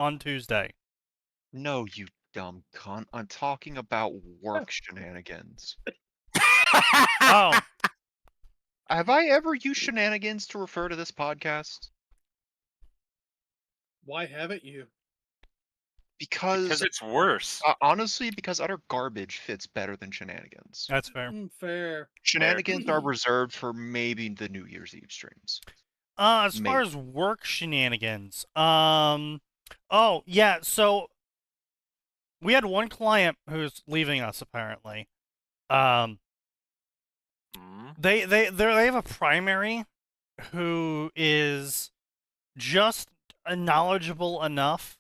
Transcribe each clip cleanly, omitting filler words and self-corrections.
on Tuesday. No, you dumb cunt. I'm talking about work shenanigans. Oh, Have I ever used shenanigans to refer to this podcast? Why haven't you? Because, Because it's worse. honestly, because utter garbage fits better than shenanigans. that's fair. Fair. Shenanigans are reserved for maybe the New Year's Eve streams. As far Maybe. as work shenanigans, oh yeah, so we had one client who's leaving us apparently. They have a primary who is just knowledgeable enough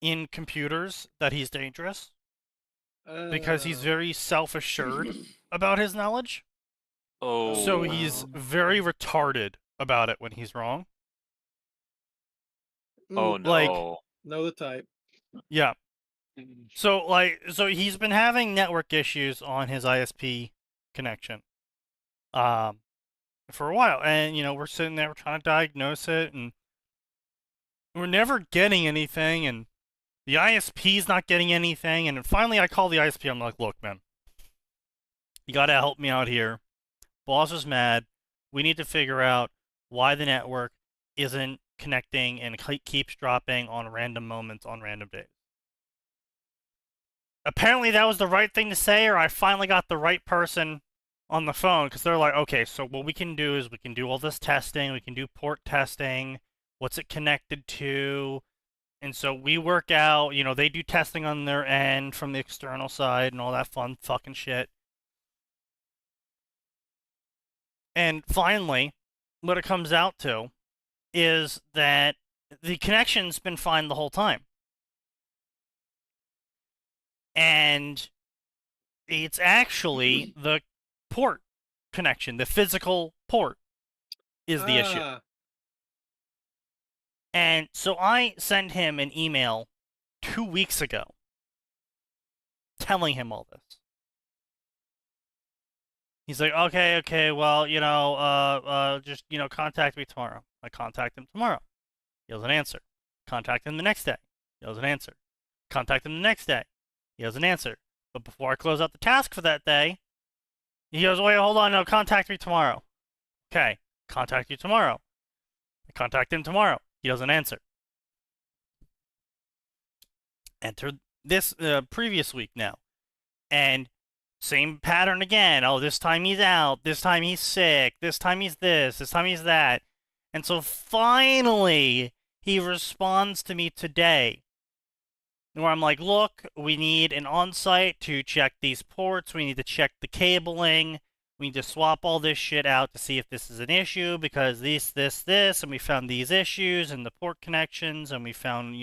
in computers that he's dangerous because he's very self-assured about his knowledge. Oh. So he's very retarded about it when he's wrong. Oh no. Like, know the type. yeah. So he's been having network issues on his ISP connection for a while, and we're sitting there, we're trying to diagnose it, and we're never getting anything, and the ISP's not getting anything, and finally I call the ISP. I'm like, look, man, you gotta help me out here. Boss is mad. We need to figure out why the network isn't connecting and keeps dropping on random moments on random days. Apparently that was the right thing to say, or I finally got the right person on the phone, because they're like, okay, so what we can do is we can do all this testing, we can do port testing, what's it connected to, and so we work out, they do testing on their end from the external side and all that fun fucking shit. And finally, what it comes out to is that the connection's been fine the whole time. And it's actually the port connection, the physical port is the issue. And so I sent him an email 2 weeks ago telling him all this. He's like, okay, well, just, contact me tomorrow. I contact him tomorrow. He doesn't answer. Contact him the next day. He doesn't answer. Contact him the next day. He doesn't answer. But before I close out the task for that day, he goes, wait, hold on, no, contact me tomorrow. Okay, contact you tomorrow. I contact him tomorrow. He doesn't answer. Enter this previous week now. And same pattern again. Oh, this time he's out. This time he's sick. This time he's this. This time he's that. And so finally, he responds to me today. Where I'm like, look, we need an on-site to check these ports. We need to check the cabling. We need to swap all this shit out to see if this is an issue, because this, and we found these issues in the port connections, and we found,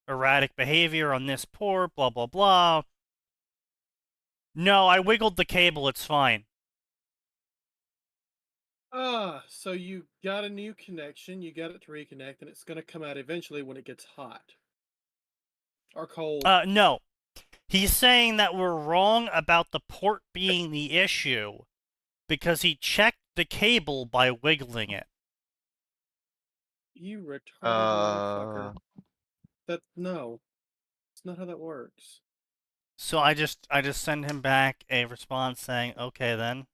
erratic behavior on this port, blah, blah, blah. No, I wiggled the cable, it's fine. So you got a new connection, you got it to reconnect, and it's going to come out eventually when it gets hot. Or cold. No. He's saying that we're wrong about the port being the issue because he checked the cable by wiggling it. You retarded motherfucker. No. It's not how that works. So I just send him back a response saying, okay then.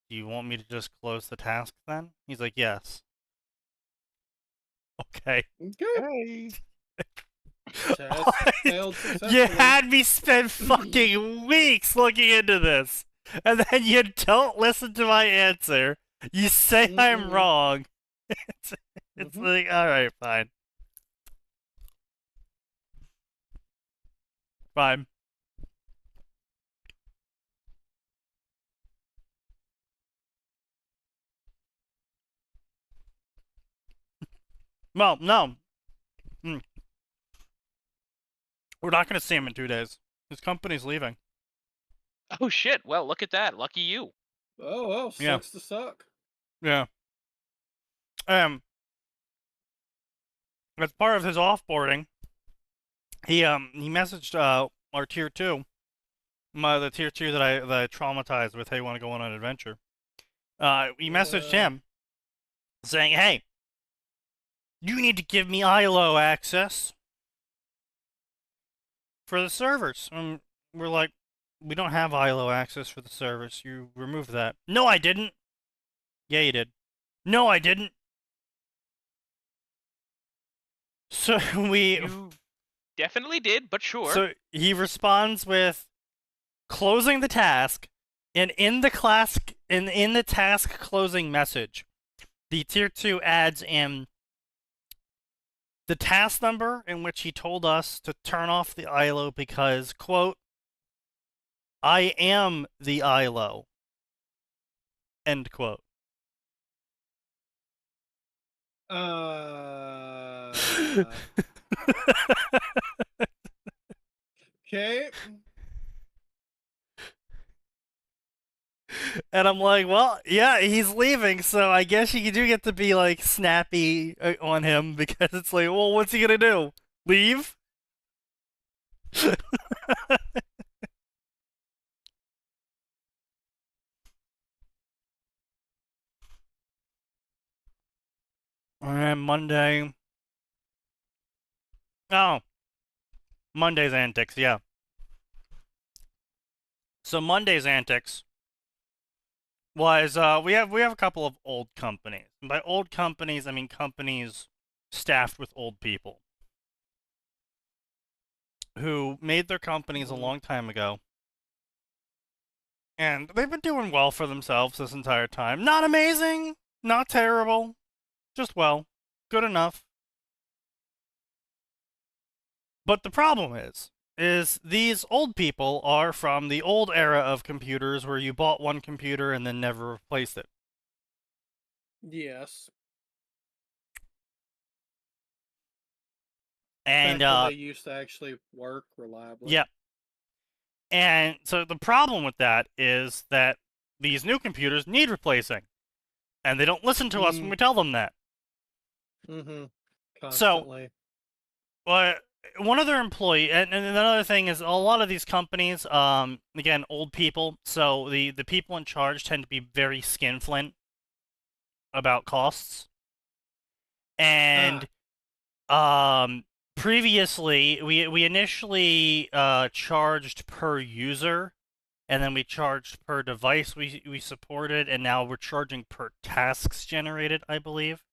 Do you want me to just close the task then? He's like, yes. Okay. Okay. You had me spend fucking weeks looking into this, and then you don't listen to my answer. You say I'm wrong. It's like, alright, fine. Fine. Well, no. We're not going to see him in 2 days. His company's leaving. Oh shit! Well, look at that. Lucky you. Oh, sucks to suck. Yeah. As part of his offboarding, he messaged our tier 2, the tier 2 that I traumatized with. Hey, want to go on an adventure? He messaged him saying, "Hey, you need to give me ILO access for the servers. We're like, we don't have ILO access for the servers. You removed that. No, I didn't. Yeah, you did. No, I didn't. So You definitely did, but sure. So he responds with closing the task, and in the task closing message, the tier 2 adds in the task number in which he told us to turn off the ILO because, quote, I am the ILO. End quote. Okay. And I'm like, well, yeah, he's leaving, so I guess you do get to be, like, snappy on him, because it's like, well, what's he gonna do? Leave? And Monday... Oh. Monday's antics, yeah. So Monday's antics was we have a couple of old companies. And by old companies, I mean companies staffed with old people who made their companies a long time ago. And they've been doing well for themselves this entire time. Not amazing, not terrible, just well, good enough. But the problem is these old people are from the old era of computers where you bought one computer and then never replaced it. Yes. And Back when they used to actually work reliably. Yep. And so the problem with that is that these new computers need replacing. And they don't listen to us when we tell them that. Mm-hmm. So, Constantly. one of their employees, and another thing is a lot of these companies, again, old people, so the people in charge tend to be very skinflint about costs. And previously, we initially charged per user, and then we charged per device we supported, and now we're charging per tasks generated, I believe.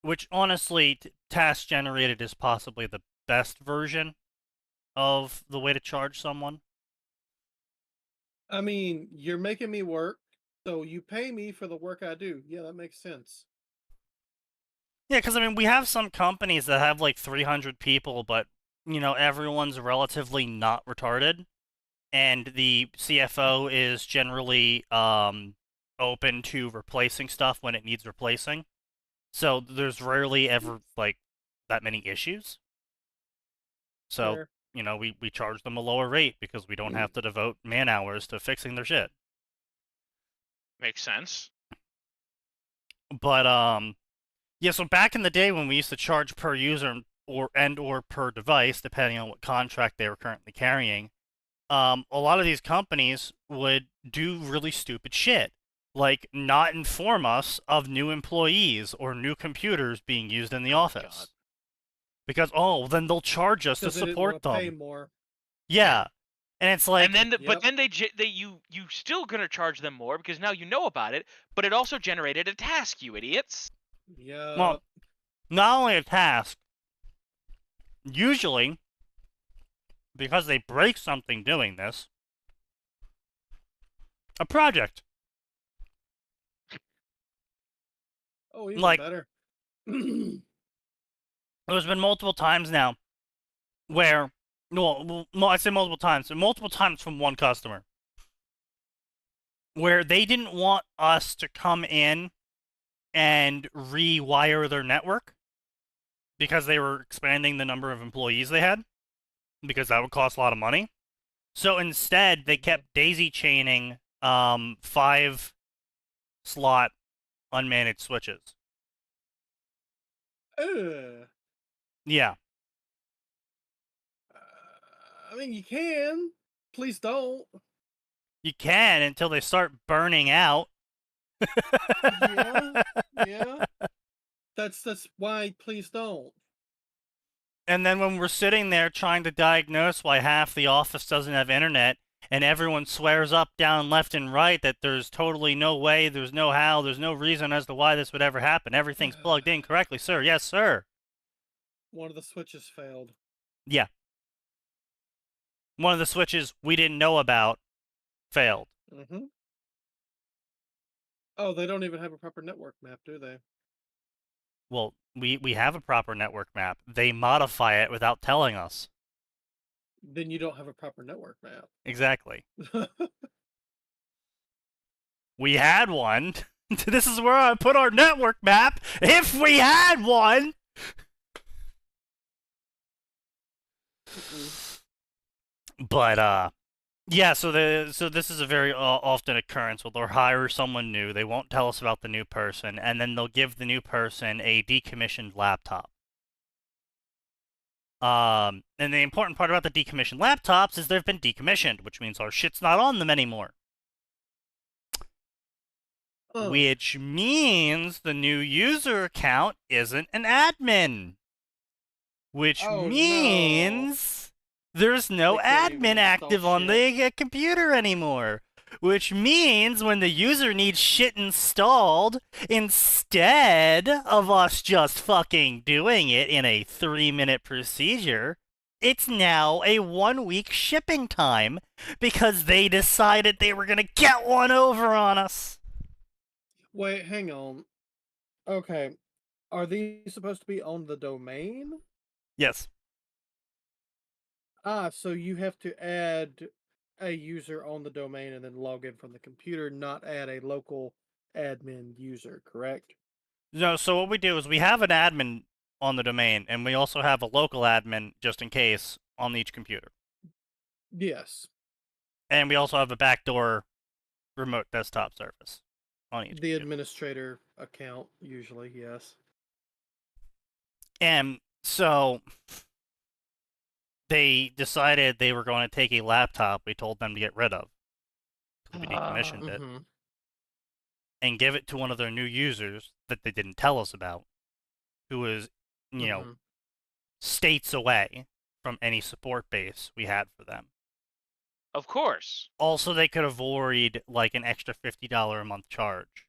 Which honestly, task generated is possibly the best version of the way to charge someone. I mean, you're making me work, so you pay me for the work I do. Yeah, that makes sense. Yeah, because I mean, we have some companies that have like 300 people, but you know, everyone's relatively not retarded, and the CFO is generally open to replacing stuff when it needs replacing. So there's rarely ever like that many issues. So, Sure. you know, we charge them a lower rate because we don't have to devote man hours to fixing their shit. Makes sense. But yeah, so back in the day when we used to charge per user or per device, depending on what contract they were currently carrying, a lot of these companies would do really stupid shit. Like not inform us of new employees or new computers being used in the office. God. Because then they'll charge us to support them. Pay more. Yeah. And it's like, and then, but then you still gonna charge them more because now you know about it, but it also generated a task, you idiots. Yeah. well, not only a task, usually, because they break something doing this, a project. Oh, even like- better. There's been multiple times now where, well, I say multiple times from one customer, where they didn't want us to come in and rewire their network because they were expanding the number of employees they had, because that would cost a lot of money. So instead, they kept daisy chaining 5-slot unmanaged switches. Yeah. I mean, you can. Please don't. You can until they start burning out. Yeah. Yeah. That's why. Please don't. And then when we're sitting there trying to diagnose why half the office doesn't have internet, and everyone swears up, down, left, and right that there's totally no way, there's no how, there's no reason as to why this would ever happen. Everything's plugged in correctly, sir. Yes, sir. One of the switches failed. Yeah. One of the switches we didn't know about failed. Mm-hmm. Oh, they don't even have a proper network map, do they? Well, we have a proper network map. They modify it without telling us. Then you don't have a proper network map. Exactly. We had one. This is where I put our network map. If we had one. But yeah. So this is a very often occurrence. They'll hire someone new. They won't tell us about the new person, and then they'll give the new person a decommissioned laptop. And the important part about the decommissioned laptops is they've been decommissioned, which means our shit's not on them anymore. Oh. Which means the new user account isn't an admin. Which means there's no They can't even admin install active on shit. the computer anymore. Which means when the user needs shit installed, instead of us just fucking doing it in a 3-minute procedure, it's now a 1-week shipping time because they decided they were gonna get one over on us. Wait, hang on. Okay. Are these supposed to be on the domain? Yes. So you have to add a user on the domain and then log in from the computer, not add a local admin user, correct? No, so what we do is we have an admin on the domain, and we also have a local admin, just in case, on each computer. Yes. And we also have a backdoor remote desktop service on each The computer. administrator account, usually, yes. And so they decided they were going to take a laptop we told them to get rid of. We decommissioned it. Mhm. And give it to one of their new users that they didn't tell us about, who was, you know, Mhm. states away from any support base we had for them. Of course. Also, they could avoid, like, an extra $50 a month charge.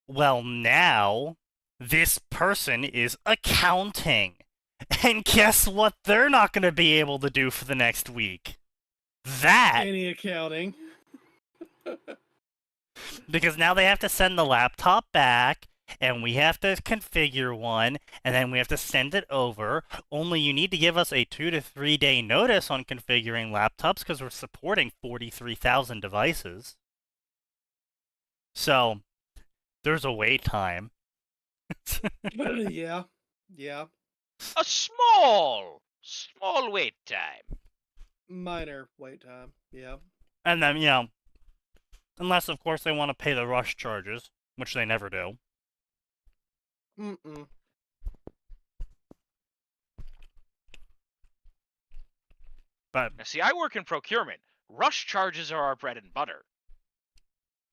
Well, now, this person is accounting. And guess what they're not going to be able to do for the next week? That! Any accounting. Because now they have to send the laptop back, and we have to configure one, and then we have to send it over. Only you need to give us a 2 to 3 day notice on configuring laptops because we're supporting 43,000 devices. So, there's a wait time. Yeah. Yeah. A small wait time. Minor wait time. Yeah. And then, you know, unless, of course, they want to pay the rush charges, which they never do. Mm-mm. But, Now, see, I work in procurement. Rush charges are our bread and butter.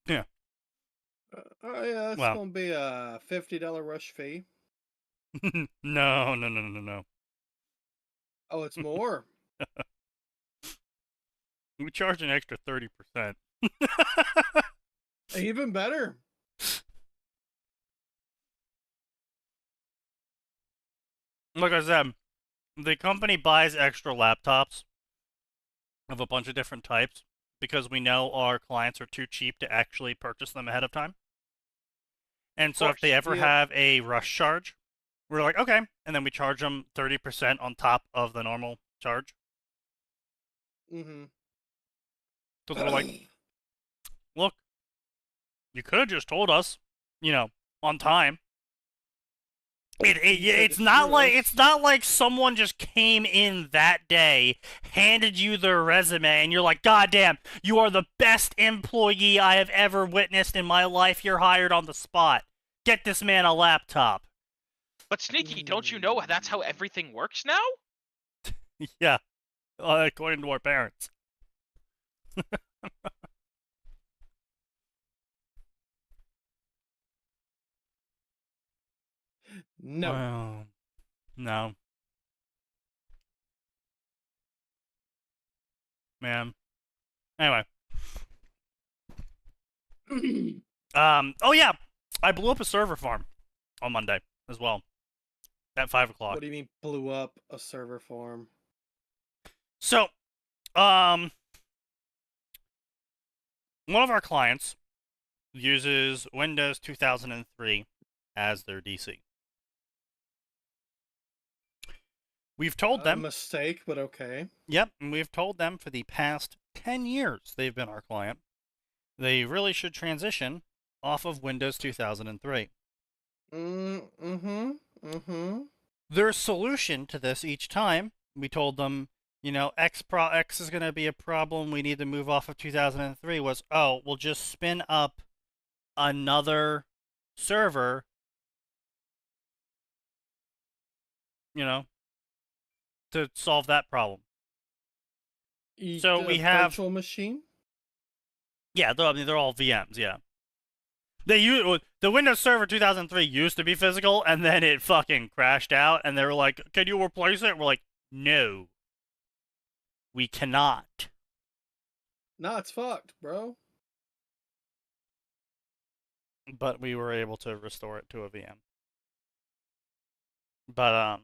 Oh, yeah, it's Well. going to be a $50 rush fee. no. Oh, it's more. We charge an extra 30%. Even better. Like I said, the company buys extra laptops of a bunch of different types because we know our clients are too cheap to actually purchase them ahead of time. And so if they ever have a rush charge, we're like, okay, and then we charge them 30% on top of the normal charge. Mm-hmm. Because we're like, look, you could have just told us, you know, on time. It's not like someone just came in that day, handed you their resume, and you're like, God damn, you are the best employee I have ever witnessed in my life. You're hired on the spot. Get this man a laptop. But Sneaky, don't you know that's how everything works now? Yeah, according to our parents. No. Well, no. Man. Anyway. Oh yeah, I blew up a server farm on Monday as well at 5 o'clock. What do you mean blew up a server farm? So, one of our clients uses Windows 2003 as their DC. We've told A them, mistake, but okay. yep, and we've told them for the past 10 years they've been our client. They really should transition off of Windows 2003. Their solution to this each time, we told them, you know, X is going to be a problem, we need to move off of 2003, was, oh, we'll just spin up another server, you know, to solve that problem. So we have virtual machine. Yeah, they're all VMs. Yeah, the Windows Server 2003 used to be physical, and then it fucking crashed out, and they were like, "Can you replace it?" We're like, "No, we cannot." Nah, it's fucked, bro. But we were able to restore it to a VM. But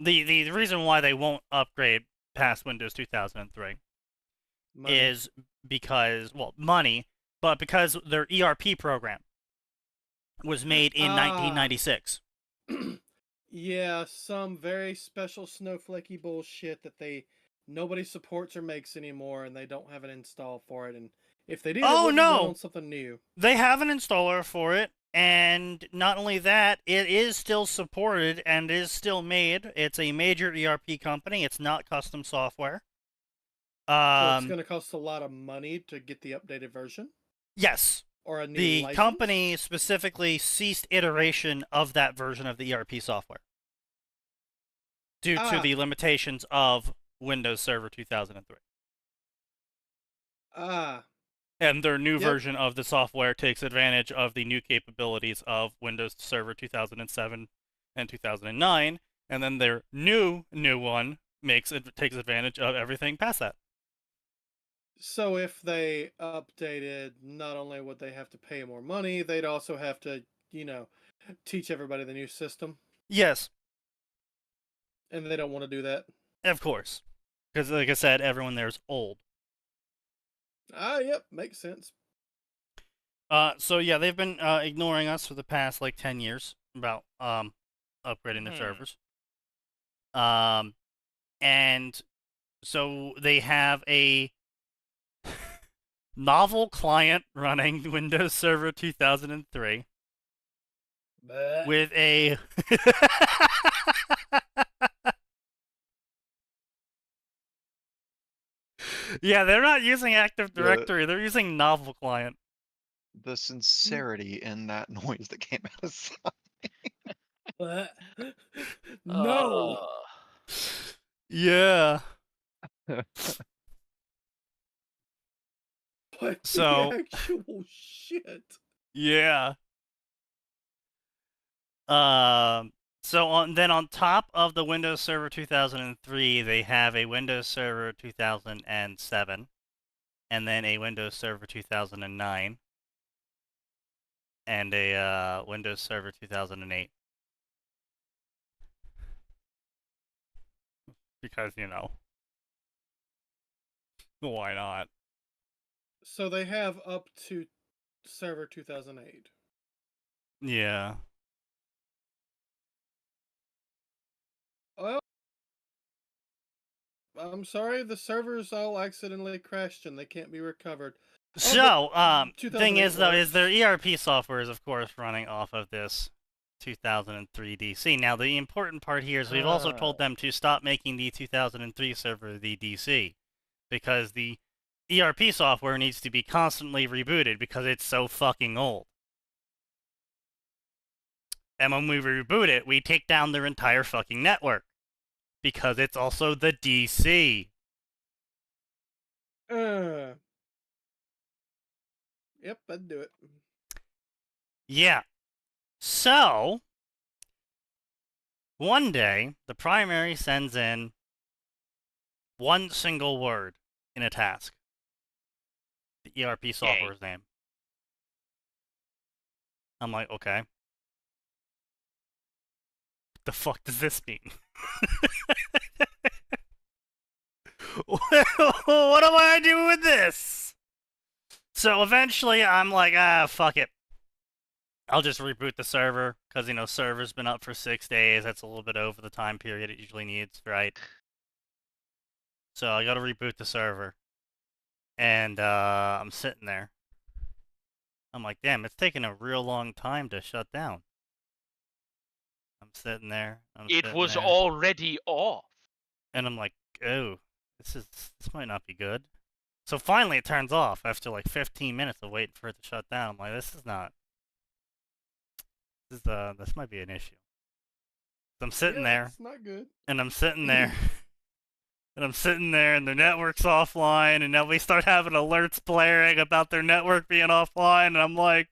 the reason why they won't upgrade past Windows 2003 Money. is because, well, money, but because their ERP program was made in 1996. Yeah, some very special snowflakey bullshit that nobody supports or makes anymore, and they don't have an install for it. And if they did, it wouldn't run on something new. They have an installer for it, and not only that, it is still supported and is still made. It's a major ERP company. It's not custom software. So it's going to cost a lot of money to get the updated version? Yes. Or a new The license? company specifically ceased iteration of that version of the ERP software due to the limitations of Windows Server 2003. And their new version of the software takes advantage of the new capabilities of Windows Server 2007 and 2009, and then their new one takes advantage of everything past that. So if they updated, not only would they have to pay more money, they'd also have to, you know, teach everybody the new system. Yes. And they don't want to do that. Of course. Because, like I said, everyone there is old. Yep, makes sense. So yeah, they've been ignoring us for the past, like, 10 years about upgrading their servers. And so they have a novel client running Windows Server 2003 with a yeah, they're not using Active Directory, they're using novel client. The sincerity in that noise that came out of Sonic. No. Yeah. What So the actual shit? Yeah. Then on top of the Windows Server 2003, they have a Windows Server 2007, and then a Windows Server 2009, and a Windows Server 2008. Because, you know, why not? So they have up to Server 2008. Yeah. Well, I'm sorry, the servers all accidentally crashed and they can't be recovered. So, thing is, though, works. is their ERP software is, of course, running off of this 2003 DC. Now, the important part here is we've also told them to stop making the 2003 server the DC, because the ERP software needs to be constantly rebooted because it's so fucking old. And when we reboot it, we take down their entire fucking network, because it's also the DC. Yep, I'd do it. Yeah. So, one day, the primary sends in one single word in a task. The ERP software's name. I'm like, okay. What the fuck does this mean? What am I doing with this? So eventually I'm like, fuck it. I'll just reboot the server, because, server's been up for 6 days. That's a little bit over the time period it usually needs, right? So I gotta reboot the server. And I'm sitting there. I'm like, damn, it's taking a real long time to shut down. I'm sitting there. It was already off. And I'm like, oh, this might not be good. So finally it turns off after like 15 minutes of waiting for it to shut down. I'm like, this might be an issue. So I'm sitting there. It's not good. And I'm sitting there. And the network's offline, and now we start having alerts blaring about their network being offline, and I'm like,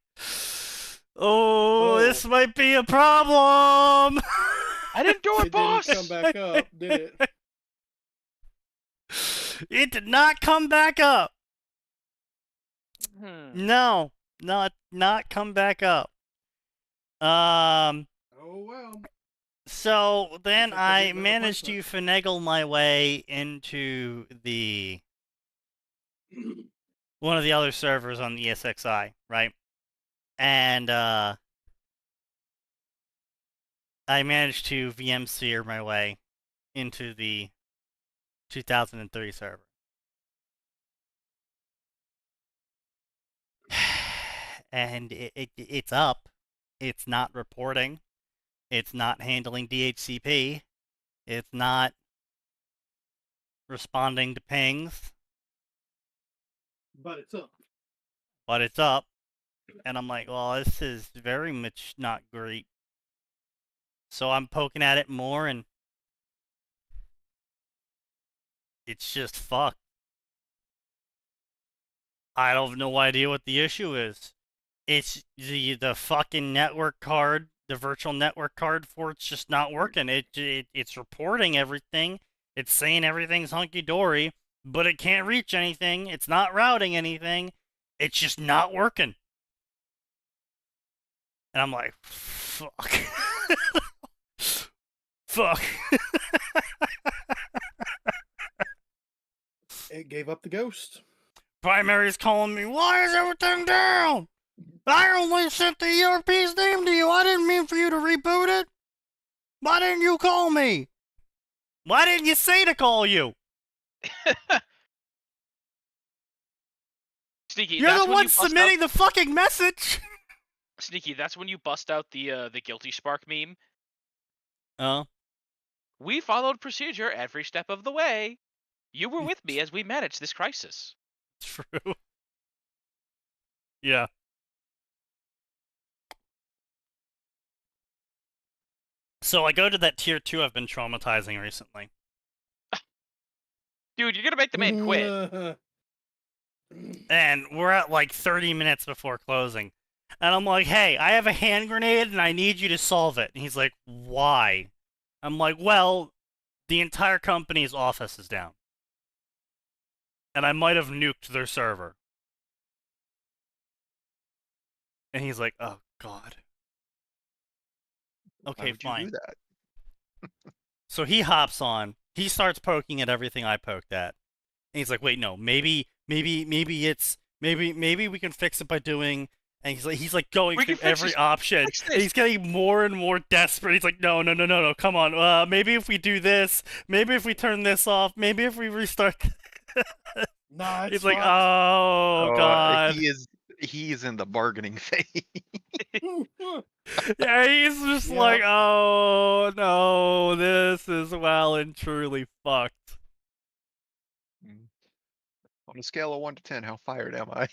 oh. This might be a problem! I didn't do it, boss! It didn't come back up, did it? It did not come back up! No, not come back up. Oh, well. So then I managed to finagle my way into one of the other servers on the ESXi, right? And I managed to VMseer my way into the 2003 server. And it's up. It's not reporting. It's not handling DHCP. It's not responding to pings. But it's up. But it's up. And I'm like, well, this is very much not great. So I'm poking at it more, and it's just fucked. I have no idea what the issue is. It's the fucking network card. The virtual network card for it's just not working. It's reporting everything. It's saying everything's hunky-dory, but it can't reach anything. It's not routing anything. It's just not working. And I'm like, fuck. Fuck. It gave up the ghost. Primary's calling me, why is everything down? I only sent the ERP's name to you. I didn't mean for you to reboot it. Why didn't you call me? Why didn't you say to call you? Sneaky, You're the one submitting the fucking message. Sneaky, that's when you bust out the guilty spark meme. Oh. We followed procedure every step of the way. You were with me as we managed this crisis. True. Yeah. So I go to that tier 2 I've been traumatizing recently. Dude, you're gonna make the man quit. And we're at like 30 minutes before closing. And I'm like, hey, I have a hand grenade and I need you to solve it. And he's like, why? I'm like, well, the entire company's office is down. And I might have nuked their server. And he's like, oh, God. Okay, fine. You do that? So he hops on. He starts poking at everything I poked at. And he's like, wait, no, maybe we can fix it by doing. And he's like going through every option. And he's getting more and more desperate. He's like, no, come on. Maybe if we do this. Maybe if we turn this off. Maybe if we restart. Nah, he's like, oh God. He is in the bargaining phase. Yeah, he's just like, oh no, this is well and truly fucked. On a scale of 1 to 10, how fired am I?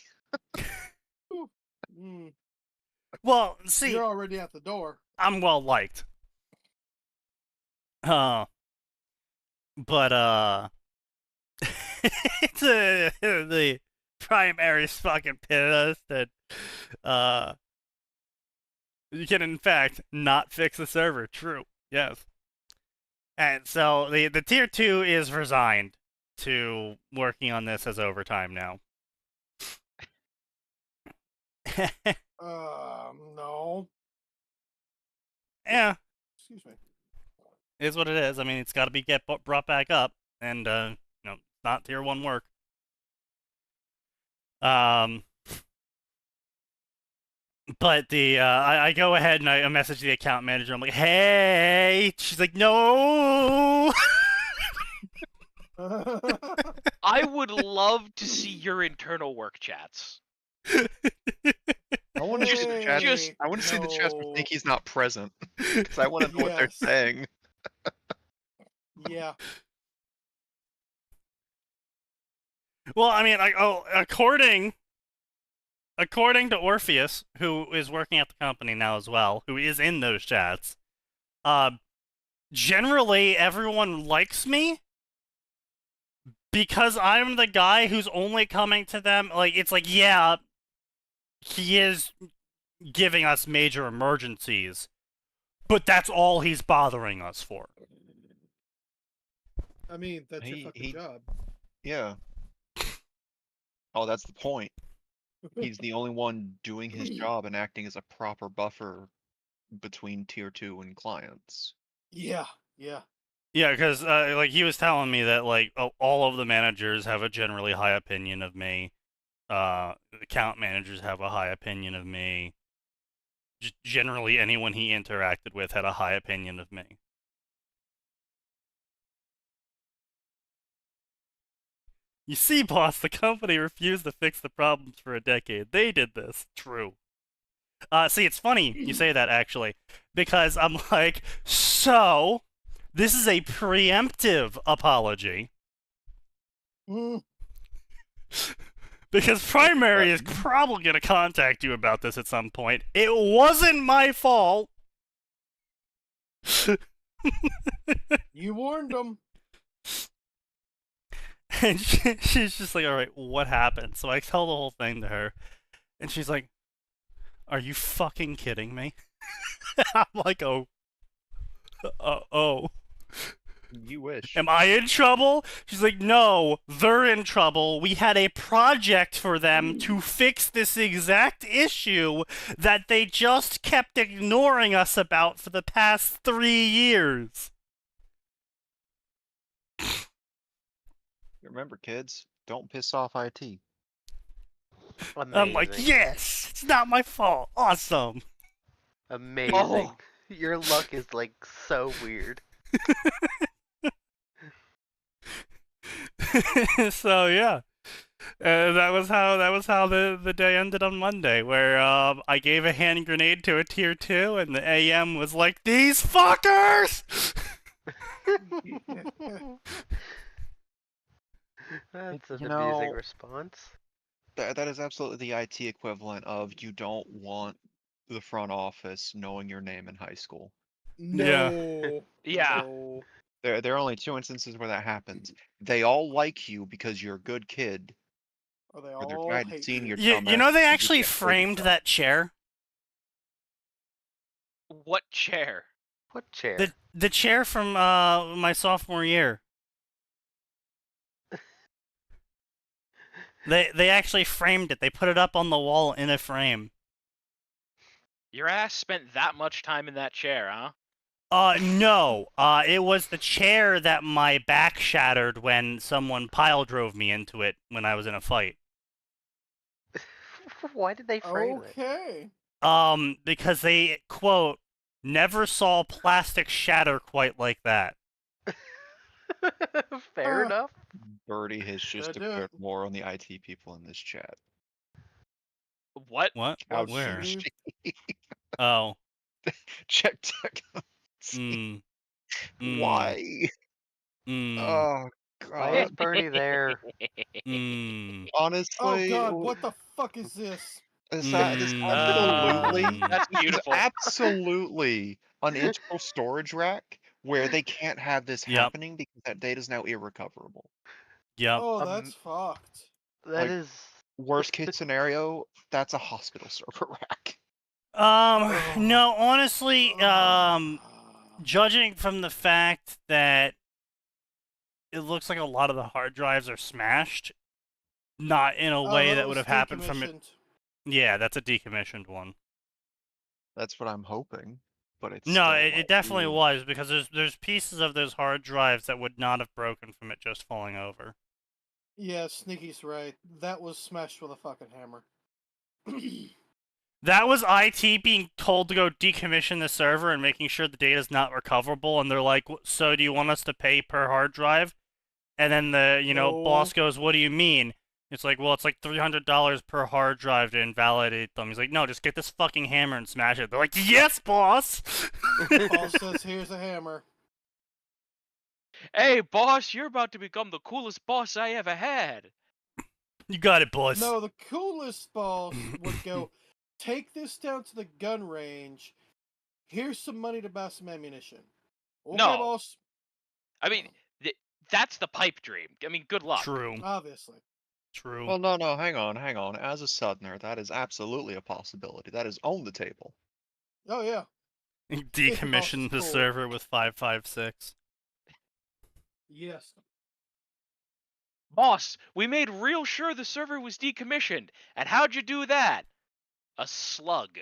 Well, see, you're already at the door. I'm well liked. But the primary's fucking pissed, and You can, in fact, not fix the server. True. Yes. And so the tier 2 is resigned to working on this as overtime now. No. Yeah, Excuse me. is what it is. I mean, it's got to be brought back up, and not tier 1 work. But I go ahead and I message the account manager. I'm like, hey. She's like, no. I would love to see your internal work chats. I want to see the chat. Just- I want to see the chats where no. think he's not present, because I want to know what they're Yes. saying. Yeah. Well, I mean, according to Orpheus, who is working at the company now as well, who is in those chats, generally everyone likes me because I'm the guy who's only coming to them. Like, it's like, yeah, he is giving us major emergencies, but that's all he's bothering us for. I mean, that's your fucking job. Yeah. Oh, that's the point. He's the only one doing his job and acting as a proper buffer between tier 2 and clients. Yeah. Yeah. Yeah, because like he was telling me that like all of the managers have a generally high opinion of me. Account managers have a high opinion of me. Generally, anyone he interacted with had a high opinion of me. You see, boss, the company refused to fix the problems for a decade. They did this. True. See, it's funny you say that, actually, because I'm like, so, this is a preemptive apology. Because Primary is probably going to contact you about this at some point. It wasn't my fault. You warned them. And she's just like, all right, what happened? So I tell the whole thing to her. And she's like, are you fucking kidding me? I'm like, oh. You wish. Am I in trouble? She's like, no, they're in trouble. We had a project for them to fix this exact issue that they just kept ignoring us about for the past 3 years. Remember, kids, don't piss off IT. Amazing. I'm like, yes, it's not my fault. Awesome. Amazing. Oh. Your luck is like so weird. So yeah, that was how the day ended on Monday, where I gave a hand grenade to a tier 2, and the AM was like, "These fuckers!" That's an You amusing know- response. That is absolutely the IT equivalent of you don't want the front office knowing your name in high school. No. Yeah. No. There are only 2 instances where that happens. They all like you because you're a good kid, Or they or they're all tired of hate seeing you. your You know, they dumbass actually get paid framed stuff. that chair. What chair? What chair? The chair from my sophomore year. They actually framed it. They put it up on the wall in a frame. Your ass spent that much time in that chair, huh? No. It was the chair that my back shattered when someone pile drove me into it when I was in a fight. Why did they frame it? Okay. Because they, quote, never saw plastic shatter quite like that. Fair enough. Birdie has just Gotta do declared it. war on the IT people in this chat. What? What? How Where? dare she? Oh. Check. Mm. Why? Mm. Oh Why is god. Birdie there? Mm. Honestly, Oh god, what the fuck is this? this absolutely, That's this is beautiful. absolutely an integral storage rack where they can't have this Yep. happening because that data is now irrecoverable. Yep. Oh, that's fucked. That Like- is. Worst case scenario, that's a hospital server rack. No, honestly, judging from the fact that it looks like a lot of the hard drives are smashed, not in a way that would have happened from it. Yeah, that's a decommissioned one. That's what I'm hoping, but it's No, still it like, definitely ooh. was, because there's pieces of those hard drives that would not have broken from it just falling over. Yeah, Sneaky's right. That was smashed with a fucking hammer. That was IT being told to go decommission the server and making sure the data is not recoverable, and they're like, so do you want us to pay per hard drive? And then the, boss goes, what do you mean? It's like, well, it's like $300 per hard drive to invalidate them. He's like, no, just get this fucking hammer and smash it. They're like, yes, boss! Boss says, here's a hammer. Hey, boss, you're about to become the coolest boss I ever had. You got it, boss. No, the coolest boss would go, take this down to the gun range. Here's some money to buy some ammunition. Okay, No. boss. I mean, that's the pipe dream. I mean, good luck. True. Obviously. True. Well, no, hang on. As a Southerner, that is absolutely a possibility. That is on the table. Oh, yeah. Decommission the server with 556. Yes. Boss, we made real sure the server was decommissioned. And how'd you do that? A slug.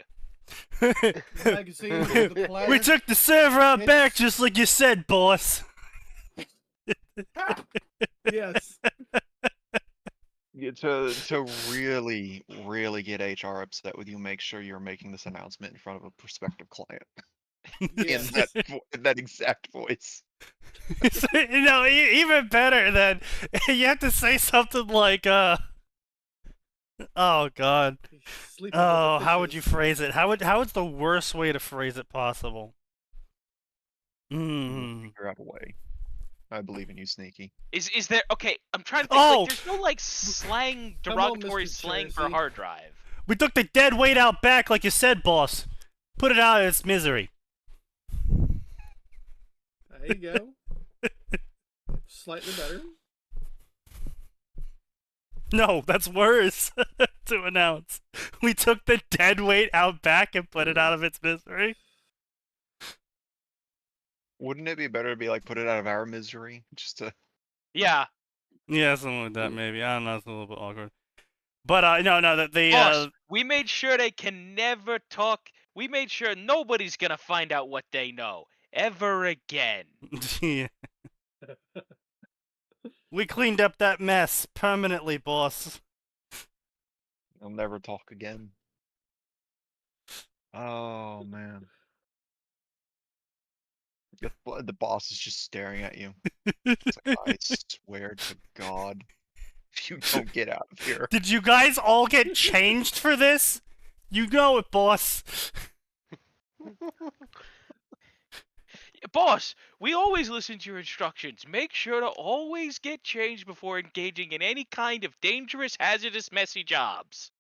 Magazine with the platter. We took the server out back just like you said, boss. Yes. To really, really get HR upset with you, make sure you're making this announcement in front of a prospective client. Yes. in that exact voice. Even better than you have to say something like, oh god. Oh, how would you phrase it? How is the worst way to phrase it possible? Figure out a way. I believe in you, Sneaky. Is there okay? I'm trying to think. Oh! Like, there's no like slang, Come on, derogatory Mr. slang for Jersey. hard drive. We took the dead weight out back like you said, boss. Put it out of its misery. There you go. Slightly better. No, that's worse to announce. We took the dead weight out back and put it out of its misery. Wouldn't it be better to be like, put it out of our misery? Just to... Yeah. Yeah, something like that, maybe. I don't know, it's a little bit awkward. But, no, Boss, we made sure they can never talk. We made sure nobody's gonna find out what they know. Ever again. Yeah. We cleaned up that mess permanently, boss. I'll never talk again. Oh, man. The boss is just staring at you. It's like, I swear to God, if you don't get out of here. Did you guys all get changed for this? You know it, boss. Boss, we always listen to your instructions. Make sure to always get changed before engaging in any kind of dangerous, hazardous, messy jobs.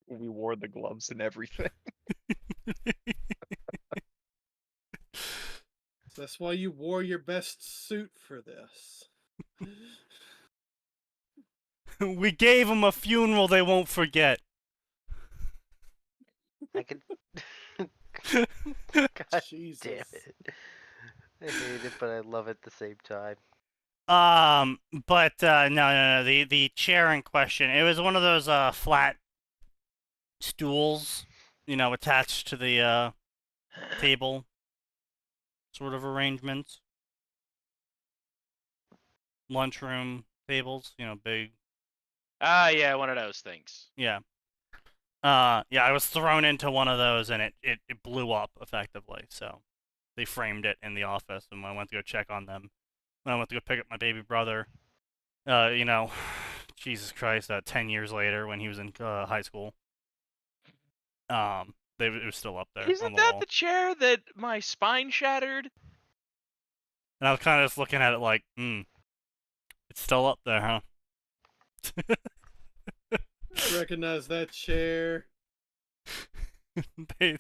We wore the gloves and everything. That's why you wore your best suit for this. We gave them a funeral they won't forget. I can. God Jesus. damn it! I hate it, but I love it at the same time. But no. The chair in question, it was one of those flat stools, attached to the table sort of arrangements. Lunchroom tables, big. Ah, yeah, one of those things. Yeah. Yeah, I was thrown into one of those and it blew up effectively. So they framed it in the office, and when I went to go check on them, when I went to go pick up my baby brother, Jesus Christ, 10 years later when he was in high school, it was still up there. Isn't that the chair that my spine shattered? And I was kind of just looking at it like, it's still up there, huh? I recognize that chair.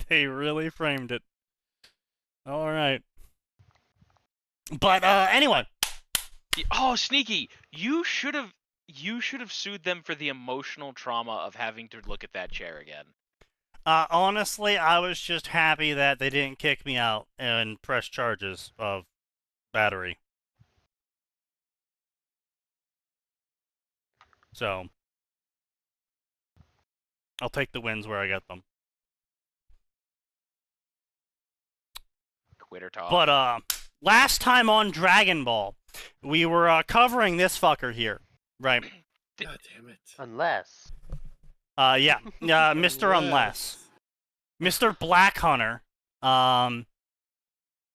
They really framed it. All right. But anyway. Oh, Sneaky, you should have you should have sued them for the emotional trauma of having to look at that chair again. Honestly, I was just happy that they didn't kick me out and press charges of battery. So, I'll take the wins where I get them. Twitter talk. But, last time on Dragon Ball, we were, covering this fucker here, right? God damn it. Unless. Yeah, Mr. Unless. Mr. Black Hunter,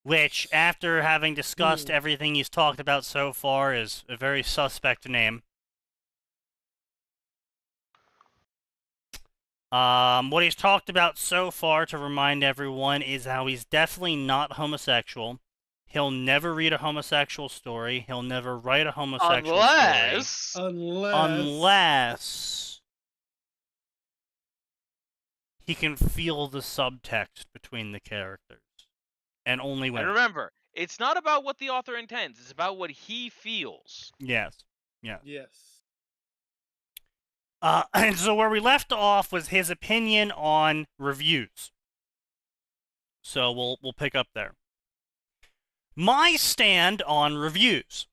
which, after having discussed everything he's talked about so far, is a very suspect name. What he's talked about so far, to remind everyone, is how he's definitely not homosexual. He'll never read a homosexual story. He'll never write a homosexual story. Unless he can feel the subtext between the characters. And only when. And remember, it's not about what the author intends. It's about what he feels. Yes. Yeah. Yes. And so where we left off was his opinion on reviews. So we'll pick up there. My stand on reviews.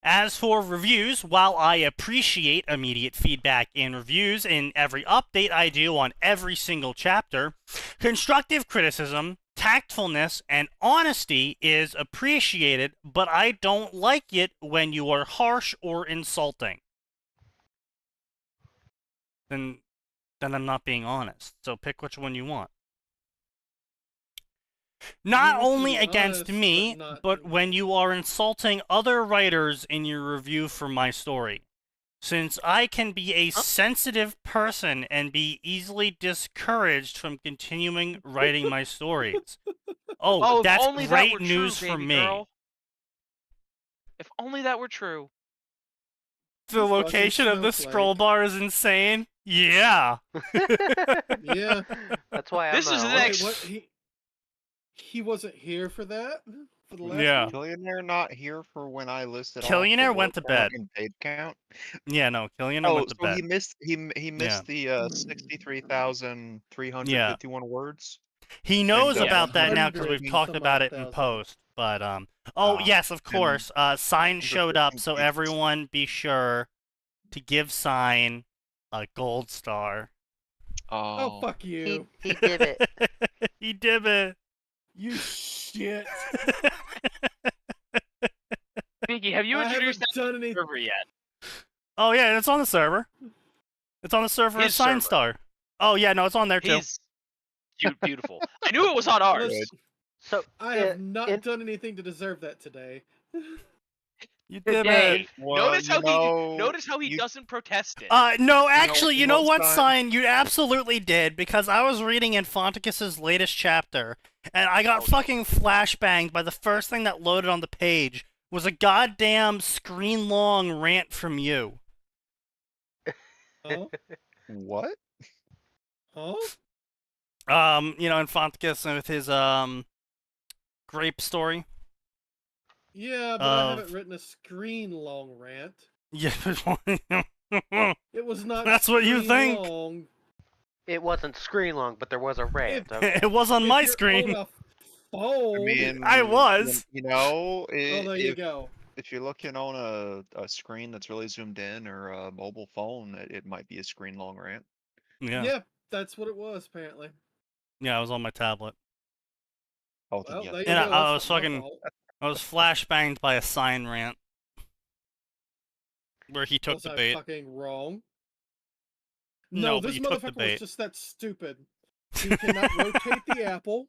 As for reviews, while I appreciate immediate feedback in reviews in every update I do on every single chapter, constructive criticism, tactfulness, and honesty is appreciated, but I don't like it when you are harsh or insulting. Then I'm not being honest. So pick which one you want. Not only against me, but when you are insulting other writers in your review for my story. Since I can be a sensitive person and be easily discouraged from continuing writing my stories. Oh, that's great news for me. Girl. If only that were true. The location of the scroll bar is insane. Yeah. Yeah. That's why I'm This is the next. He wasn't here for that? For the last Yeah. one? Killionaire not here for when I listed Killionaire off the went to work bed. and paid count? Yeah, no, Killionaire went to bed. He missed the 63,351 words. He knows And, about that now because 100 we've talked about it in 1,000. post. But yes, of course. Sign showed up, so everyone be sure to give Sign a gold star. Oh, fuck you. He did it. He did it. You shit. Pinky, have you I introduced that haven't done anything. server yet? Oh yeah, it's on the server. It's on the server as His Sign server. Star. Oh yeah, no, it's on there too. He's beautiful. I knew it was on ours. So I have not done anything to deserve that today. You did Today. it. Well, Notice how he doesn't protest it. No, actually, you know what, Sign? Sign? You absolutely did, because I was reading Infanticus's latest chapter, and I got fucking flashbanged by the first thing that loaded on the page was a goddamn screen-long rant from you. Huh? What? Huh? You know, Infanticus with his, grape story. Yeah, but I haven't written a screen-long rant. Yeah. It was not. That's what you think? Long. it wasn't screen long, but there was a rant. Okay. It was on my If you're screen. on a phone. I mean, I was. You know, there you go. if you're looking on a screen that's really zoomed in or a mobile phone, it might be a screen long rant. Yeah. Yeah, that's what it was apparently. Yeah, I was on my tablet. Oh, Well, yeah. there you And go. I That's was not my fucking- fault. I was flashbanged by a Sign rant. Where he took Was the I bait. fucking wrong? No, No, but this you took the motherfucker bait. was just that stupid. He cannot rotate the apple.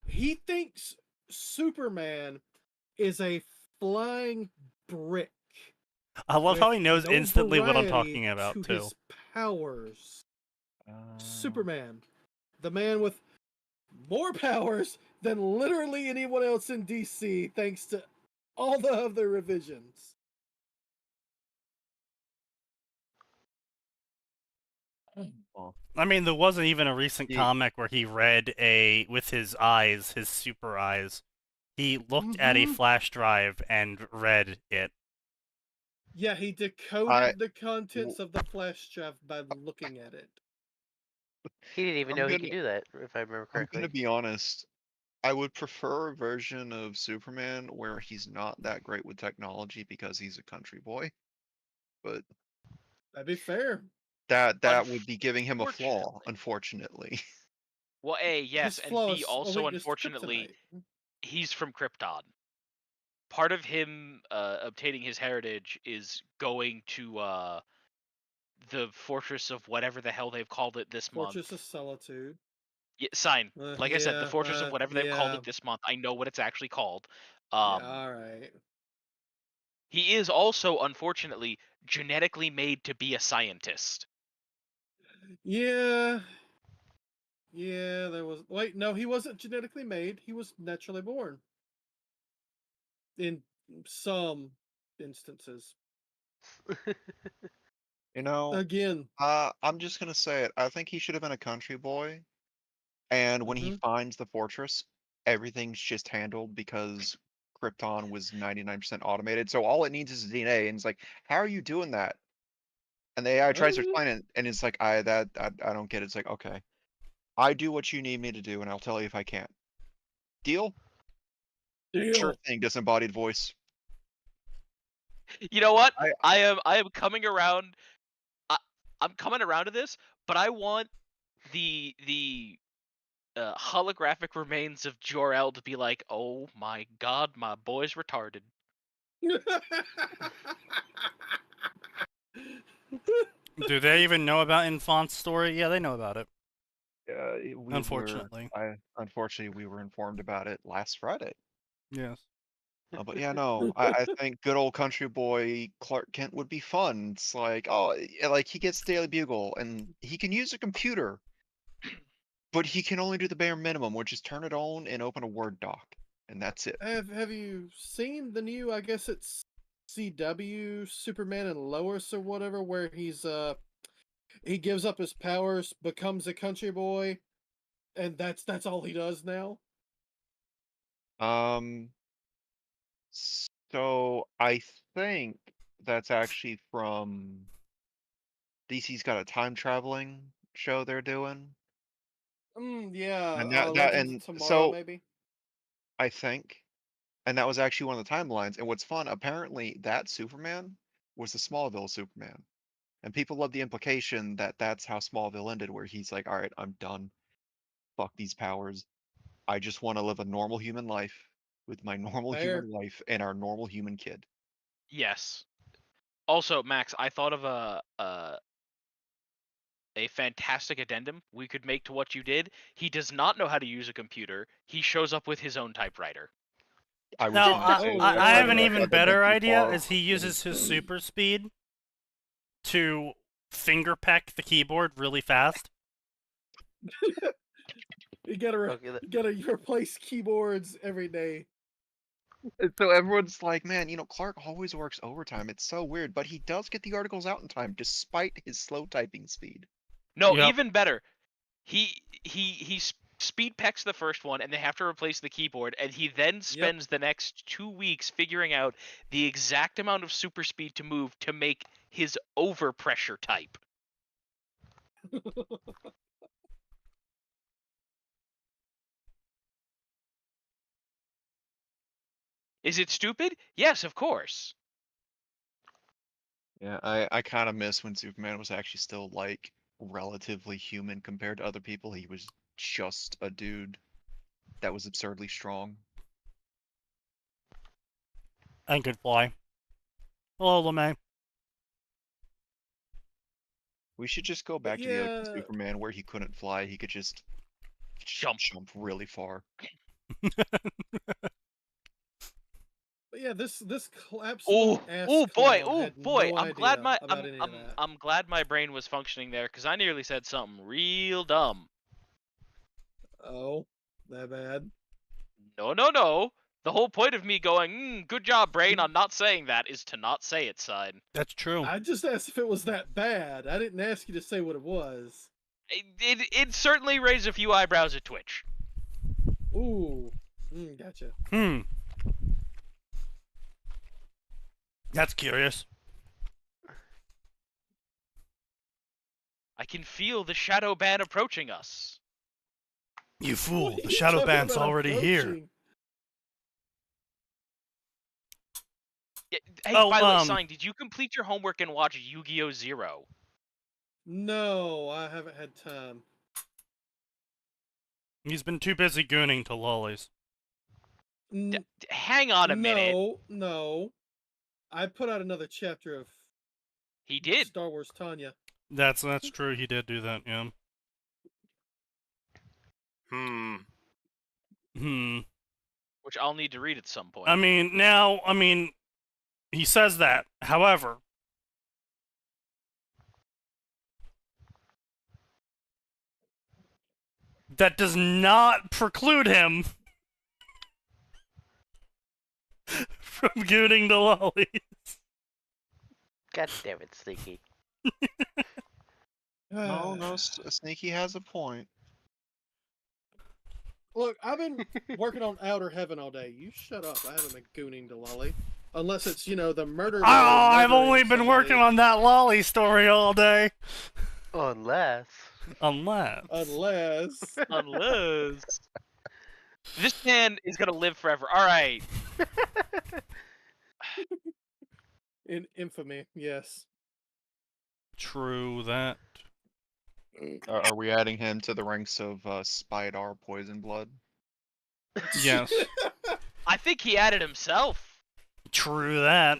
He thinks Superman is a flying brick. I love how he knows no instantly what I'm variety talking about, to too. His powers. Superman, the man with more powers than literally anyone else in DC, thanks to all the other revisions. I mean, there wasn't even a recent Yeah. comic where he read with his eyes, his super eyes. He looked at a Mhm. flash drive and read it. Yeah, he decoded the contents of the flash drive by looking at it. He didn't even know he could do that, if I remember I'm correctly. gonna be honest. I would prefer a version of Superman where he's not that great with technology because he's a country boy. But That'd be fair. that would be giving him a flaw, unfortunately. Well, A, yes, His and flaw B, is a also, weakness to unfortunately, kryptonite. he's from Krypton. Part of him obtaining his heritage is going to the Fortress of whatever the hell they've called it this Fortress month. of Solitude. Yeah, sign. Like I said, the Fortress of whatever they've called yeah. it this month. I know what it's actually called. Yeah, alright. He is also, unfortunately, genetically made to be a scientist. Yeah. Yeah, there was... Wait, no, he wasn't genetically made. He was naturally born. In some instances. You know, Again. I'm just gonna say it. I think he should have been a country boy. And when he Mhm. finds the fortress, everything's just handled because Krypton was 99% automated. So all it needs is DNA. And it's like, how are you doing that? And the AI tries to explain it, and it's like, I don't get it. It's like, okay, I do what you need me to do, and I'll tell you if I can't. Deal? Sure Deal. thing, disembodied voice. You know what? I am coming around. I'm coming around to this, but I want the holographic remains of Jor-El to be like, oh my god, my boy's retarded. Do they even know about Infant's story? Yeah, they know about it. Unfortunately. Unfortunately, we were informed about it last Friday. Yes. But yeah, no, I think good old country boy Clark Kent would be fun. It's like, oh, like he gets Daily Bugle and he can use a computer, but he can only do the bare minimum, which is turn it on and open a Word doc, and that's it. Have you seen the new, I guess it's CW Superman and Lois or whatever, where he gives up his powers, becomes a country boy, and that's all he does now? So I think that's actually from DC's got a time traveling show they're doing. Yeah, And Legends of Tomorrow, maybe? I think. And that was actually one of the timelines. And what's fun, apparently that Superman was the Smallville Superman. And people love the implication that that's how Smallville ended, where he's like, all right, I'm done. Fuck these powers. I just want to live a normal human life with my normal human wife and our normal human kid. Yes. Also, Max, I thought of a fantastic addendum we could make to what you did. He does not know how to use a computer. He shows up with his own typewriter. I have an even better idea, is he uses his super speed to finger peck the keyboard really fast. You gotta replace keyboards every day. So everyone's like, man, Clark always works overtime. It's so weird, but he does get the articles out in time despite his slow typing speed. No, even better. He speed pecks the first one, and they have to replace the keyboard, and he then spends the next 2 weeks figuring out the exact amount of super speed to move to make his overpressure type. Is it stupid? Yes, of course. Yeah, I kind of miss when Superman was actually still like relatively human compared to other people. He was just a dude that was absurdly strong. And could fly. Hello, LeMay. We should just go back to the other Superman where he couldn't fly. He could just jump really far. But yeah, this absolute boy! No I'm glad my brain was functioning there, because I nearly said something real dumb. Oh, that bad? No. The whole point of me going, good job, brain, on not saying that is to not say it, son. That's true. I just asked if it was that bad. I didn't ask you to say what it was. It certainly raised a few eyebrows at Twitch. Ooh. Gotcha. That's curious. can feel the shadow ban approaching us. You fool! What are The you shadow talking ban's about already here. approaching? Yeah, hey, Oh, by the way, Sign, did you complete your homework and watch Yu-Gi-Oh! Zero? No, I haven't had time. He's been too busy gooning to lollies. Hang on a minute. No. I put out another chapter of He did. Star Wars Tanya. That's true. He did do that. Yeah. Which I'll need to read at some point. I mean, he says that. However, that does not preclude him from gooning the lollies. God damn it, Sneaky. No, Sneaky has a point. Look, I've been working on Outer Heaven all day. You shut up. I haven't been gooning to Lolly. Unless it's, the murder. Oh, I've only been working on that lolly story all day. Unless. This man is gonna live forever. All right. In infamy, yes. True that. Are we adding him to the ranks of Spidar Poison Blood? Yes. I think he added himself. True that.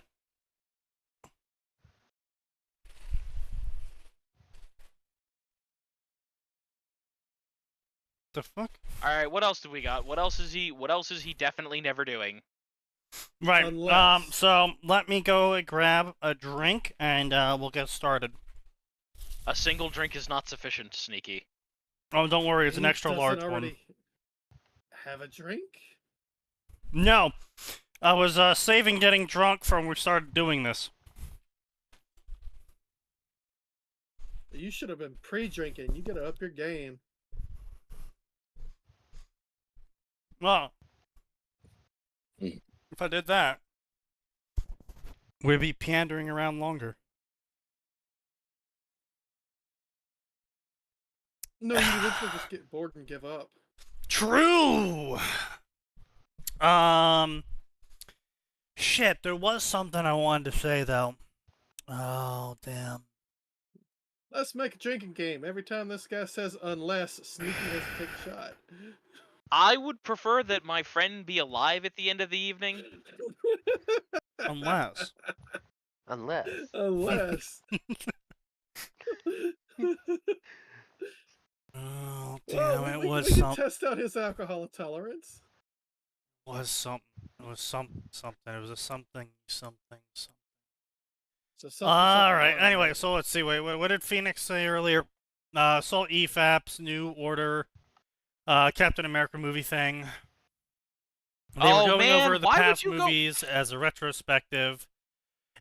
The fuck? All right, what else do we got? What else is he definitely never doing? Right. Unless- So let me go grab a drink and we'll get started. A single drink is not sufficient, Sneaky. Oh, don't worry, it's an He extra doesn't large already one. Have a drink? No, I was saving getting drunk from when we started doing this. You should have been pre-drinking. You gotta up your game. Well, if I did that, we'd be pandering around longer. No, you eventually just get bored and give up. True! Shit, there was something I wanted to say, though. Oh, damn. Let's make a drinking game. Every time this guy says unless, Sneaky has to take a shot. I would prefer that my friend be alive at the end of the evening. Unless. Unless. Oh, Well, damn, we it was can something. test out his alcohol tolerance. It was something. It was something. It was a something. So Alright, anyway, so let's see. Wait, what did Phoenix say earlier? Assault EFAPs, New Order, Captain America movie thing. They were going over the past movies as a retrospective.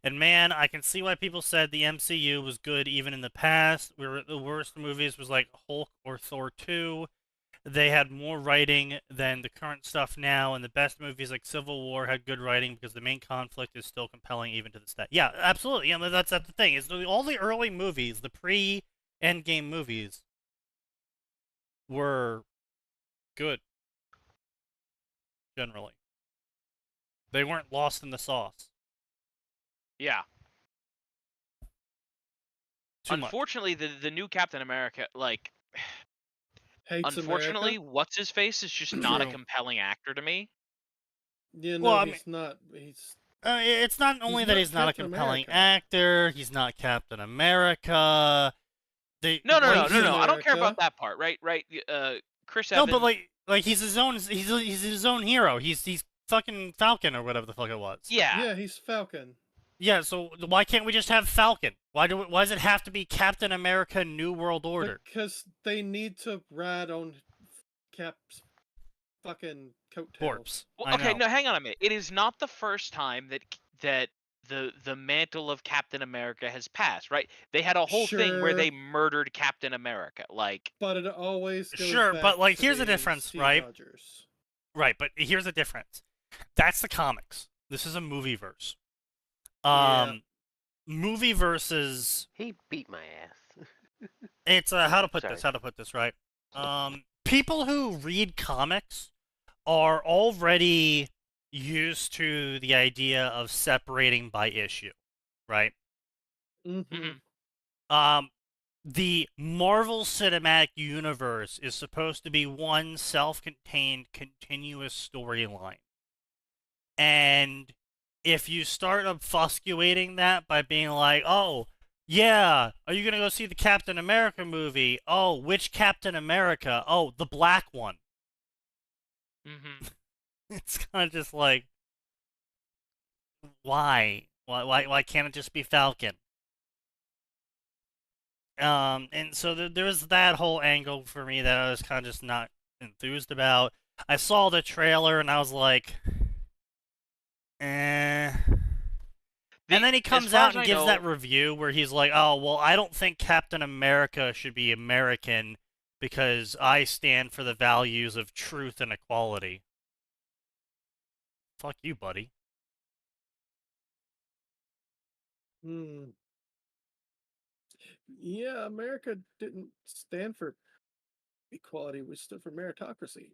And man, I can see why people said the MCU was good even in the past. The worst movies was like Hulk or Thor 2. They had more writing than the current stuff now, and the best movies like Civil War had good writing because the main conflict is still compelling even to this day. Yeah, absolutely. Yeah, that's the thing. Is all the early movies, the pre-Endgame movies, were good. Generally, they weren't lost in the sauce. Yeah. Too Unfortunately, the new Captain America, like, Hates unfortunately, America? what's his face is just not a compelling actor to me. Yeah, no, Well, I he's not. He's. It's not only He's that not he's not a Captain compelling America. actor. He's not Captain America. No. Captain I don't care America. about that part, right? Chris No, Evans. but like he's his own. He's his own hero. He's fucking Falcon or whatever the fuck it was. Yeah. Yeah, he's Falcon. Yeah. So why can't we just have Falcon? Why does it have to be Captain America: New World Order? Because they need to ride on Cap's fucking coattails. Corpse. Well, okay, no, hang on a minute. It is not the first time that the mantle of Captain America has passed, right? They had a whole thing where Sure. they murdered Captain America. Like, But it always goes Sure, back but, like, to here's the being difference, Steve right? Rogers. Right, but here's the difference. That's the comics. This is a movie verse. Yeah. Movie versus He beat my ass. It's how to put Sorry. this. How to put this right. People who read comics are already used to the idea of separating by issue, right? Mm-hmm. The Marvel Cinematic Universe is supposed to be one self-contained, continuous storyline. And if you start obfuscating that by being like, oh, yeah, are you gonna go see the Captain America movie? Oh, which Captain America? Oh, the black one. Mm-hmm. It's kind of just like, why? Why can't it just be Falcon? And so there was that whole angle for me that I was kind of just not enthused about. I saw the trailer and I was like, eh. And then he comes out and gives that review where he's like, oh, well, I don't think Captain America should be American because I stand for the values of truth and equality. Fuck you, buddy. Hmm. Yeah, America didn't stand for equality. We stood for meritocracy.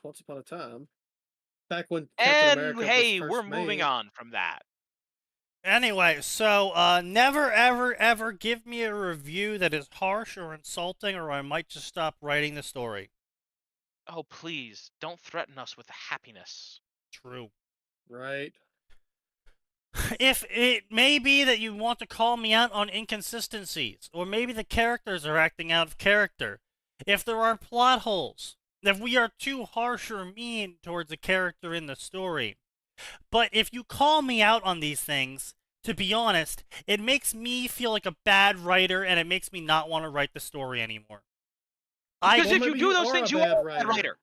Once upon a time. Back when Captain And America hey, was we're first moving made. on from that. Anyway, so never, ever, ever give me a review that is harsh or insulting, or I might just stop writing the story. Oh, please, don't threaten us with happiness. True. Right. If it may be that you want to call me out on inconsistencies, or maybe the characters are acting out of character, if there are plot holes, if we are too harsh or mean towards a character in the story. But if you call me out on these things, to be honest, it makes me feel like a bad writer and it makes me not want to write the story anymore. Because Well, if you maybe do you those are things, a you are bad a bad writer.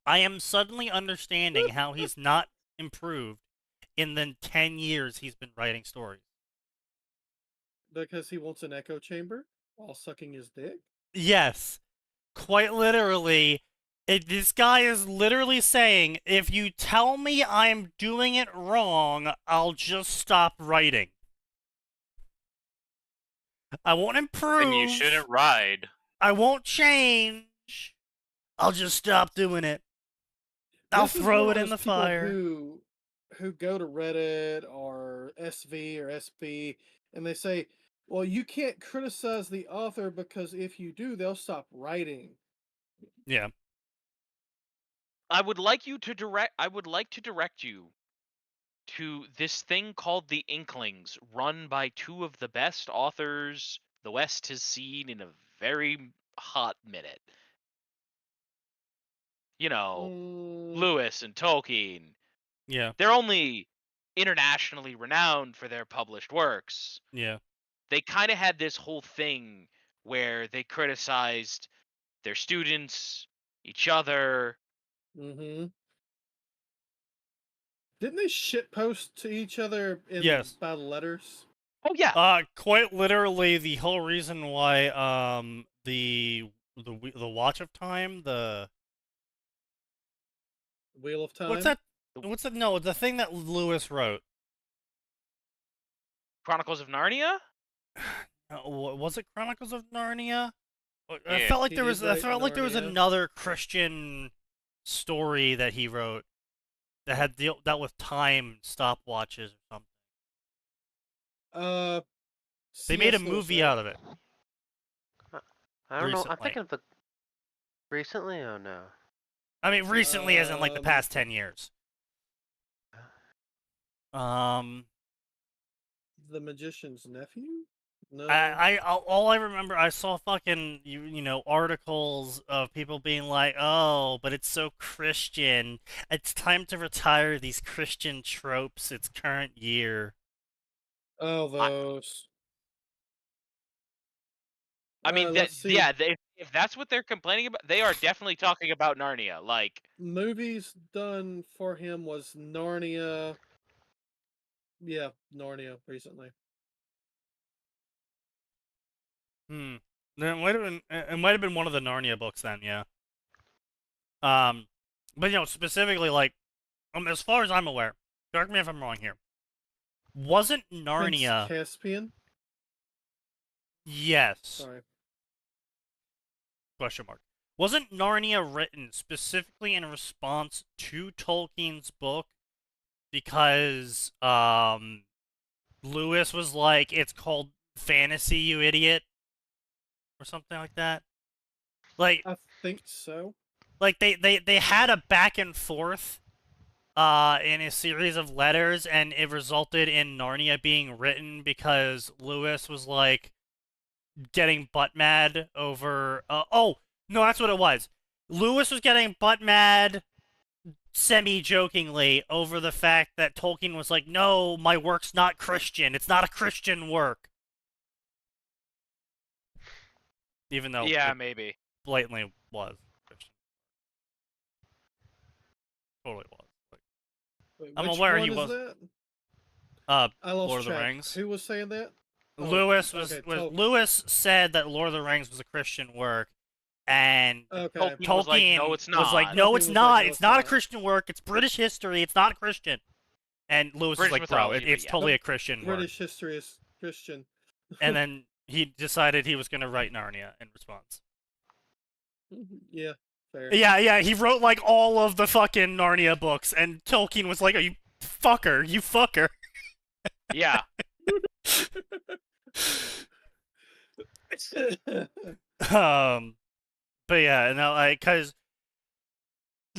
I am suddenly understanding how he's not improved in the 10 years he's been writing stories. Because he wants an echo chamber while sucking his dick? Yes. Quite literally, this guy is literally saying, if you tell me I'm doing it wrong, I'll just stop writing. I won't improve. And you shouldn't ride. I won't change. I'll just stop doing it. I'll throw it in the fire. Who go to Reddit or SV or SB and they say, well, you can't criticize the author because if you do, they'll stop writing. Yeah. I would like to direct you to this thing called The Inklings, run by two of the best authors the West has seen in a very hot minute. You know, Lewis and Tolkien. Yeah. They're only internationally renowned for their published works. Yeah. They kind of had this whole thing where they criticized their students, each other. Mm-hmm. Didn't they shitpost to each other by letters? Oh yeah. Quite literally, the whole reason why the Watch of Time, the Wheel of Time. What's that? No, the thing that Lewis wrote. Chronicles of Narnia? Was it Chronicles of Narnia? Yeah. I felt like there was another Christian story that he wrote that had dealt with time stopwatches or something. They made a movie out of it. I don't know. I'm thinking of the recently. Oh no. I mean, recently, as in like the past 10 years. The Magician's Nephew? No. All I remember, I saw fucking articles of people being like, "Oh, but it's so Christian. It's time to retire these Christian tropes. It's current year." Oh, those. I mean, if that's what they're complaining about, they are definitely talking about Narnia. Like, movies done for him was Narnia. Yeah, Narnia recently. Then it might have been one of the Narnia books then, yeah. But specifically, like, as far as I'm aware, correct me if I'm wrong here. Wasn't Narnia Prince Caspian? Yes. Sorry. Question mark. Wasn't Narnia written specifically in response to Tolkien's book? Because Lewis was like, it's called fantasy, you idiot, or something like that. Like, I think so. Like they had a back and forth in a series of letters, and it resulted in Narnia being written because Lewis was like getting butt mad over oh no, that's what it was. Lewis was getting butt mad semi-jokingly over the fact that Tolkien was like, no, my work's not Christian. It's not a Christian work. Even though Yeah, it maybe. blatantly was Christian. Totally was. Like, Wait, I'm which aware one he is was. that? I lost Lord of the track. Rings. Who was saying that? Lewis okay, Lewis said that Lord of the Rings was a Christian work, and Okay. Tolkien was like, no, it's was like, not. no, Tolkien it's was not. like, no, it's it's not a not. Christian work. It's British history. It's not Christian. And Lewis was British like, bro, mythology, but it's yeah. totally a Christian British work. history is Christian. And then he decided he was going to write Narnia in response. Yeah, fair. Yeah, he wrote like all of the fucking Narnia books, and Tolkien was like, "Are you fucker? You fucker." Yeah. But yeah, no, like, cause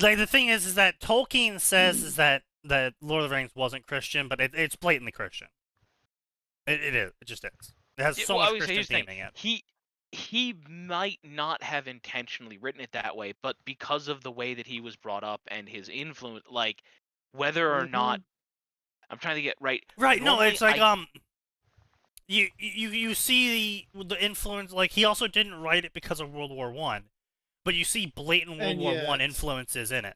like the thing is that Tolkien says is that Lord of the Rings wasn't Christian, but it's blatantly Christian. It is. It just is. It has so much Christian theming in it. He might not have intentionally written it that way, but because of the way that he was brought up and his influence, like whether or not I'm trying to get right. Right. No, Normally, it's like you see the influence. Like he also didn't write it because of World War I, but you see blatant World War I influences in it.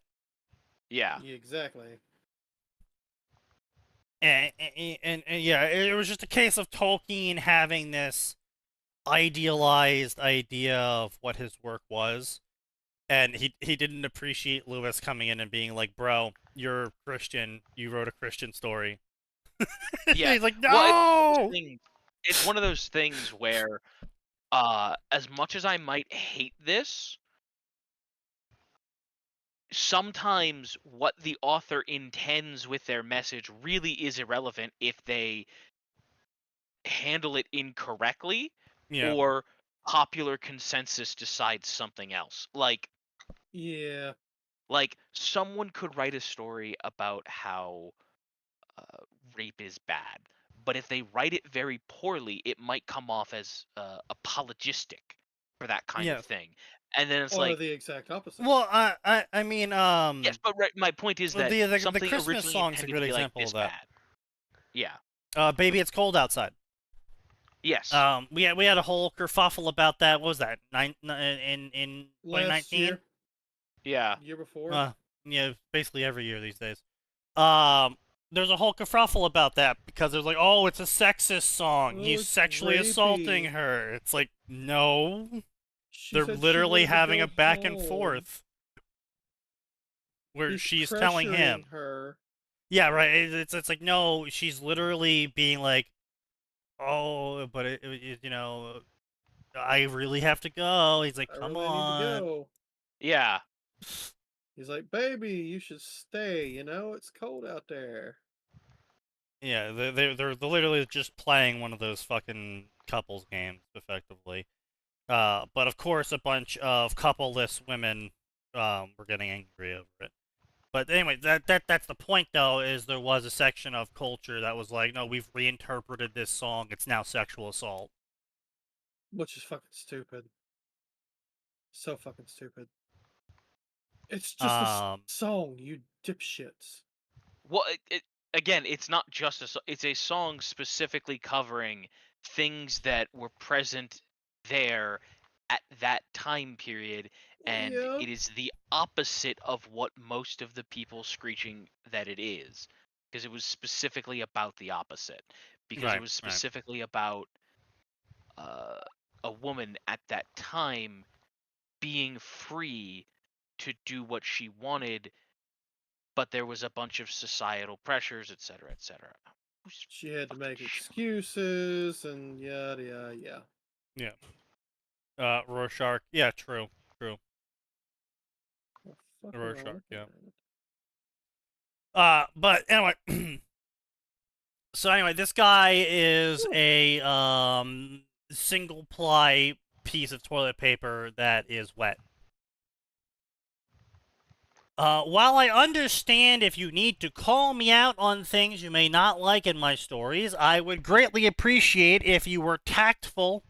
Yeah. Yeah, exactly. And yeah, it was just a case of Tolkien having this idealized idea of what his work was, and he didn't appreciate Lewis coming in and being like, bro, you're Christian, you wrote a Christian story. Yeah. He's like, no. Well, it's one of those things where as much as I might hate this, sometimes what the author intends with their message really is irrelevant if they handle it incorrectly, or popular consensus decides something else. Like someone could write a story about how rape is bad, but if they write it very poorly, it might come off as apologistic for that kind of thing. And then it's like the exact opposite. Well, I mean, yes, but my point is that the Christmas song's a good example of that. Bad. Yeah. Baby, it's cold outside. Yes. We had a whole kerfuffle about that. What was that? In 2019? Year? Yeah. Year before? Yeah, basically every year these days. There's a whole kerfuffle about that because there's like, oh, it's a sexist song. He's sexually assaulting her. It's like, no. They're literally having a back and forth where she's telling him. Her. Yeah, right. It's like, no, she's literally being like, oh, but it you know, I really have to go. He's like, come on. Need to go. Yeah. He's like, baby, you should stay. You know, it's cold out there. Yeah, they're literally just playing one of those fucking couples games, effectively. But of course, a bunch of coupleless women were getting angry over it. But anyway, that's the point, though, is there was a section of culture that was like, no, we've reinterpreted this song. It's now sexual assault. Which is fucking stupid. So fucking stupid. It's just a song, you dipshits. Well, again, it's not just a song. It's a song specifically covering things that were present there at that time period, and it is the opposite of what most of the people screeching that it is, because it was specifically about the opposite, because it was specifically about a woman at that time being free to do what she wanted, but there was a bunch of societal pressures, etc., etc. She had to make excuses and yada yada. Yeah. Rorschach. Yeah, true. What the fuck am I Rorschach, looking yeah. at? But anyway, so anyway, this guy is a single ply piece of toilet paper that is wet. While I understand if you need to call me out on things you may not like in my stories, I would greatly appreciate if you were tactful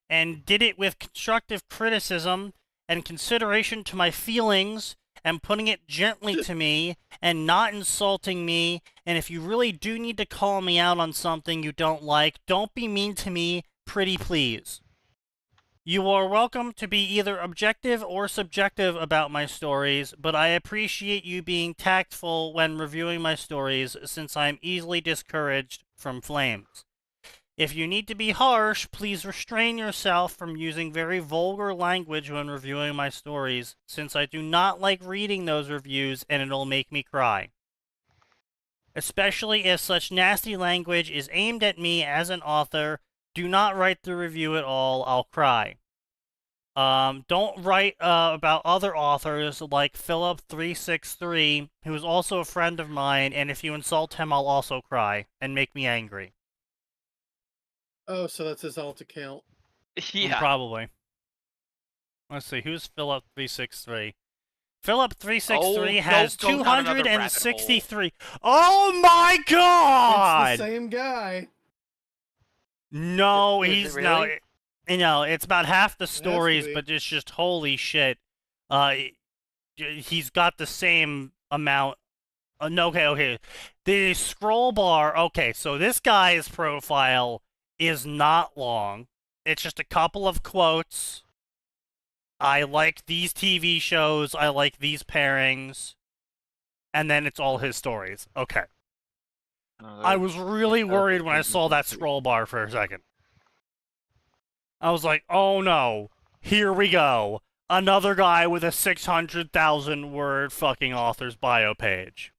and did it with constructive criticism and consideration to my feelings and putting it gently to me and not insulting me. And if you really do need to call me out on something you don't like, don't be mean to me, pretty please. You are welcome to be either objective or subjective about my stories, but I appreciate you being tactful when reviewing my stories since I am easily discouraged from flames. If you need to be harsh, please restrain yourself from using very vulgar language when reviewing my stories, since I do not like reading those reviews and it'll make me cry. Especially if such nasty language is aimed at me as an author, do not write the review at all, I'll cry. Don't write about other authors like Philip363, who is also a friend of mine, and if you insult him, I'll also cry and make me angry. Oh, so that's his alt account. Yeah. Probably. Let's see, who's Philip363? Philip363 has don't go down another rabbit 263. Oh my god! It's the same guy. No, Is it he's really? no. You know, it's about half the to stories, be. but it's just holy shit. He's got the same amount. No, okay. The scroll bar. Okay, so this guy's profile is not long. It's just a couple of quotes. I like these TV shows. I like these pairings. And then it's all his stories. Okay. I was really worried when I saw that scroll bar for a second. I was like, oh no, here we go. Another guy with a 600,000 word fucking author's bio page.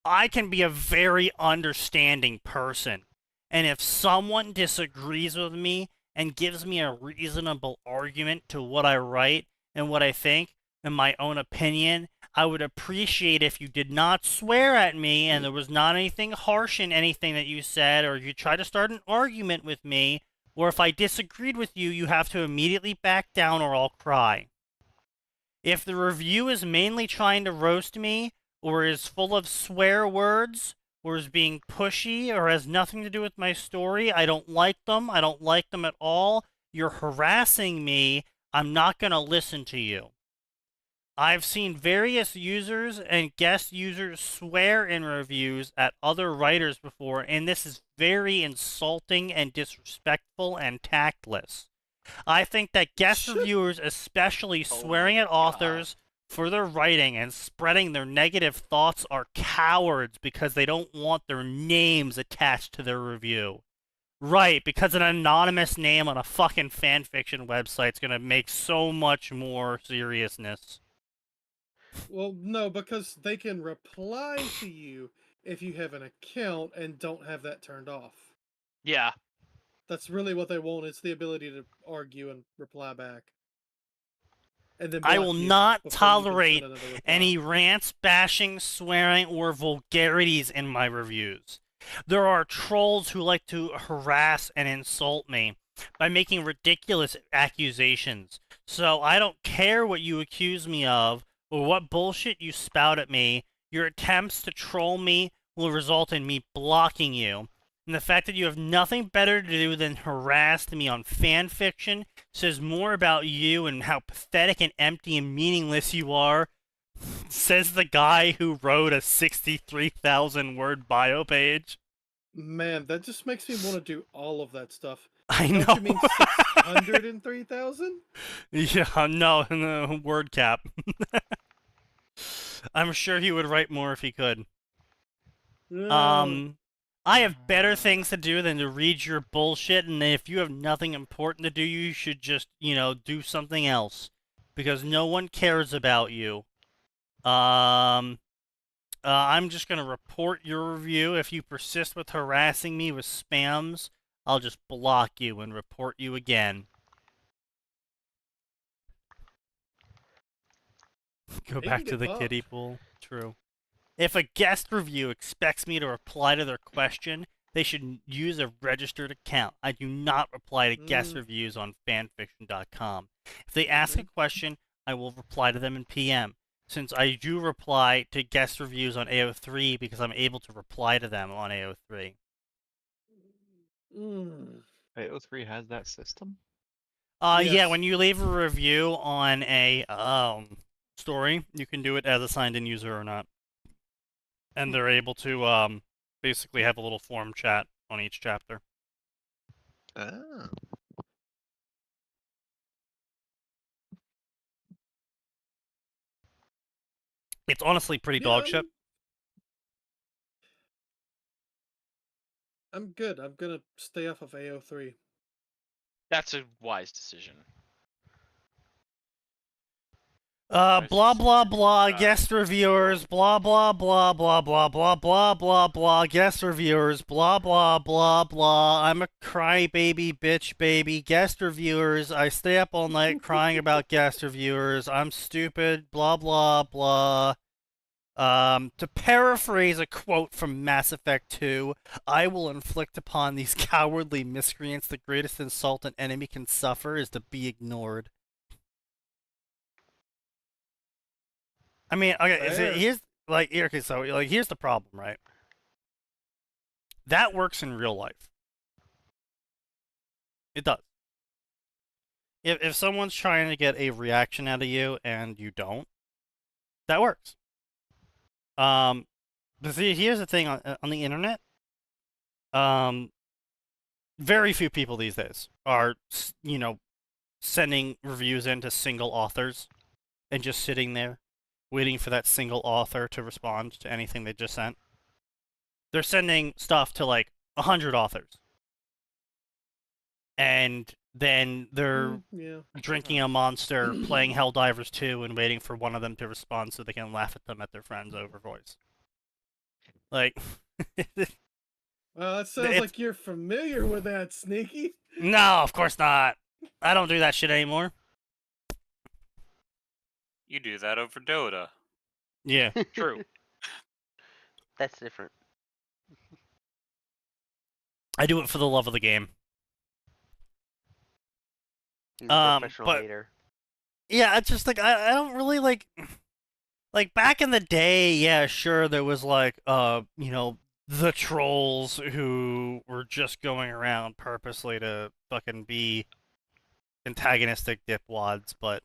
I can be a very understanding person, and if someone disagrees with me and gives me a reasonable argument to what I write and what I think and my own opinion, I would appreciate if you did not swear at me and there was not anything harsh in anything that you said, or you try to start an argument with me, or if I disagreed with you, you have to immediately back down or I'll cry. If the review is mainly trying to roast me, or is full of swear words, or is being pushy, or has nothing to do with my story, I don't like them. I don't like them at all. You're harassing me. I'm not going to listen to you. I've seen various users and guest users swear in reviews at other writers before, and this is very insulting and disrespectful and tactless. I think that guest reviewers, especially swearing at authors for their writing and spreading their negative thoughts, are cowards because they don't want their names attached to their review. Right, because an anonymous name on a fucking fanfiction website's gonna make so much more seriousness. Well, no, because they can reply to you if you have an account and don't have that turned off. Yeah. That's really what they want, is the ability to argue and reply back. And then I block will you not before you can tolerate send another reply. any rants, bashing, swearing, or vulgarities in my reviews. There are trolls who like to harass and insult me by making ridiculous accusations. So I don't care what you accuse me of or what bullshit you spout at me. Your attempts to troll me will result in me blocking you. And the fact that you have nothing better to do than harass me on fanfiction says more about you and how pathetic and empty and meaningless you are, says the guy who wrote a 63,000 word bio page. Man, that just makes me want to do all of that stuff. I Don't know. you mean 603,000? Yeah, no, word cap. I'm sure he would write more if he could. I have better things to do than to read your bullshit, and if you have nothing important to do, you should just, do something else. Because no one cares about you. I'm just gonna report your review. If you persist with harassing me with spams, I'll just block you and report you again. Go back to the kiddie pool. True. If a guest review expects me to reply to their question, they should use a registered account. I do not reply to guest reviews on fanfiction.com. If they ask a question, I will reply to them in PM. Since I do reply to guest reviews on AO3 because I'm able to reply to them on AO3. AO3 has that system? Yeah, when you leave a review on a story, you can do it as a signed-in user or not. And they're able to basically have a little forum chat on each chapter. Oh. It's honestly pretty dog shit. I'm good. I'm gonna stay off of AO3. That's a wise decision. Blah blah blah, guest reviewers, blah blah blah blah blah blah blah blah blah, guest reviewers, blah blah blah blah. I'm a crybaby bitch baby. Guest reviewers, I stay up all night crying about guest reviewers. I'm stupid, blah blah blah. To paraphrase a quote from Mass Effect 2, I will inflict upon these cowardly miscreants the greatest insult an enemy can suffer is to be ignored. I mean, okay, so here's here's the problem, right? That works in real life. It does. If someone's trying to get a reaction out of you and you don't, that works. But see, here's the thing on the internet. Very few people these days are, sending reviews in to single authors and just sitting there waiting for that single author to respond to anything they just sent. They're sending stuff to like 100 authors. And then they're drinking a monster, playing Helldivers 2, and waiting for one of them to respond so they can laugh at them at their friends over voice. Like... Well, it sounds like you're familiar with that, Sneaky. No, of course not. I don't do that shit anymore. You do that over Dota. Yeah. True. That's different. I do it for the love of the game. Professional but hater. yeah, it's just like I don't really like back in the day. Yeah, sure, there was like the trolls who were just going around purposely to fucking be antagonistic dipwads, but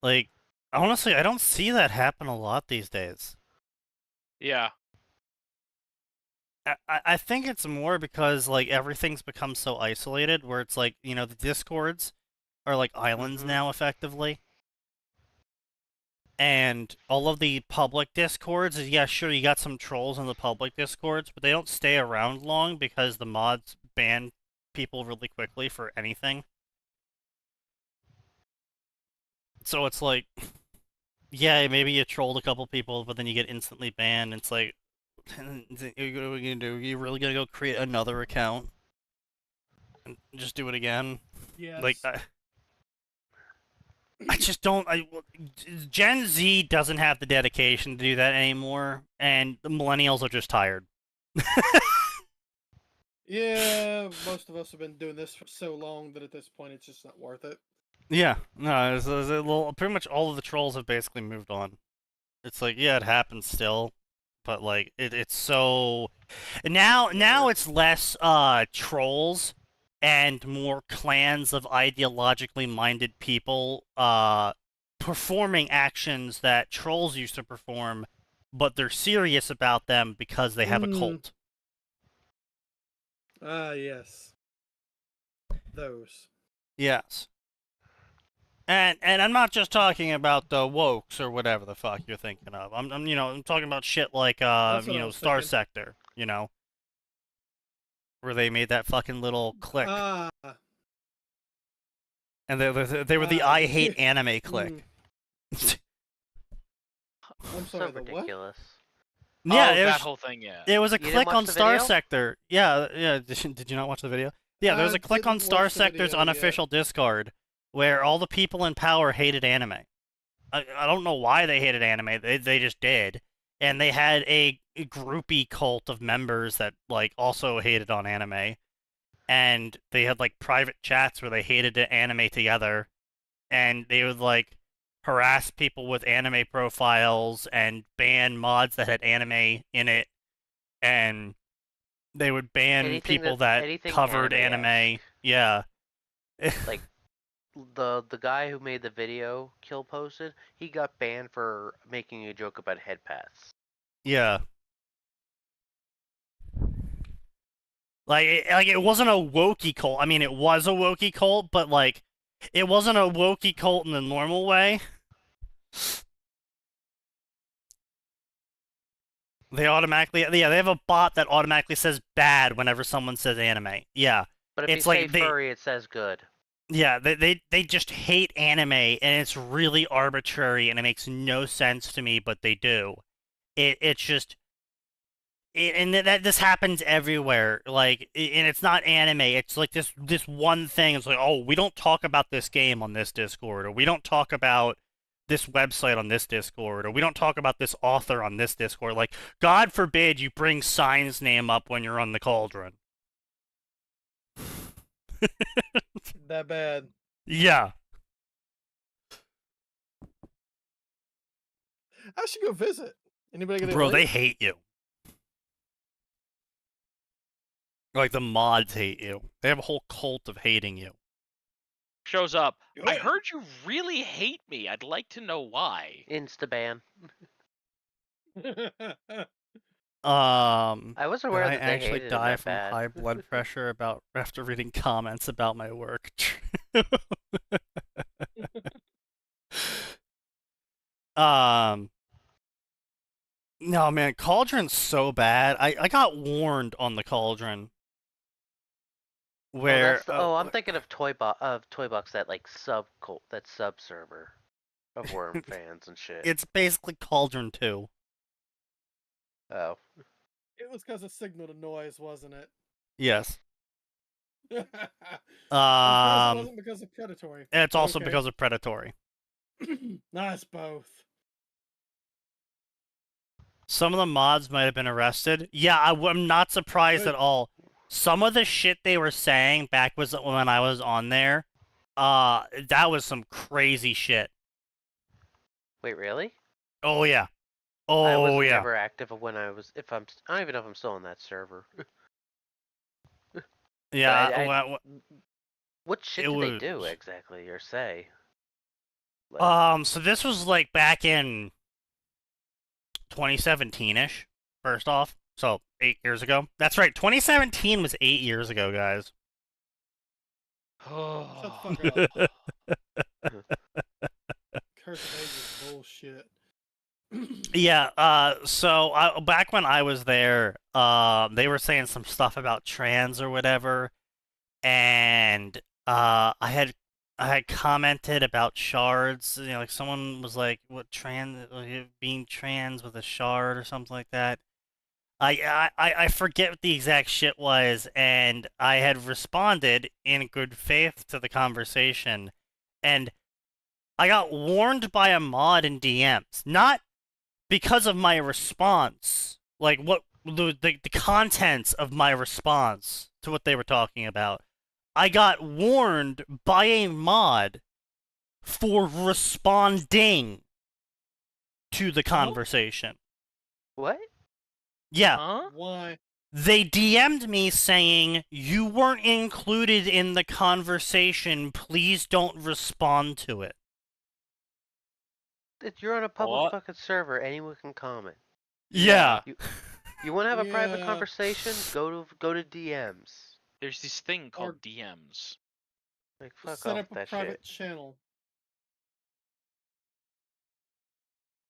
like honestly, I don't see that happen a lot these days. Yeah. I think it's more because like everything's become so isolated where it's like, the discords are like islands now effectively. And all of the public discords, yeah, sure, you got some trolls in the public discords, but they don't stay around long because the mods ban people really quickly for anything. So it's like, yeah, maybe you trolled a couple people, but then you get instantly banned. It's like, what are you gonna do? Are you really gonna go create another account and just do it again? Yes. Like, I just don't. Gen Z doesn't have the dedication to do that anymore, and the millennials are just tired. Yeah, most of us have been doing this for so long that at this point it's just not worth it. Yeah, no, pretty much all of the trolls have basically moved on. It's like, yeah, it happens still, but like it's so now it's less trolls and more clans of ideologically minded people performing actions that trolls used to perform, but they're serious about them because they have a cult. Ah, yes. Those. Yes. And I'm not just talking about the wokes or whatever the fuck you're thinking of. I'm talking about shit like Star thinking. Sector, where they made that fucking little clique. And they were the I hate anime clique. I'm So sorry, the what? ridiculous. Yeah, oh, it that was, whole thing, yeah. it was a You didn't click watch on the Star video? Sector. Yeah. Did you not watch the video? Yeah, there was I a click on didn't Star watch the Sector's video yet. unofficial Discord where all the people in power hated anime. I don't know why they hated anime. They just did. And they had a groupie cult of members that like also hated on anime. And they had like private chats where they hated the anime together. And they would like harass people with anime profiles and ban mods that had anime in it. And they would ban people that anything covered anime-esque. anime. Yeah. Like the guy who made the video Kill posted, he got banned for making a joke about head paths. Yeah. Like it wasn't a wokey cult. I mean, it was a wokey cult, but like, it wasn't a wokey cult in the normal way. They automatically, yeah, they have a bot that automatically says bad whenever someone says anime. Yeah, But if it's you like say furry, it says good. yeah, they just hate anime, and it's really arbitrary, and it makes no sense to me, but they do. It's just. And that this happens everywhere, like, and it's not anime. It's like this one thing. It's like, oh, we don't talk about this game on this Discord, or we don't talk about this website on this Discord, or we don't talk about this author on this Discord. Like, God forbid you bring Sign's name up when you're on the Cauldron. That bad. Yeah. I should go visit. Anybody get Bro, it? they hate you. Like, the mods hate you. They have a whole cult of hating you. Shows up. I Good. heard you really hate me. I'd like to know why. Insta-ban. I was aware that they actually hated it die that from bad. high blood pressure after reading comments about my work. No man, Cauldron's so bad. I got warned on the Cauldron. Where I'm thinking of Toybox, that like sub server of Worm fans and shit. it's basically Cauldron 2. Oh. It was because of signal to noise, wasn't it? Yes. It wasn't because of predatory. It's also Okay. because of predatory. Nice both. Some of the mods might have been arrested. Yeah, I'm not surprised at all. Some of the shit they were saying back when I was on there, that was some crazy shit. Wait, really? Oh yeah. I Oh was yeah. never active when I was. I don't even know if I'm still on that server. Yeah. What shit did they do exactly or say? Like, so this was like back in 2017-ish. First off, so 8 years ago. That's right. 2017 was 8 years ago, guys. Shut the fuck up. Curse of Age is bullshit. Yeah, so back when I was there, they were saying some stuff about trans or whatever, and I had commented about shards. You know, like someone was like, "What being trans with a shard or something like that." I forget what the exact shit was, and I had responded in good faith to the conversation, and I got warned by a mod in DMs, not because of my response, like what the contents of my response to what they were talking about. I got warned by a mod for responding to the conversation. What? Yeah. Huh? Why? They DM'd me saying, "You weren't included in the conversation, please don't respond to it." You're on a public What? fucking server. Anyone can comment. Yeah. You want to have a private Yeah. conversation? Go to DMs. There's this thing called Or- DMs. Like fuck Set off up a that private shit. channel.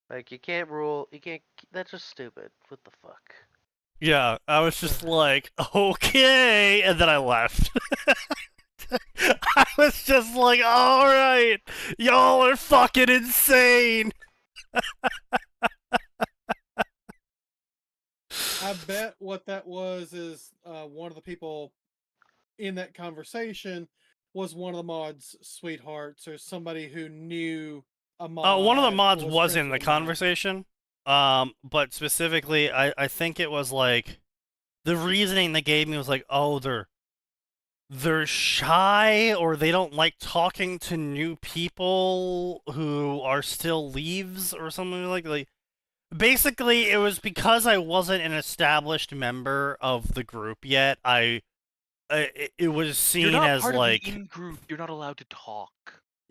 Like you can't rule. You can't. That's just stupid. What the fuck? Yeah, I was just like, okay, and then I left. I was just like, alright, y'all are fucking insane. I bet what that was is one of the people in that conversation was one of the mods' sweethearts or somebody who knew a mod. One of the mods or was friends in with the a mod. conversation. But specifically, I think it was like the reasoning they gave me was like, oh, they're shy or they don't like talking to new people who are still leaves or something like. Basically, it was because I wasn't an established member of the group yet. It was You're seen not as part like, of the in-group. You're not allowed to talk.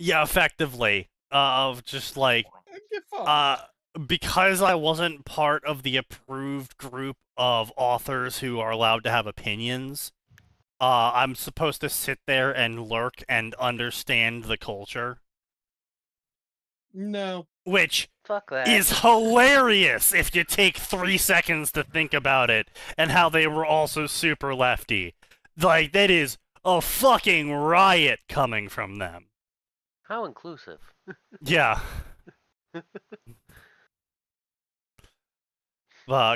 yeah, effectively, of just like, Get fucked. because I wasn't part of the approved group of authors who are allowed to have opinions. I'm supposed to sit there and lurk and understand the culture, No. which Fuck that. is hilarious if you take 3 seconds to think about it, and how they were also super lefty. Like, that is a fucking riot coming from them. How inclusive. Yeah.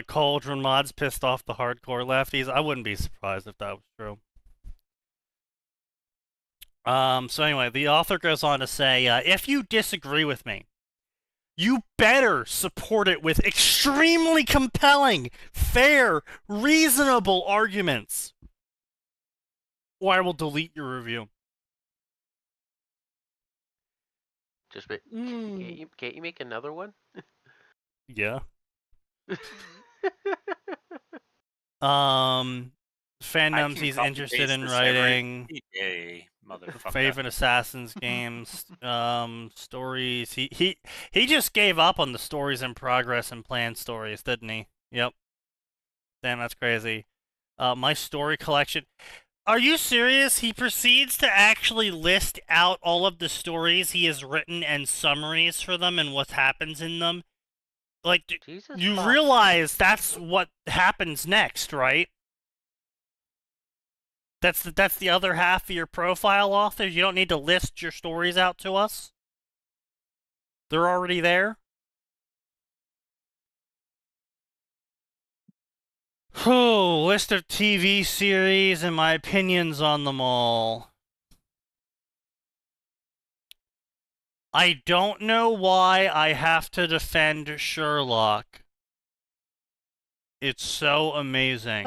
Cauldron mods pissed off the hardcore lefties. I wouldn't be surprised if that was true. So anyway, the author goes on to say, if you disagree with me, you better support it with extremely compelling, fair, reasonable arguments, or I will delete your review. Just can't you make another one? Yeah. Fandoms he's interested in writing. Favorite Assassins games, stories. He just gave up on the stories in progress and planned stories, didn't he? Yep. Damn, that's crazy. My story collection. Are you serious? He proceeds to actually list out all of the stories he has written and summaries for them and what happens in them. Like, you realize that's what happens next, right? That's the other half of your profile, author. You don't need to list your stories out to us. They're already there. List of TV series and my opinions on them all. I don't know why I have to defend Sherlock. It's so amazing.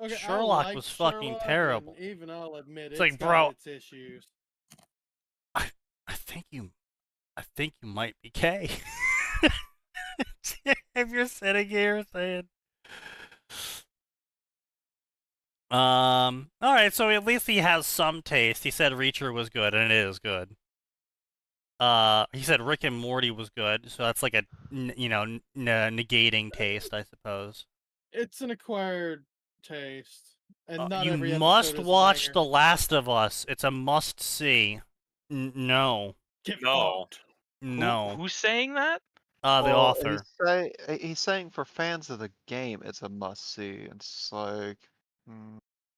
Okay, Sherlock was fucking terrible. Even I'll admit it's like, like, bro, its issues. I think you might be gay. If you're sitting here saying, all right, so at least he has some taste. He said Reacher was good, and it is good. He said Rick and Morty was good, so that's like a, negating taste, I suppose. It's an acquired taste, and not you every episode must is watch The Last of Us. It's a must-see. No. No. Who's saying that? The author. He's saying for fans of the game, it's a must-see. It's like...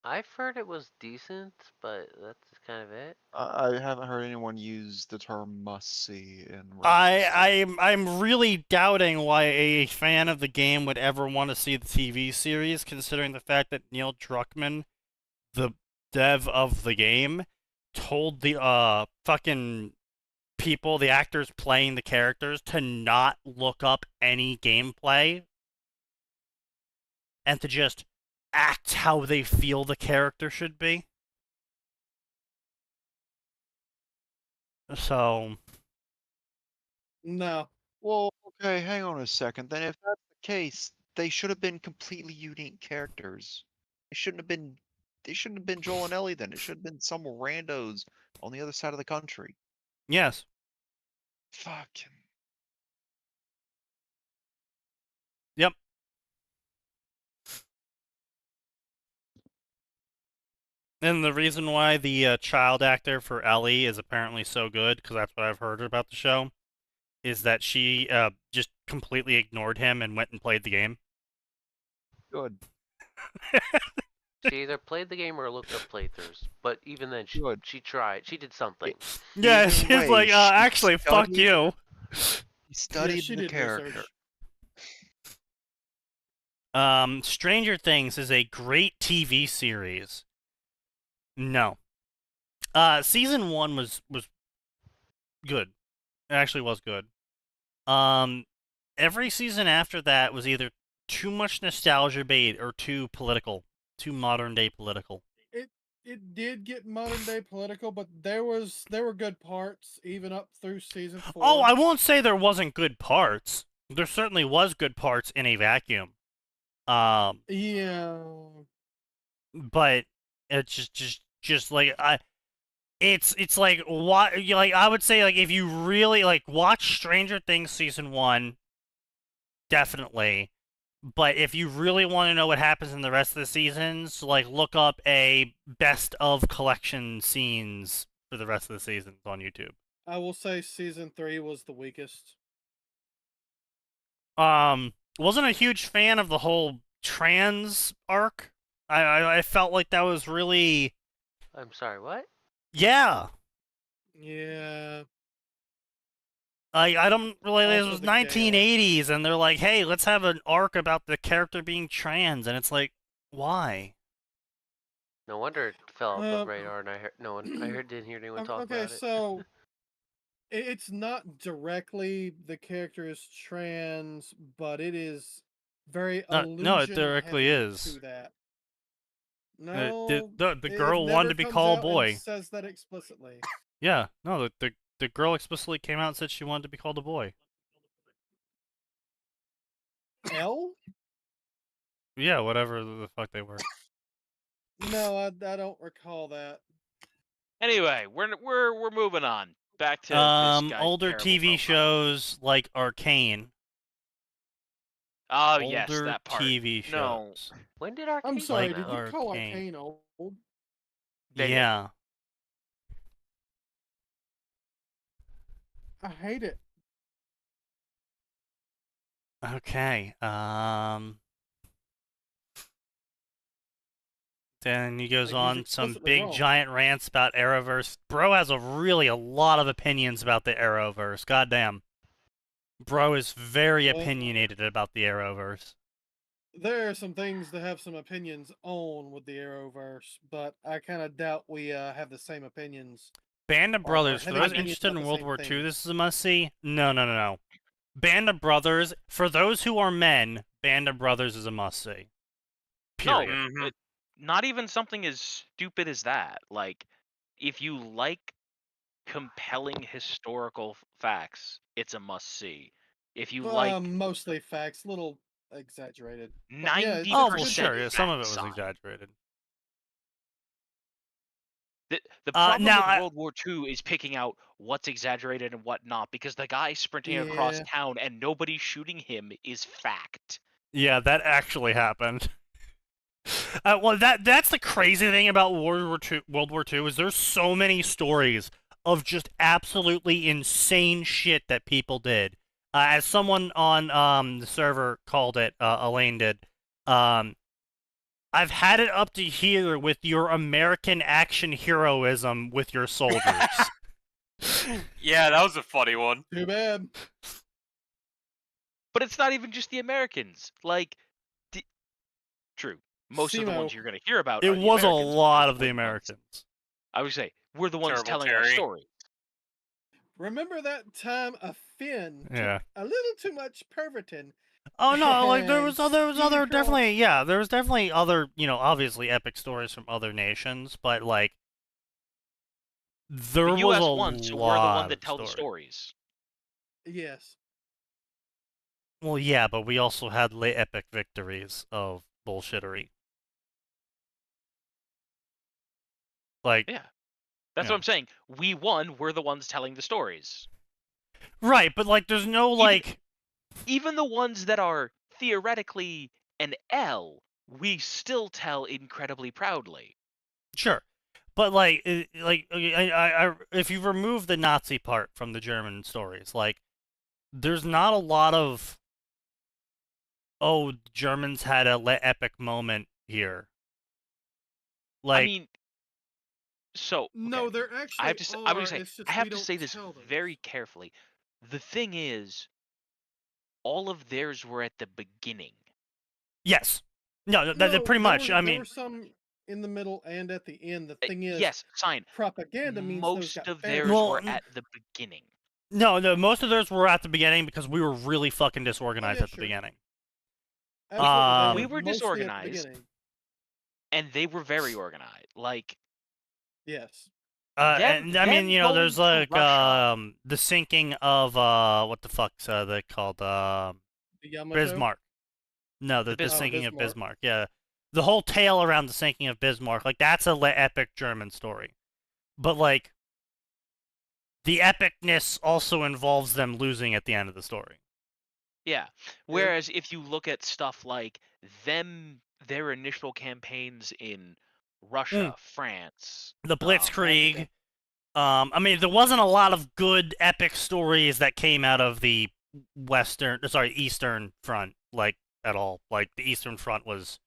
I've heard it was decent, but that's kind of it. I haven't heard anyone use the term must-see in... I'm really doubting why a fan of the game would ever want to see the TV series, considering the fact that Neil Druckmann, the dev of the game, told the fucking people, the actors playing the characters, to not look up any gameplay and to just act how they feel the character should be. So... No. Well, okay, hang on a second. Then if that's the case, they should have been completely unique characters. They shouldn't have been Joel and Ellie then. It should have been some randos on the other side of the country. Yes. Fucking... Yep. And the reason why the child actor for Ellie is apparently so good, because that's what I've heard about the show, is that she just completely ignored him and went and played the game. Good. She either played the game or looked up playthroughs, but even then, she tried. She did something. Yeah, she's like, actually, fuck you. He studied the character. Stranger Things is a great TV series. No. Season 1 was good. It actually was good. Every season after that was either too much nostalgia bait or too political, too modern day political. It did get modern day political, but there were good parts even up through season 4. Oh, I won't say there wasn't good parts. There certainly was good parts in a vacuum. Yeah. But it's just like it's like what like I would say like if you really like watch Stranger Things season 1, definitely. But if you really want to know what happens in the rest of the seasons, like look up a best of collection scenes for the rest of the seasons on YouTube. I will say season 3 was the weakest. Wasn't a huge fan of the whole trans arc. I felt like that was really I'm sorry, what? yeah. Yeah. I don't really. It Also was the gay arc. 1980s, and they're like, "Hey, let's have an arc about the character being trans," and it's like, why? No wonder it fell off the Um, radar, and didn't hear anyone talk okay, about it. so it's not directly the character is trans, but it is very No, it directly allusion-heavy is. to that. The No, girl it wanted never to be comes called a out and boy. says that explicitly. Yeah, no, the girl explicitly came out and said she wanted to be called a boy. L? Yeah, whatever the fuck they were. No, I don't recall that. Anyway, we're moving on back to this guy's Older terrible TV profile. shows like Arcane. Oh yes, Older that part. TV No, shows. When did Arcane I'm sorry, come did you out? call Arcane. Arcane old? They did. Yeah. I hate it. Okay. Then he goes Like, he's on some explicitly big wrong. giant rants about Arrowverse. Bro has a lot of opinions about the Arrowverse. Goddamn. Bro is very Well, opinionated about the Arrowverse. there are some things to have some opinions on with the Arrowverse, but I kind of doubt we have the same opinions. Band of Or Brothers, for having those opinions interested about in the World same War thing. II, this is a must-see. No. Band of Brothers, for those who are men, Band of Brothers is a must-see. no, Period. not even something as stupid as that. Like, if you like compelling historical facts, it's a must see. If you like Mostly facts, little exaggerated. But yeah, 90% Oh, it's a well, good sure. book. Yeah, some of it facts was on. exaggerated. The problem now with World War II is picking out what's exaggerated and what not, because the guy sprinting across Yeah. town and nobody shooting him is fact. Yeah, that actually happened. Well, that's the crazy thing about World War II is there's so many stories of just absolutely insane shit that people did. As someone on the server called it, Elaine did. I've had it up to here with your American action heroism with your soldiers. Yeah, that was a funny one. Too bad. But it's not even just the Americans. Like, true. Most of the ones Simo. you're going to hear about It are the was a Americans, lot but of the we're ones- Americans. I would say, we're the ones Terrible telling our Terry. story. Remember that time a Finn Yeah. took a little too much Pervitin? Oh no, like there was And other Steve definitely yeah, there was definitely other, obviously epic stories from other nations, but like there The was US a won, so we're the lot one that of tell the stories. stories. Yes. Well, yeah, but we also had late epic victories of bullshittery. Like Yeah. That's Yeah. what I'm saying. We won, we're the ones telling the stories. right, but like there's no like Even the ones that are theoretically an L, we still tell incredibly proudly. sure. But like if you remove the Nazi part from the German stories, like there's not a lot of Germans had a epic moment here. Like I mean, so No, okay. there actually I have to say, are. I would say It's just I have we to don't say this tell those. very carefully. The thing is, all of theirs were at the beginning. Yes. No, No, pretty much. there I mean, were some in the middle and at the end. The thing is, Yes, sign. propaganda means those Most got of banned. theirs Well, were at the beginning. no, most of those were at the beginning because we were really fucking disorganized yeah, at the sure. beginning. Absolutely, We were mostly at the disorganized. beginning. And they were very organized. Like, Yes. And I mean, them you know, there's going to like Russia, the sinking of what the fuck's they called The Yamato. Bismarck. No, The the Bismarck. sinking of Bismarck. Bismarck. Yeah, the whole tale around the sinking of Bismarck, like that's a epic German story, but like the epicness also involves them losing at the end of the story. Yeah. Whereas if you look at stuff like their initial campaigns in Russia, France, The Blitzkrieg. Africa. I mean, there wasn't a lot of good epic stories that came out of the Eastern Front, like at all. Like the Eastern Front was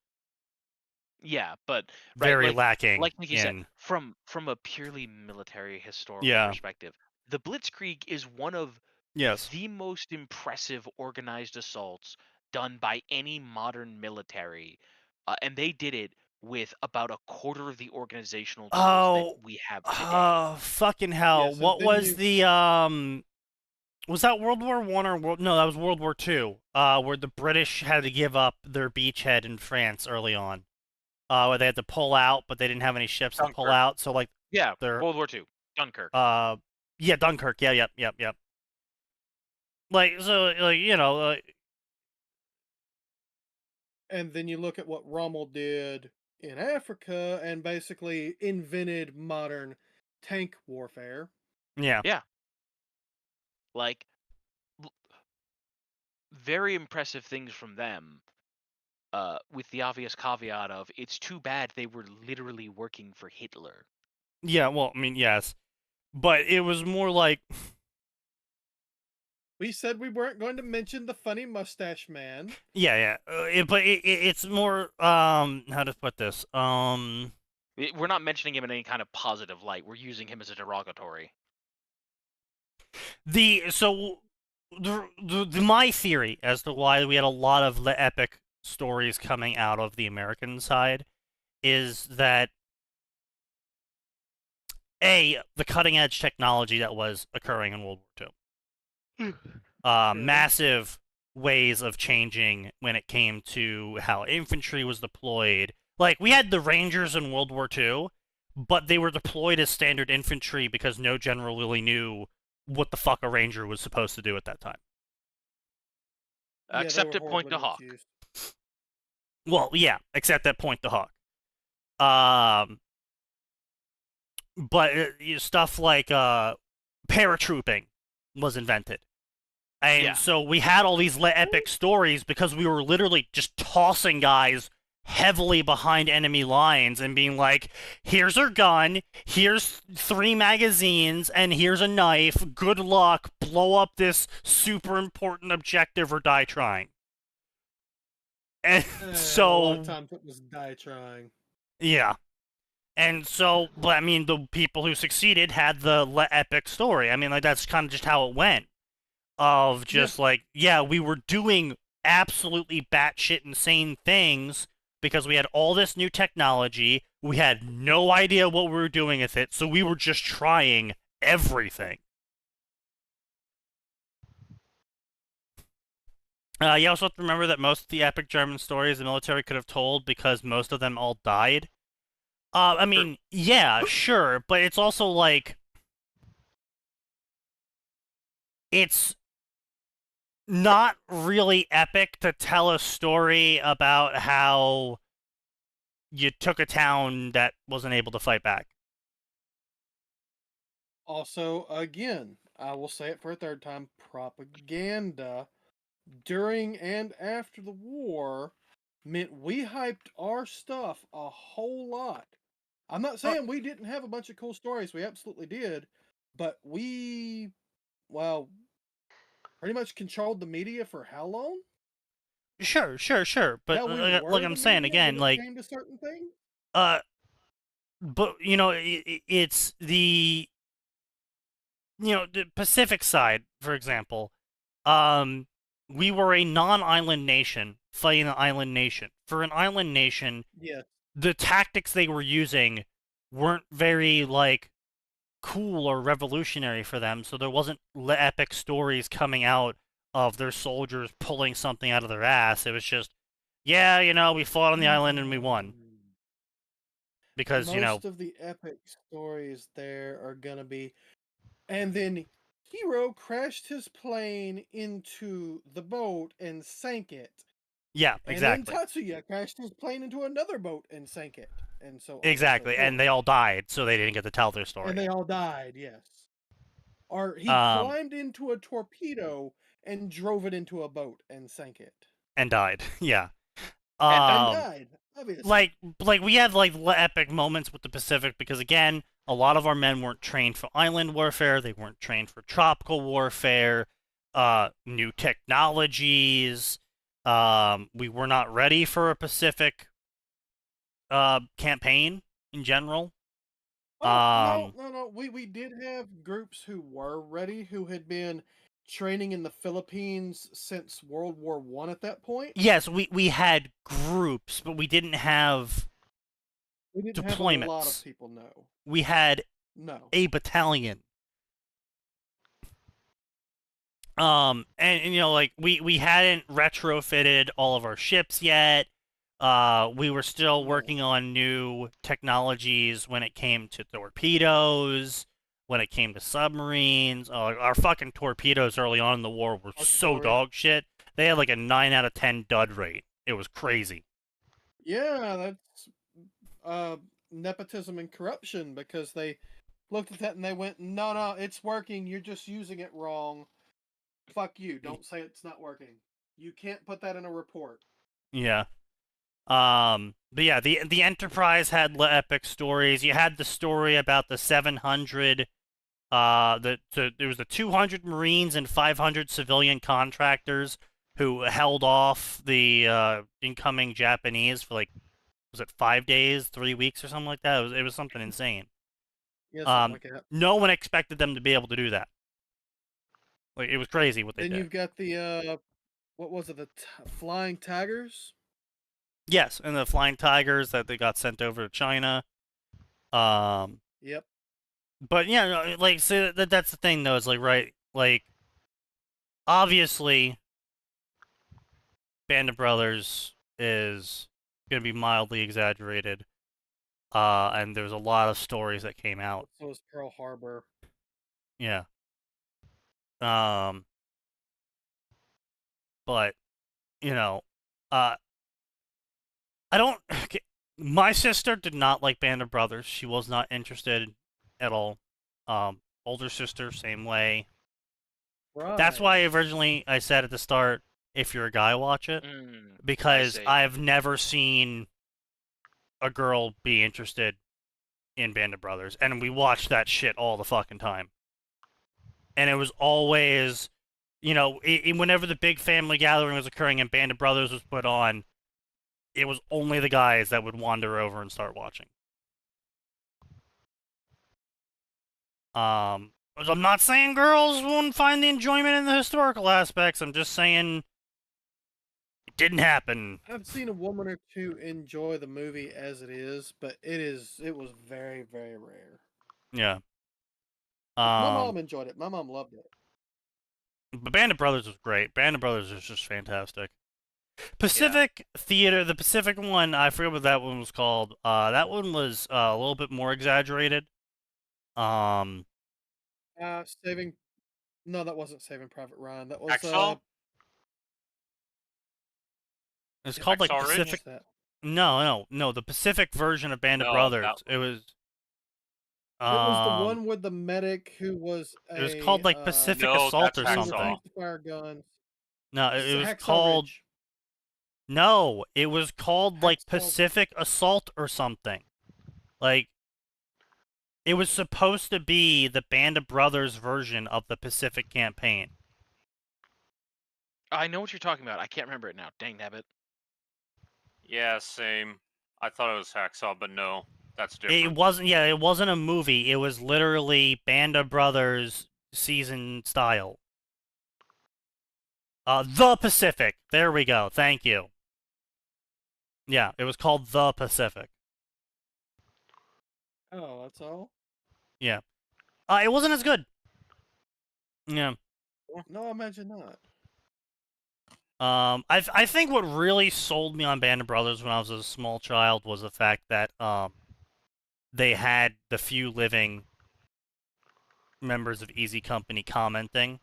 yeah, but very like, lacking. like Nicky said, in from a purely military historical Yeah. perspective, the Blitzkrieg is one of yes, the most impressive organized assaults done by any modern military, and they did it with about a quarter of the organizational tools Oh, that we have today. fucking hell! Yes, and What then was you- the Was that World War One or no? That was World War Two. Where the British had to give up their beachhead in France early on. Where they had to pull out, but they didn't have any ships to pull Dunkirk. out. So like, Yeah, they're World War II, Dunkirk. yeah, Dunkirk. Yeah, yep. Like so, like you know, And then you look at what Rommel did in Africa and basically invented modern tank warfare. yeah. Like, very impressive things from them. With the obvious caveat of it's too bad they were literally working for Hitler. Yeah, well, I mean, yes. But it was more like We said we weren't going to mention the funny mustache man. yeah. It's more how to put this? We're not mentioning him in any kind of positive light. We're using him as a derogatory. My theory as to why we had a lot of epic stories coming out of the American side is that the cutting edge technology that was occurring in World War II. Massive ways of changing when it came to how infantry was deployed. Like, we had the Rangers in World War II, but they were deployed as standard infantry because no general really knew what the fuck a Ranger was supposed to do at that time. Yeah, they Except were at Point horribly to Hawk. misused. Well, yeah, except at Point to Hawk. But stuff like paratrooping was invented. And Yeah. so we had all these epic stories because we were literally just tossing guys heavily behind enemy lines and being like, here's our gun, here's 3 magazines, and here's a knife. Good luck, blow up this super important objective or die trying. And A lot so, of times it was die trying. yeah. And so, but I mean, the people who succeeded had the epic story. I mean, like, that's kind of just how it went. Of just like, yeah, we were doing absolutely batshit insane things because we had all this new technology. We had no idea what we were doing with it, so we were just trying everything. You also have to remember that most of the epic German stories the military could have told because most of them all died. I mean, yeah, sure, but it's also like, it's not really epic to tell a story about how you took a town that wasn't able to fight back. Also, again, I will say it for a third time, propaganda during and after the war meant we hyped our stuff a whole lot. I'm not saying we didn't have a bunch of cool stories. We absolutely did. But we, well, pretty much controlled the media for how long? Sure. But How we like were I'm the saying media again, when it like, came to certain things? but you know, it's the, you know, the Pacific side, for example. We were a non-island nation fighting the island nation. For an island nation, Yeah. the tactics they were using weren't very, like, cool or revolutionary for them, so there wasn't epic stories coming out of their soldiers pulling something out of their ass. It was just, yeah, we fought on the island and we won. Because, most of the epic stories there are gonna be, and then Hero crashed his plane into the boat and sank it. yeah, exactly. And then Tatsuya crashed his plane into another boat and sank it, and so on exactly, and so and they all died, so they didn't get to tell their story. And they all died, yes. Or he climbed into a torpedo and drove it into a boat and sank it. And died, yeah. And died, obviously. Like we had epic moments with the Pacific because again, a lot of our men weren't trained for island warfare. They weren't trained for tropical warfare. New technologies. We were not ready for a Pacific campaign in general. No. We did have groups who were ready, who had been training in the Philippines since World War I at that point. Yes, we had groups, but we didn't have deployments. Have a lot of people, no. We had a battalion. And we hadn't retrofitted all of our ships yet. We were still working on new technologies when it came to torpedoes, when it came to submarines. Our fucking torpedoes early on in the war were so dog shit. They had like a 9 out of 10 dud rate. It was crazy. Yeah, that's nepotism and corruption, because they looked at that and they went, no, it's working. You're just using it wrong. Fuck you. Don't say it's not working. You can't put that in a report. Yeah. But yeah, the Enterprise had epic stories. You had the story about the 700, there was the 200 Marines and 500 civilian contractors who held off the incoming Japanese for was it 5 days, 3 weeks, or something like that? It was something insane. Yeah, something like that. No one expected them to be able to do that. It was crazy what they did. Then you've got the what was it? The Flying Tigers. Yes, and the Flying Tigers that they got sent over to China. Yep. But yeah, so that's the thing though. Is obviously, Band of Brothers is gonna be mildly exaggerated. And there's a lot of stories that came out. So is Pearl Harbor. Yeah. But I don't. My sister did not like Band of Brothers. She was not interested at all. Older sister, same way. Right. That's why originally I said at the start, if you're a guy, watch it. Because I've never seen a girl be interested in Band of Brothers. And we watched that shit all the fucking time. And it was always, whenever the big family gathering was occurring and Band of Brothers was put on, it was only the guys that would wander over and start watching. I'm not saying girls won't find the enjoyment in the historical aspects. I'm just saying it didn't happen. I've seen a woman or two enjoy the movie as it is, but it was very, very rare. Yeah. My mom enjoyed it. My mom loved it. But Band of Brothers was great. Band of Brothers is just fantastic. Pacific Theater, the Pacific one, I forget what that one was called. That one was a little bit more exaggerated. No, that wasn't Saving Private Ryan. That was Axel? It's called like Pacific. No, the Pacific version of Band of Brothers. It was. It was the one with the medic who was. It was called like Pacific Assault or something. Fire guns. No, it was called. Ridge. No, it was called like Pacific Assault or something. It was supposed to be the Band of Brothers version of the Pacific campaign. I know what you're talking about. I can't remember it now. Dang nabbit. Yeah, same. I thought it was Hacksaw, but no, that's different. It wasn't. Yeah, it wasn't a movie. It was literally Band of Brothers season style. The Pacific. There we go. Thank you. Yeah, it was called The Pacific. Oh, that's all? Yeah. It wasn't as good. Yeah. No, imagine not. I think what really sold me on Band of Brothers when I was a small child was the fact that they had the few living members of Easy Company commenting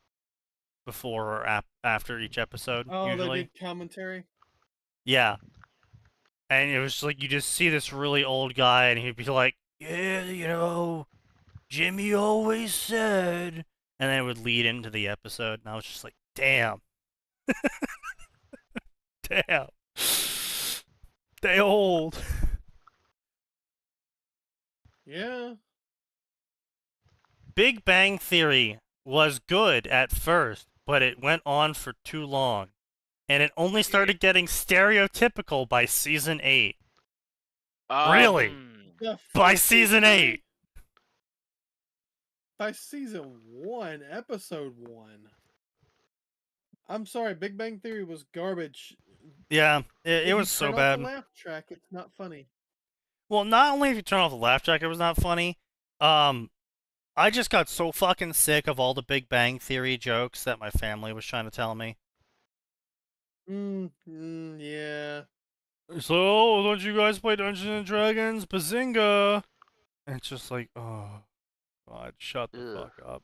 before or after each episode. Oh, usually. they did commentary? Yeah. And it was like you just see this really old guy, and he'd be like, "Yeah, you know, Jimmy always said," and then it would lead into the episode, and I was just like, "Damn, damn, they old." Yeah. Big Bang Theory was good at first, but it went on for too long, and it only started getting stereotypical by season 8. Really? By season 8. By season 1, episode 1. I'm sorry, Big Bang Theory was garbage. Yeah, it If was you so turn bad. off the laugh track, it's not funny. Well, not only if you turn off the laugh track, it was not funny. I just got so fucking sick of all the Big Bang Theory jokes that my family was trying to tell me. Yeah. So, oh, don't you guys play Dungeons and Dragons? Bazinga! And it's just like, oh, God, shut the fuck up.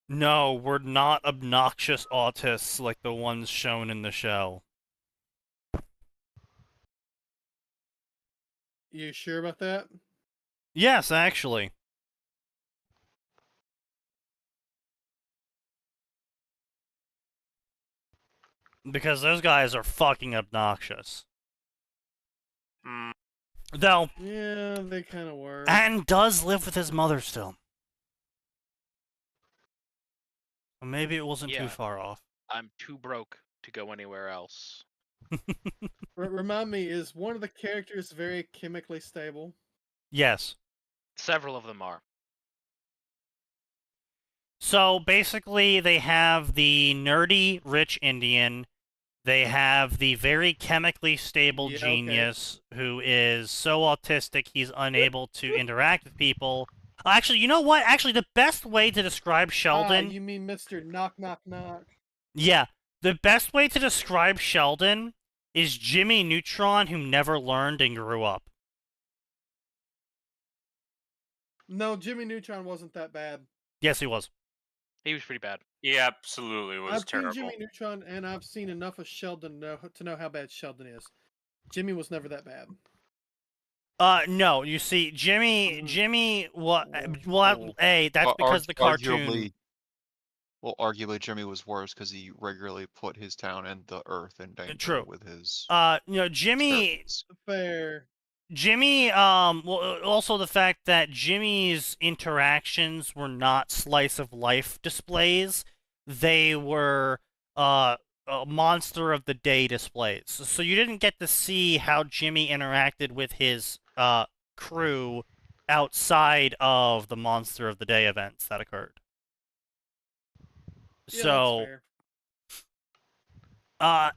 No, we're not obnoxious autists like the ones shown in the show. You sure about that? Yes, actually. Because those guys are fucking obnoxious. Though. Yeah, they kind of were. And does live with his mother still. Well, maybe it wasn't too far off. I'm too broke to go anywhere else. Remind me, is one of the characters very chemically stable? Yes. Several of them are. So basically, they have the nerdy rich Indian. They have the very chemically stable genius who is so autistic he's unable to interact with people. Actually, you know what? Actually, the best way to describe Sheldon... you mean Mr. Knock Knock Knock? Yeah. The best way to describe Sheldon is Jimmy Neutron who never learned and grew up. No, Jimmy Neutron wasn't that bad. Yes, he was. He was pretty bad. He absolutely was terrible. I've seen Jimmy Neutron, and I've seen enough of Sheldon to know how bad Sheldon is. Jimmy was never that bad. No, you see, Jimmy, well, that's because the cartoon... Arguably, Jimmy was worse because he regularly put his town and the earth in danger True. with his... Jimmy... Fair. Jimmy, well, also the fact that Jimmy's interactions were not slice-of-life displays. They were, monster of the day displays. So you didn't get to see how Jimmy interacted with his, crew outside of the monster of the day events that occurred. Yeah, so... that's fair.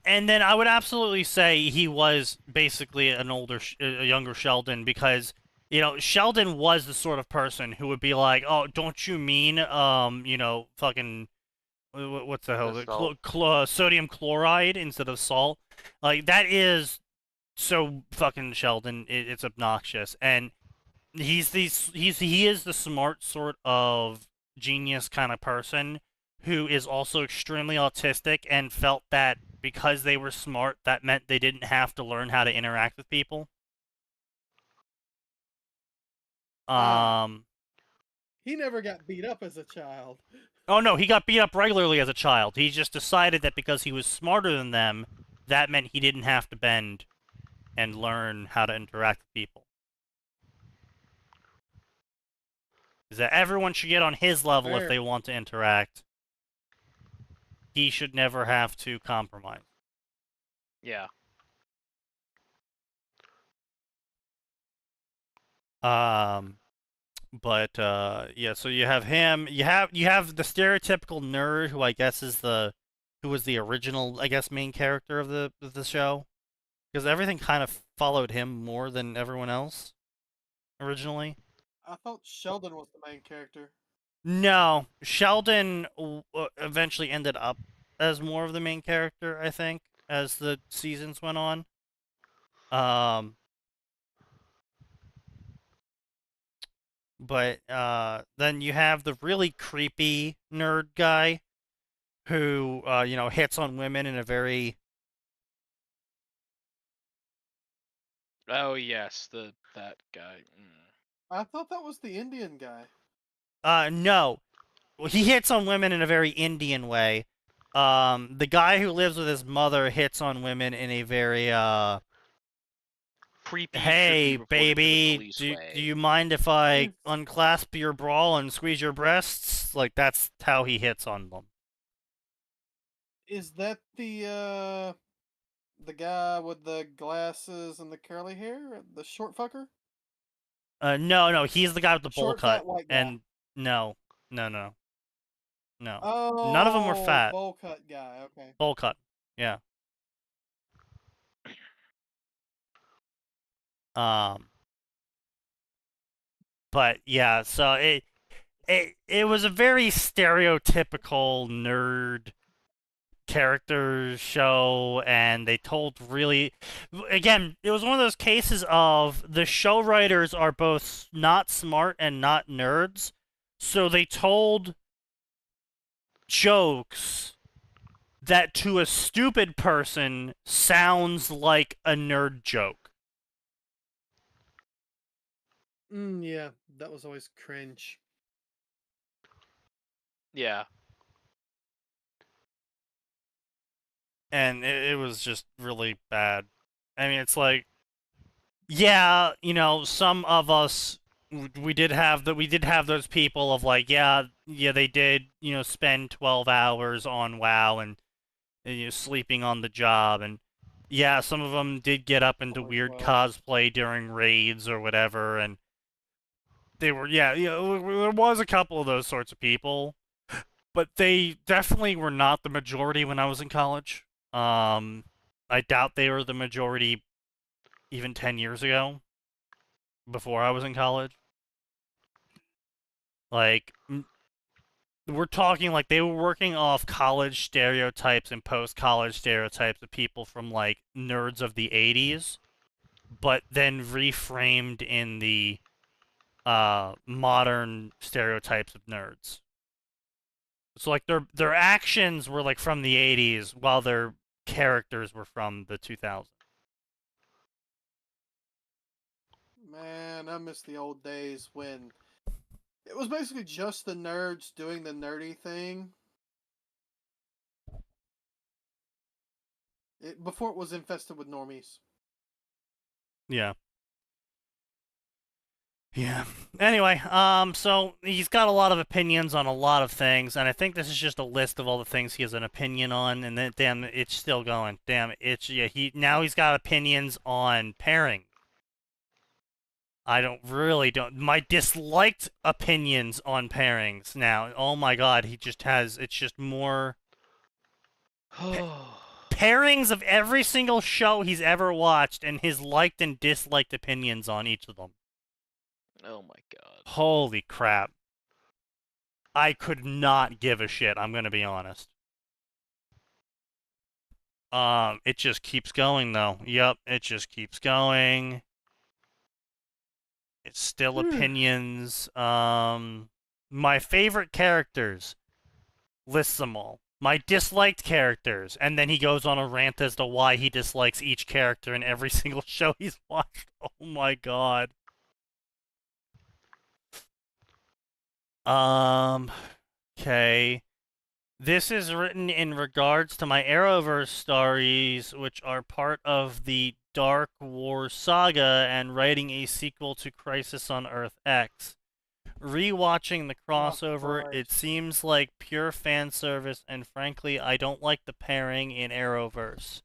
And then I would absolutely say he was basically a younger Sheldon because, you know, Sheldon was the sort of person who would be like, oh, don't you mean, fucking, what's the hell, sodium chloride instead of salt? Like, that is so fucking Sheldon, it's obnoxious. And he is the smart sort of genius kind of person who is also extremely autistic and felt that because they were smart, that meant they didn't have to learn how to interact with people. He never got beat up as a child. Oh no, he got beat up regularly as a child. He just decided that because he was smarter than them, that meant he didn't have to bend and learn how to interact with people. Is that everyone should get on his level if they want to interact. He should never have to compromise. Yeah. Yeah, so you have him, you have the stereotypical nerd who I guess is the who was the original, I guess, main character of the show, because everything kind of followed him more than everyone else originally. I thought Sheldon was the main character. No, Sheldon eventually ended up as more of the main character, I think, as the seasons went on. But then you have the really creepy nerd guy who, hits on women in a very... Oh yes, that guy. I thought that was the Indian guy. No. Well, he hits on women in a very Indian way. The guy who lives with his mother hits on women in a very, Creepy. hey, should be reported to the baby, police do way. you mind if I unclasp your bra and squeeze your breasts? Like, that's how he hits on them. Is that the guy with the glasses and the curly hair? The short fucker? No, he's the guy with the bowl Short, cut. fat, white guy. And no. Oh, None of them were fat. bowl cut guy, okay. Bowl cut, yeah. But yeah, so it was a very stereotypical nerd character show, and they told really... Again, it was one of those cases of the show writers are both not smart and not nerds, so they told jokes that to a stupid person sounds like a nerd joke. Yeah, that was always cringe. Yeah. And it was just really bad. I mean, it's like, yeah, some of us, we did have those people of like, yeah, they did, spend 12 hours on WoW and sleeping on the job, and yeah, some of them did get up into weird cosplay during raids or whatever, and they were, there was a couple of those sorts of people, but they definitely were not the majority when I was in college. I doubt they were the majority even 10 years ago, before I was in college. Like, we're talking like they were working off college stereotypes and post-college stereotypes of people from, like, nerds of the 80s, but then reframed in the modern stereotypes of nerds. So, like, their actions were, like, from the 80s, while their characters were from the 2000s. Man, I miss the old days when it was basically just the nerds doing the nerdy thing. Before it was infested with normies. Yeah. Yeah. Anyway, so he's got a lot of opinions on a lot of things, and I think this is just a list of all the things he has an opinion on, and then, damn, it's still going. Damn, he's got opinions on pairing. My disliked opinions on pairings now. Oh my god, it's just more... pairings of every single show he's ever watched, and his liked and disliked opinions on each of them. Oh my god. Holy crap. I could not give a shit, I'm gonna be honest. It just keeps going, though. Yep, it just keeps going. It's still opinions. My favorite characters. Lists them all. My disliked characters. And then he goes on a rant as to why he dislikes each character in every single show he's watched. Oh my god. Okay. This is written in regards to my Arrowverse stories, which are part of the Dark War saga and writing a sequel to Crisis on Earth X. Rewatching the crossover, it seems like pure fan service, and frankly, I don't like the pairing in Arrowverse.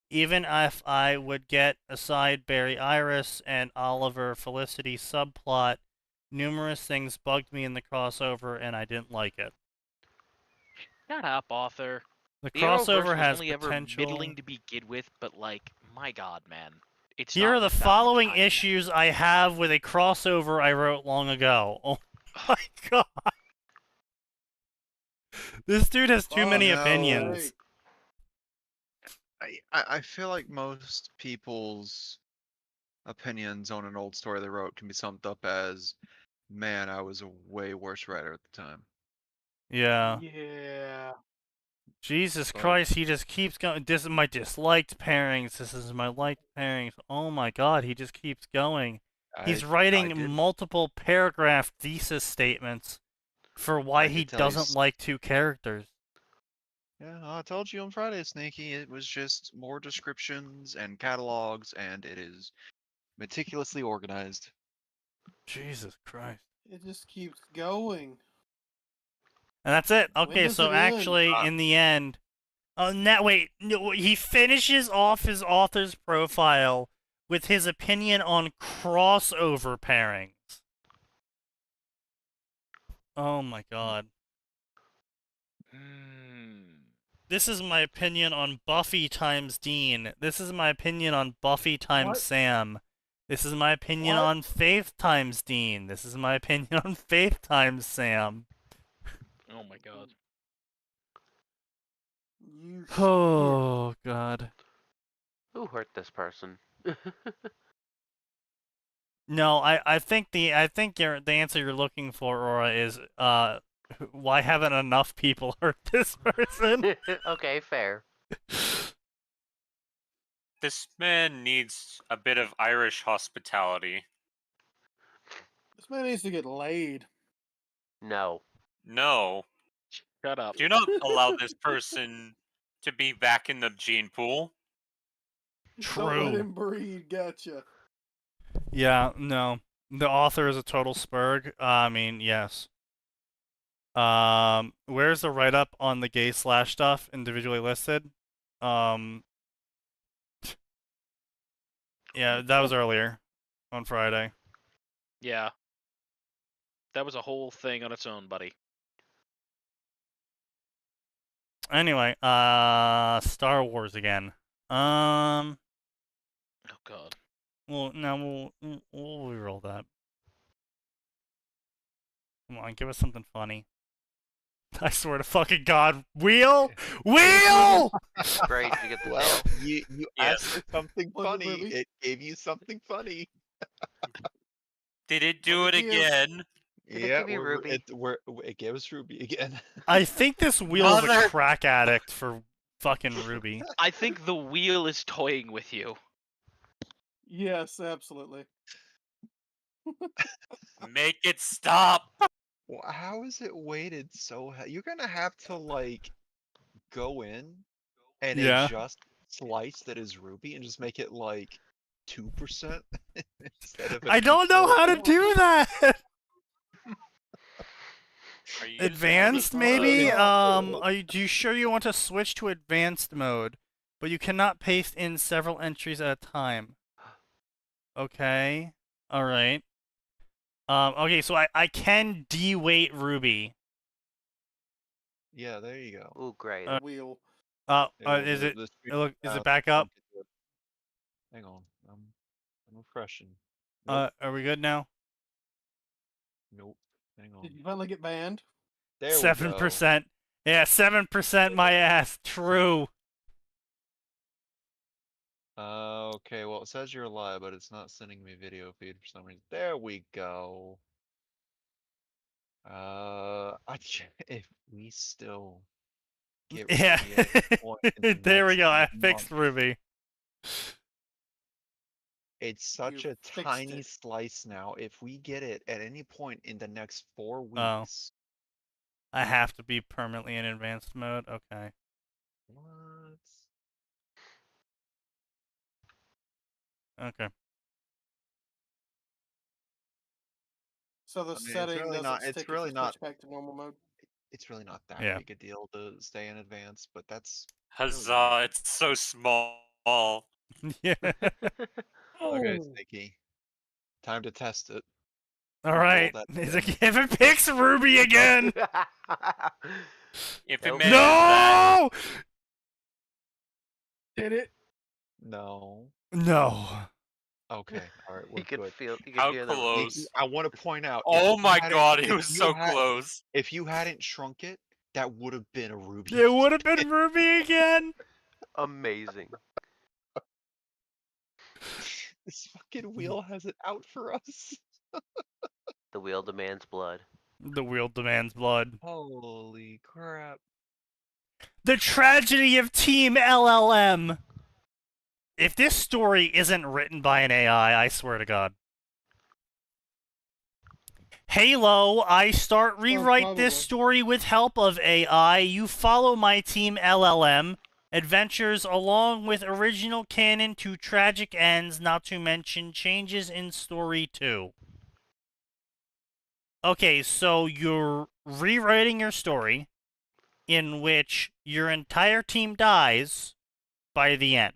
Even if I would get aside Barry Iris and Oliver Felicity subplot, numerous things bugged me in the crossover, and I didn't like it. Shut up, author. The The Arrowverse crossover was has only ever potential. middling to begin with, but like, my God, man, it's Here not are the worth that much following time yet. issues I have with a crossover I wrote long ago. Oh my god. This dude has too many no. opinions. I feel like most people's opinions on an old story they wrote can be summed up as, man, I was a way worse writer at the time. Yeah. Yeah. Jesus But- Christ, he just keeps going. This is my disliked pairings. This is my liked pairings. Oh my god, he just keeps going. He's I writing did- multiple paragraph thesis statements for why I he did tell you doesn't like two characters. Yeah, I told you on Friday, Sneaky, it was just more descriptions and catalogs, and it is meticulously organized. Jesus Christ. It just keeps going. And that's it. When Okay, does so it end? actually, in the end, wait, no, he finishes off his author's profile with his opinion on crossover pairings. Oh my god. This is my opinion on Buffy times Dean. This is my opinion on Buffy times What? Sam. This is my opinion What? on Faith times Dean. This is my opinion on Faith times Sam. Oh my God. You Oh god. Who hurt this person? No, I think the answer you're looking for, Aura, is why haven't enough people hurt this person? Okay, fair. This man needs a bit of Irish hospitality. This man needs to get laid. No. No, Shut up. do not allow this person to be back in the gene pool. Don't let True. him breed. Gotcha. Yeah, no. The author is a total spurg. I mean, yes. Where's the write-up on the gay slash stuff individually listed? Yeah, that was earlier on Friday. Yeah. That was a whole thing on its own, buddy. Anyway, Star Wars again. Oh God. Well, now we'll reroll that. Come on, give us something funny. I swear to fucking God, Wheel! Wheel! Great, you get the Well, tail. you Yes. asked for something Was it funny. Ruby? It gave you something funny. Did it do it Was it you? again? Did it Yeah, give you Ruby? it gave us Ruby again. I think this Wheel is a Mother- crack addict for fucking Ruby. I think the wheel is toying with you. Yes, absolutely. Make it stop. Well, how is it weighted so You're gonna have to like go in and Yeah. adjust slice that is Ruby and just make it like 2% instead of. I don't know how to do that! Are you using Advanced, all maybe? the- Do you sure you want to switch to advanced mode? But you cannot paste in several entries at a time. Okay. Alright. Okay, so I can de-weight Ruby. Yeah, there you go. Ooh, great. Uh, Wheel. Is it is it back up? Hang on, I'm refreshing. Are we good now? Nope. Hang on. Did you finally get banned? There we go. 7%. Yeah, 7% my ass. True. Okay, well, it says you're live, but it's not sending me video feed for some reason. There we go. If we still get Yeah. Ruby at any point in the There we next go. I month, fixed Ruby. It's such You a fixed tiny it. slice now. If we get it at any point in the next 4 Oh. weeks, I have to be permanently in advanced mode. Okay. what? Okay. So the I mean, it's setting really doesn't not- stick it's if really you not- switch back to normal mode. It's really not that Yeah. big a deal to stay in advance, but that's Huzzah! It's so small. Yeah. okay, Sneaky. Time to test it. All right. that Is it, if it picks Ruby again. If it Nope. manages that, No! Did it? No. No. Okay. All right. We're You could good. feel. You could How hear close? I want to point out. Oh my god, it was so close. If you hadn't shrunk it, that would have been a Ruby. It would have been Ruby again. Amazing. This fucking wheel has it out for us. The wheel demands blood. The wheel demands blood. Holy crap. The tragedy of Team LLM. If this story isn't written by an AI, I swear to God. Halo, I start rewrite this story with help of AI. You follow my Team LLM adventures along with original canon to tragic ends, not to mention changes in story too. Okay, so you're rewriting your story in which your entire team dies by the end.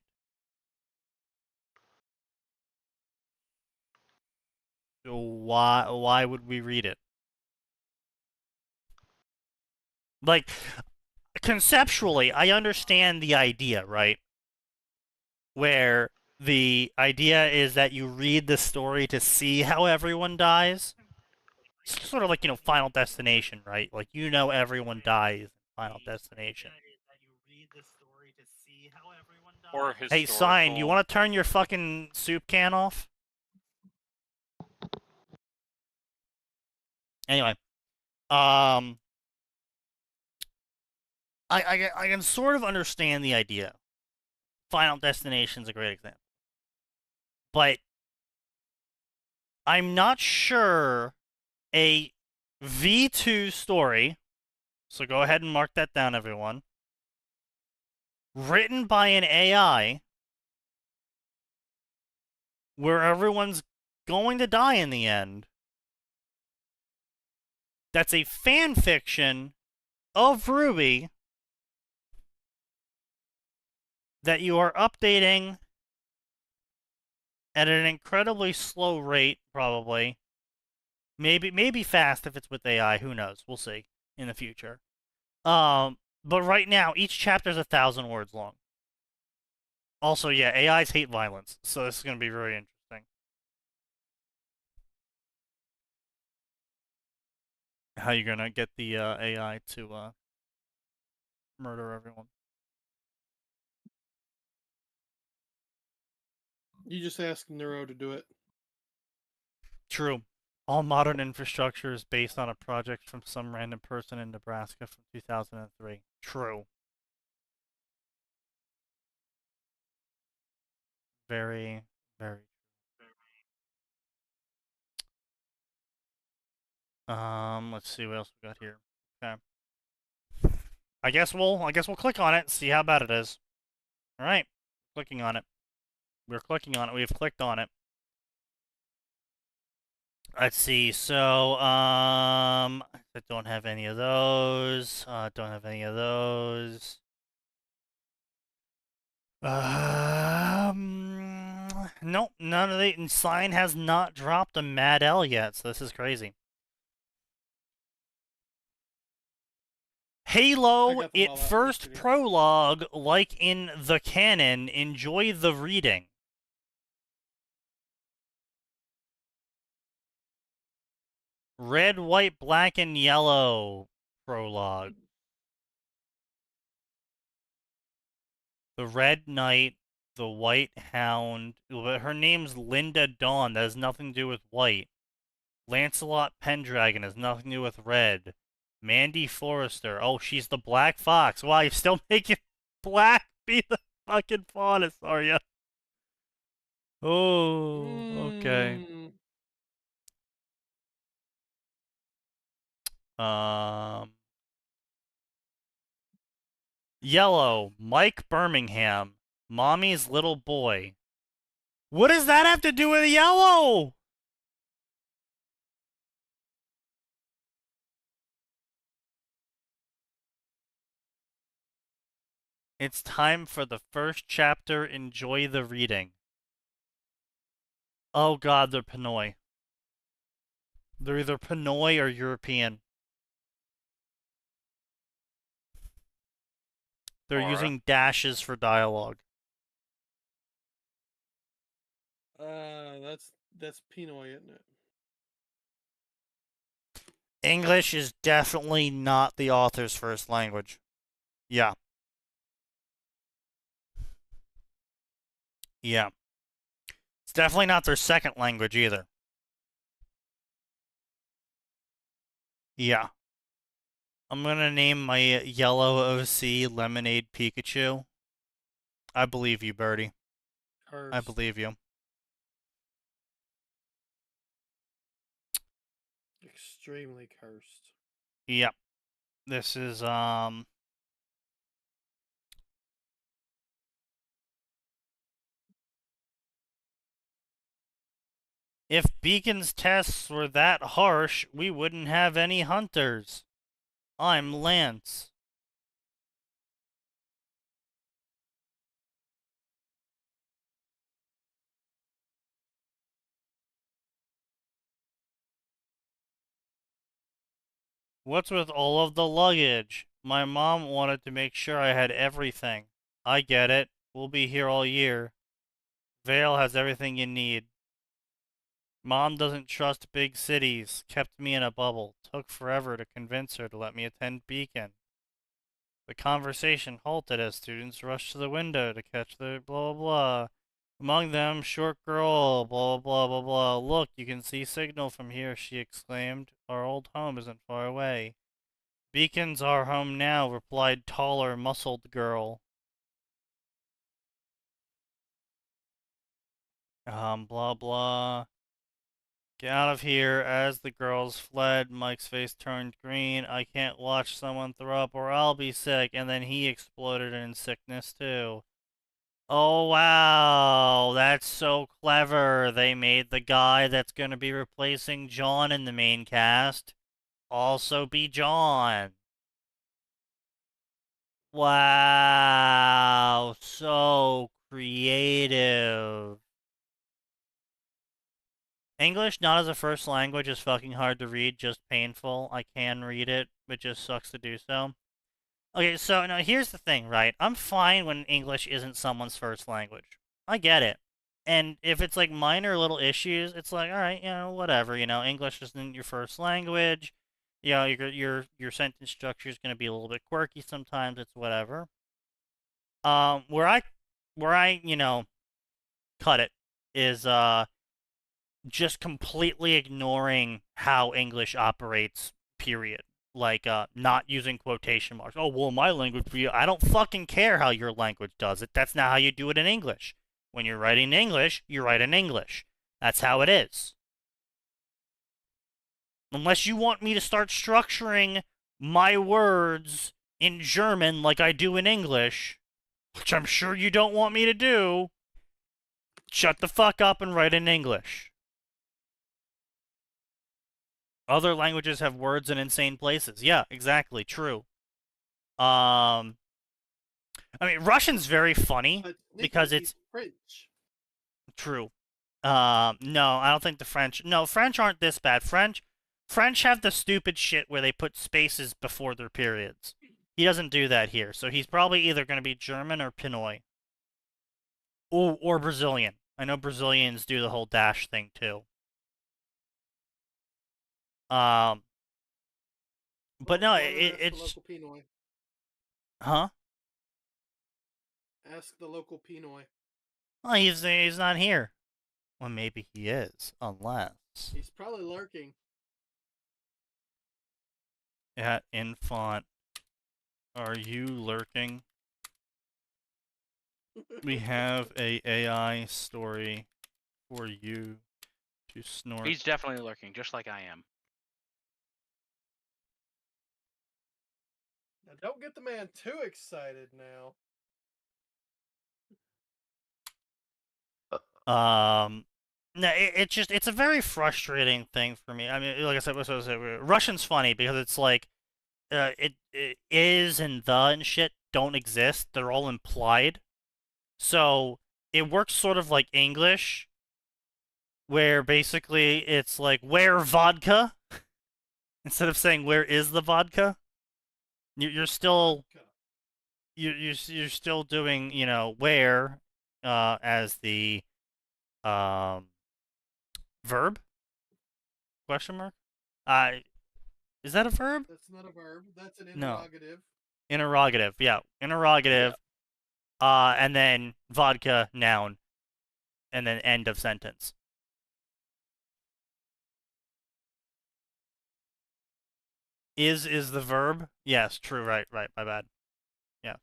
So why would we read it? Like, conceptually, I understand the idea, right? Where the idea is that you read the story to see how everyone dies. It's sort of like, Final Destination, right? Like, everyone dies in Final Destination. Or Hey, historical. Sign, you want to turn your fucking soup can off? Anyway, I can sort of understand the idea. Final Destination's a great example. But I'm not sure a V2 story, so go ahead and mark that down, everyone, written by an AI, where everyone's going to die in the end, that's a fan fiction of Ruby that you are updating at an incredibly slow rate, probably. Maybe fast if it's with AI. Who knows? We'll see in the future. But right now, each chapter is 1,000 words long. Also, yeah, AIs hate violence, so this is going to be very interesting. How you gonna get the AI to murder everyone? You just ask Neuro to do it. True. All modern infrastructure is based on a project from some random person in Nebraska from 2003. True. Very, very. Let's see what else we got here. Okay. I guess we'll click on it and see how bad it is. All right. Clicking on it. We're clicking on it. We've clicked on it. Let's see. So, I don't have any of those. Don't have any of those. Nope, none of the Sign has not dropped a Mad L yet, so this is crazy. Halo, it first prologue, like in the canon. Enjoy the reading. Red, white, black, and yellow prologue. The Red Knight, the White Hound. Her name's Linda Dawn. That has nothing to do with white. Lancelot Pendragon has nothing to do with red. Mandy Forrester. Oh, she's the Black Fox. Wow, you're still making black be the fucking faunus, are you? Oh, okay. Yellow, Mike Birmingham, Mommy's little boy. What does that have to do with yellow? It's time for the first chapter. Enjoy the reading. Oh god, they're Pinoy. They're either Pinoy or European. They're using dashes for dialogue. That's Pinoy, isn't it? English is definitely not the author's first language. Yeah. Yeah. It's definitely not their second language either. Yeah. I'm gonna name my yellow OC Lemonade Pikachu. I believe you, Birdie. I Cursed. believe you. Extremely cursed. Yep. This is if Beacon's tests were that harsh, we wouldn't have any hunters. I'm Lance. What's with all of the luggage? My mom wanted to make sure I had everything. I get it. We'll be here all year. Vale has everything you need. Mom doesn't trust big cities. Kept me in a bubble. Took forever to convince her to let me attend Beacon. The conversation halted as students rushed to the window to catch the blah blah blah. Among them, short girl, blah blah blah blah. Look, you can see signal from here, she exclaimed. Our old home isn't far away. Beacon's our home now, replied taller, muscled girl. Blah blah. Get out of here. As the girls fled, Mike's face turned green. I can't watch someone throw up or I'll be sick. And then he exploded in sickness too. Oh wow, that's so clever. They made the guy that's going to be replacing John in the main cast also be John. Wow, so creative. English, not as a first language, is fucking hard to read, just painful. I can read it, but just sucks to do so. Okay, so now here's the thing, right? I'm fine when English isn't someone's first language. I get it. And if it's like minor little issues, it's like, all right, whatever, English isn't your first language. Your sentence structure is going to be a little bit quirky sometimes, it's whatever. Where I cut it is just completely ignoring how English operates, period. Like, not using quotation marks. Oh, well, my language for you. I don't fucking care how your language does it. That's not how you do it in English. When you're writing English, you write in English. That's how it is. Unless you want me to start structuring my words in German like I do in English, which I'm sure you don't want me to do, shut the fuck up and write in English. Other languages have words in insane places. Yeah, exactly. True. I mean, Russian's very funny because it's French. True. No, I don't think the French. No, French aren't this bad. French have the stupid shit where they put spaces before their periods. He doesn't do that here, so he's probably either going to be German or Pinoy. Or Brazilian. I know Brazilians do the whole dash thing too. But no, it's local Pinoy. Huh? Ask the local Pinoy. Oh, he's not here. Well, maybe he is, unless he's probably lurking. At Infant, are you lurking? We have a AI story for you to snort. He's definitely lurking, just like I am. Now, don't get the man too excited now. No, it's a very frustrating thing for me. I mean, like I said, Russian's funny because it's like, it is and the and shit don't exist. They're all implied. So it works sort of like English, where basically it's like, where vodka? Instead of saying, where is the vodka? You're still you're still doing, where as the Verb? Question mark? Is that a verb? That's not a verb. That's an No. interrogative. Interrogative, yeah. Interrogative. And then vodka, noun. And then end of sentence. Is the verb? Yes, true, right, my bad. Yeah.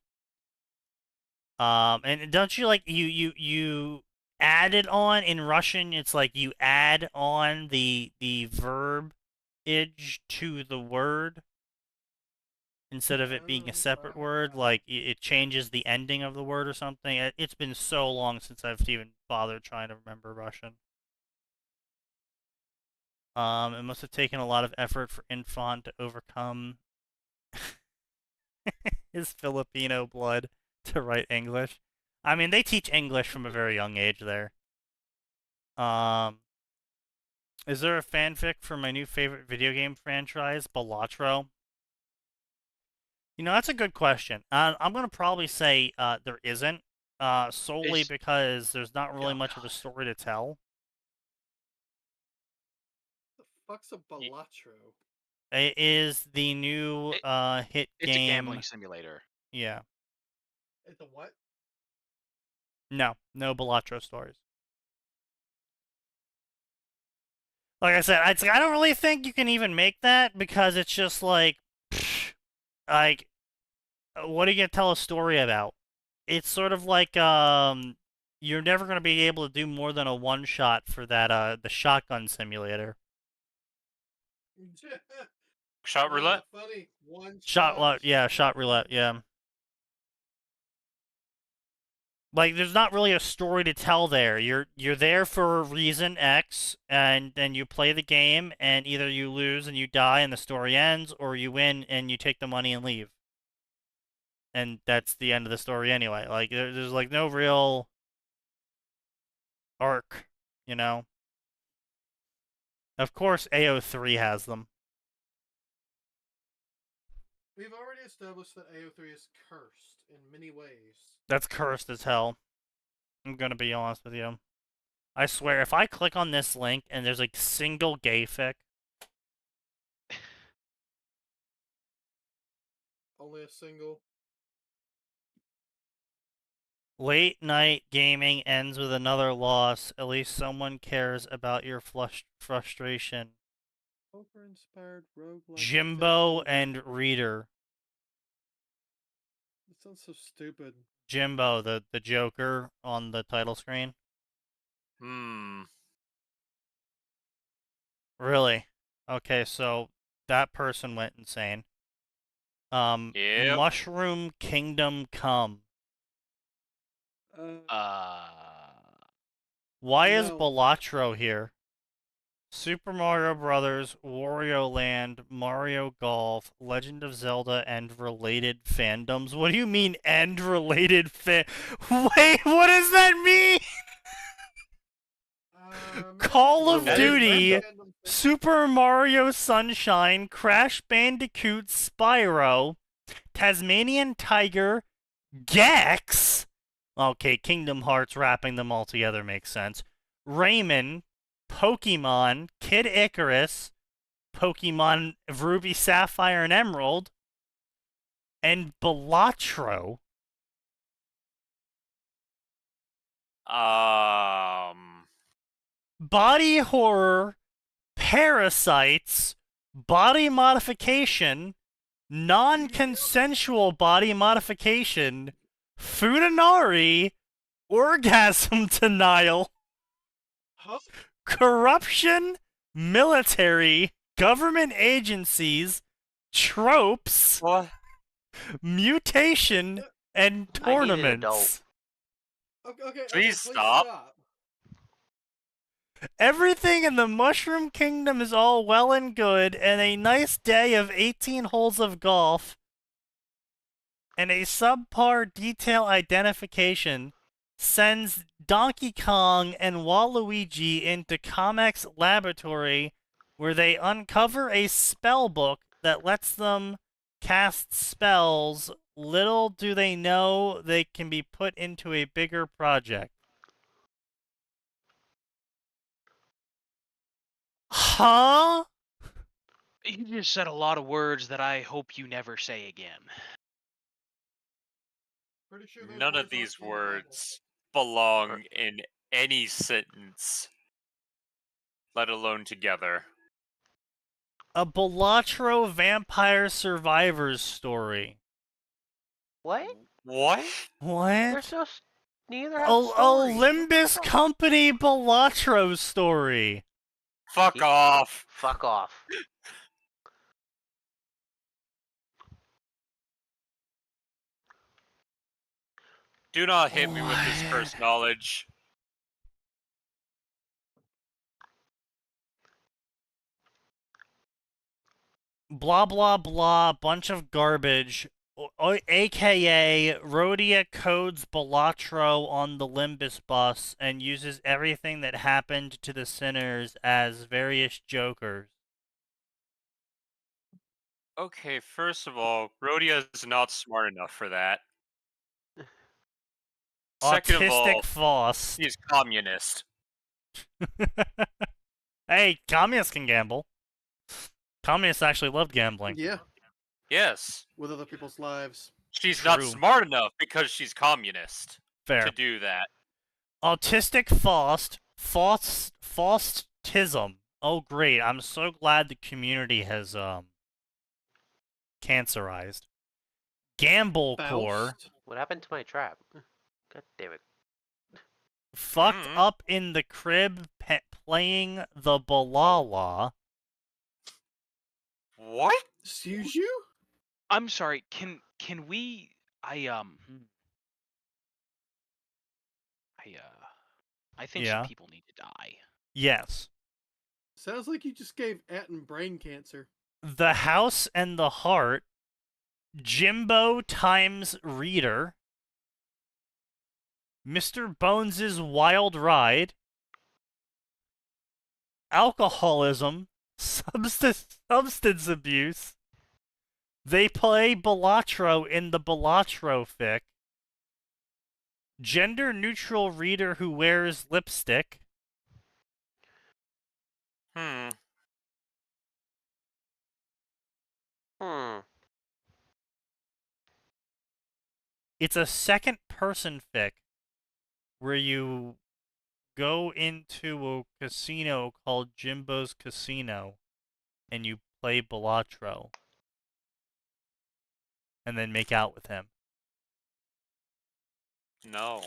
And don't you like you add it on in Russian? It's like you add on the verb-age to the word instead of it being a separate word. Like it changes the ending of the word or something. It's been so long since I've even bothered trying to remember Russian. It must have taken a lot of effort for Infant to overcome his Filipino blood to write English. I mean, they teach English from a very young age there. Is there a fanfic for my new favorite video game franchise, Balatro? You know, that's a good question. I'm gonna probably say there isn't, solely because there's not really much of a story to tell. The fuck's a Balatro? It is the new hit It's game. a gambling simulator. Yeah. It's a what? No Balatro stories. Like I said, I don't really think you can even make that because it's just like, like, what are you gonna tell a story about? It's sort of like you're never gonna be able to do more than a one shot for that the shotgun simulator. Shot roulette? Funny. One Shot roulette, yeah. Like, there's not really a story to tell there. You're there for a reason X, and then you play the game, and either you lose and you die and the story ends, or you win and you take the money and leave. And that's the end of the story anyway. Like, there's like no real arc, you know? Of course, AO3 has them. We've already established that AO3 is cursed in many ways. That's cursed as hell. I'm gonna be honest with you. I swear, if I click on this link and there's like single gay fic. Only a single. Late night gaming ends with another loss. At least someone cares about your frustration. Poker-inspired roguelike. Jimbo and Reader. That sounds so stupid. Jimbo, the Joker on the title screen. Really? Okay, so that person went insane. Yep. Mushroom Kingdom Come. Why is No. Balatro here? Super Mario Brothers, Wario Land, Mario Golf, Legend of Zelda, and related fandoms. What do you mean, and related Wait, what does that mean? Call of Duty, Super Mario Sunshine, Crash Bandicoot, Spyro, Tasmanian Tiger, Gex. Okay, Kingdom Hearts wrapping them all together makes sense. Rayman, Pokemon, Kid Icarus, Pokemon Ruby, Sapphire, and Emerald, and Balatro. Body horror, parasites, body modification, non-consensual body modification, Futanari, orgasm denial, corruption, military, government agencies, tropes, mutation, and tournaments. Please stop. Everything in the Mushroom Kingdom is all well and good, and a nice day of 18 holes of golf and a subpar detail identification sends Donkey Kong and Waluigi into Comex's laboratory where they uncover a spell book that lets them cast spells. Little do they know they can be put into a bigger project. Huh? You just said a lot of words that I hope you never say again. Pretty sure those None of words aren't these in the Bible. words belong in any sentence, let alone together. A Balatro vampire survivors story. What? What? What? There's no. Neither have stories. Olympus Company Balatro story. Fuck off. Fuck off. Do not hit me with this What? cursed knowledge. Blah blah blah, bunch of garbage. AKA Rhodia codes Balatro on the Limbus bus and uses everything that happened to the sinners as various jokers. Okay, first of all, Rhodia is not smart enough for that. Second of all, Autistic Faust. he's communist. Hey, communists can gamble. Communists actually love gambling. Yeah, Yes. with other people's lives. She's not True. smart enough because she's communist Fair. to do that. Autistic Faustism. Oh, great. I'm so glad the community has, cancerized. Gamblecore. Faust. What happened to my trap? God damn it. Fucked up in the crib playing the Balala. What? Excuse you? I'm sorry. Can we? I think some Yeah. people need to die. Yes. Sounds like you just gave Atin brain cancer. The House and the Heart. Jimbo times Reader. Mr. Bones's Wild Ride. Alcoholism. Substance abuse. They play Balatro in the Balatro fic. Gender-neutral reader who wears lipstick. Hmm. It's a second-person fic where you go into a casino called Jimbo's Casino and you play Balatro and then make out with him. No.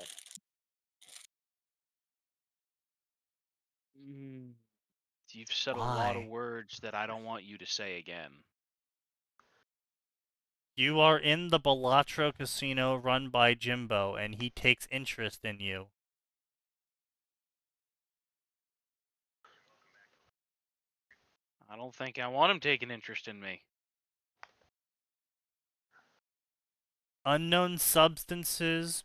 You've said a lot of Why? words that I don't want you to say again. You are in the Balatro Casino run by Jimbo, and he takes interest in you. I don't think I want him taking interest in me. Unknown substances.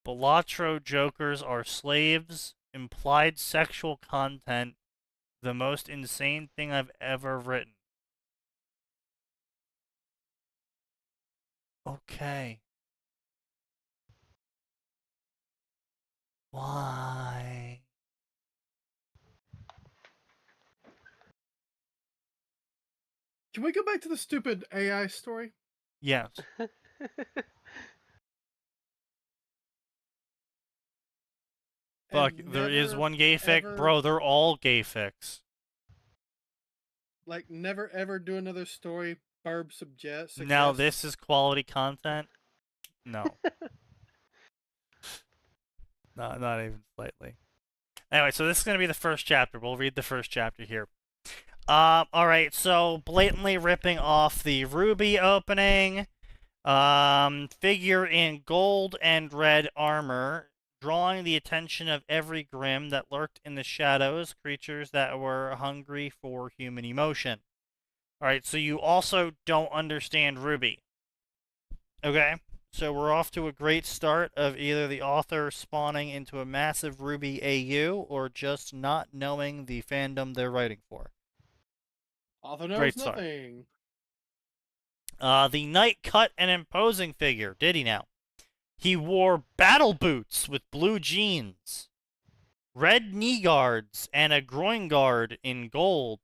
Balatro jokers are slaves. Implied sexual content. The most insane thing I've ever written. Okay. Why? Can we go back to the stupid AI story? Yes. Fuck, And there is never, one gay fic. ever- Bro, they're all gay fics. Like, never ever do another story. Barb suggests. Now this is quality content? No. No, not even slightly. Anyway, so this is going to be the first chapter. We'll read the first chapter here. Alright, so blatantly ripping off the Ruby opening. Figure in gold and red armor, drawing the attention of every grim that lurked in the shadows, creatures that were hungry for human emotion. Alright, so you also don't understand Ruby. Okay? So we're off to a great start of either the author spawning into a massive Ruby AU or just not knowing the fandom they're writing for. Author knows Great start. nothing. The knight cut an imposing figure, did he now? He wore battle boots with blue jeans. red knee guards and a groin guard in gold,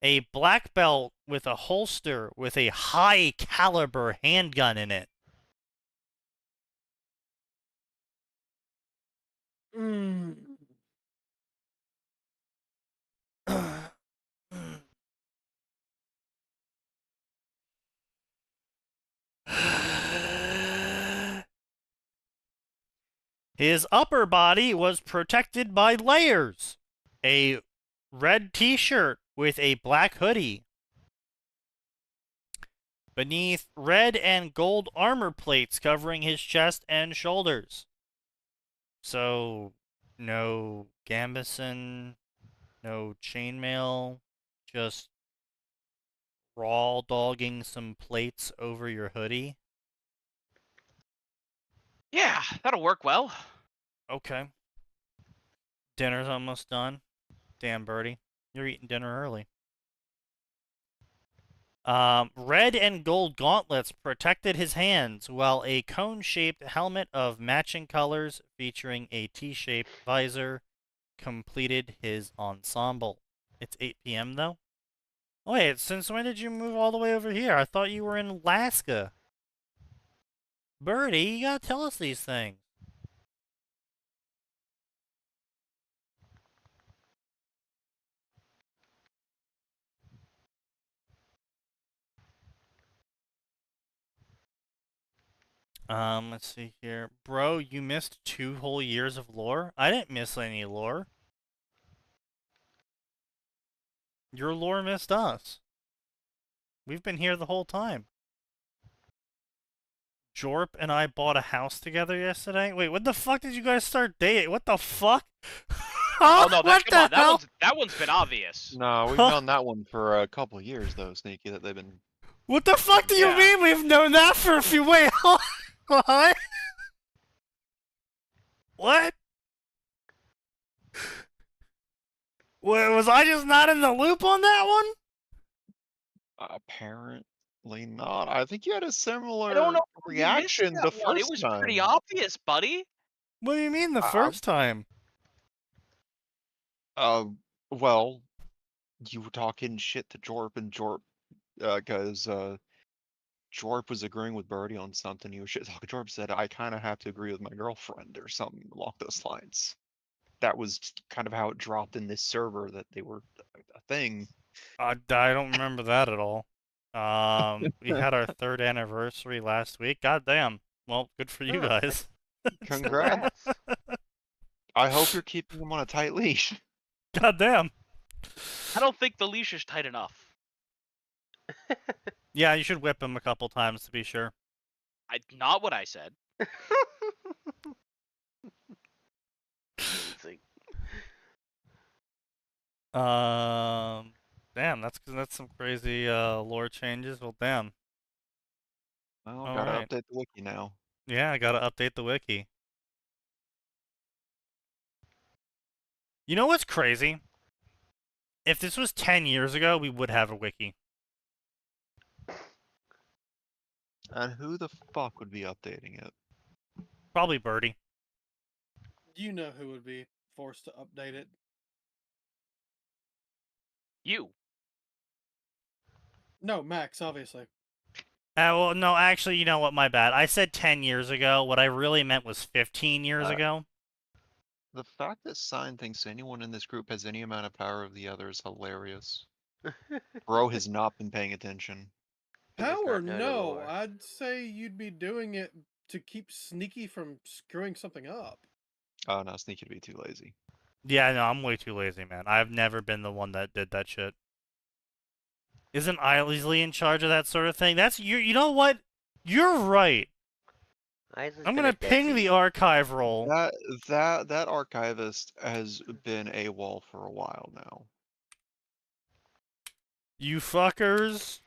a black belt with a holster with a high caliber handgun in it. His upper body was protected by layers. A red t-shirt with a black hoodie. Beneath red and gold armor plates covering his chest and shoulders. So, no gambeson, no chainmail, just raw dogging some plates over your hoodie. Yeah, that'll work well. Okay. Dinner's almost done. Damn, Birdie. You're eating dinner early. Red and gold gauntlets protected his hands, while a cone-shaped helmet of matching colors featuring a T-shaped visor completed his ensemble. It's 8 p.m. though? Wait, since when did you move all the way over here? I thought you were in Alaska. Birdie, you gotta tell us these things. Let's see here. Bro, you missed 2 whole years of lore? I didn't miss any lore. Your lore missed us. We've been here the whole time. Jorp and I bought a house together yesterday. Wait, when the fuck did you guys start dating? What the fuck? Oh no, what come on, the hell? that one's been obvious. No, we've known that one for a couple of years though, Sneaky. That they've been. What the fuck do you Yeah. mean we've known that for a few? Wait, what? What? Was I just not in the loop on that one? Apparently not. I think you had a similar I don't know. reaction the first time. It was pretty obvious, buddy. What do you mean the first time? Well, you were talking shit to Jorp, and Jorp, because Jorp was agreeing with Birdie on something. You were shit talking. Jorp said, "I kind of have to agree with my girlfriend," or something along those lines. That was kind of how it dropped in this server that they were a thing. I don't remember that at all. We had our 3rd anniversary last week. God damn. Well, good for you Oh, guys. Congrats. I hope you're keeping him on a tight leash. God damn. I don't think the leash is tight enough. Yeah, you should whip him a couple times to be sure. Not what I said. Damn, that's some crazy lore changes. Well, damn. Well, All gotta right. update the wiki now. Yeah, I gotta update the wiki. You know what's crazy? If this was 10 years ago, we would have a wiki. And who the fuck would be updating it? Probably Birdie. You know who would be forced to update it. You. No, Max, obviously. Well, no, actually, you know what? My bad. I said 10 years ago. What I really meant was 15 years ago. The fact that Sign thinks anyone in this group has any amount of power of the other is hilarious. Bro has not been paying attention. Power, not no. anymore. I'd say you'd be doing it to keep Sneaky from screwing something up. Oh no, Sneaky to be too lazy. Yeah, no, I'm way too lazy, man. I've never been the one that did that shit. Isn't Isley in charge of that sort of thing? That's you know what? You're right. I'm gonna ping the archive roll. That archivist has been AWOL for a while now. You fuckers.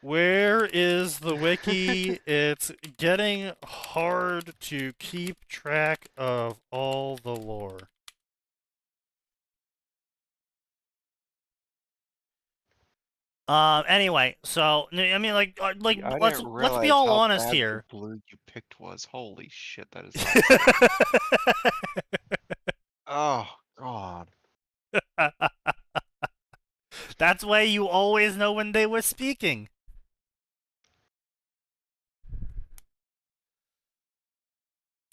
Where is the wiki? It's getting hard to keep track of all the lore. Anyway, so I mean, like, I let's didn't be realize all how honest bad the here. blue you picked was. Holy shit, that is. Oh God. That's why you always know when they were speaking.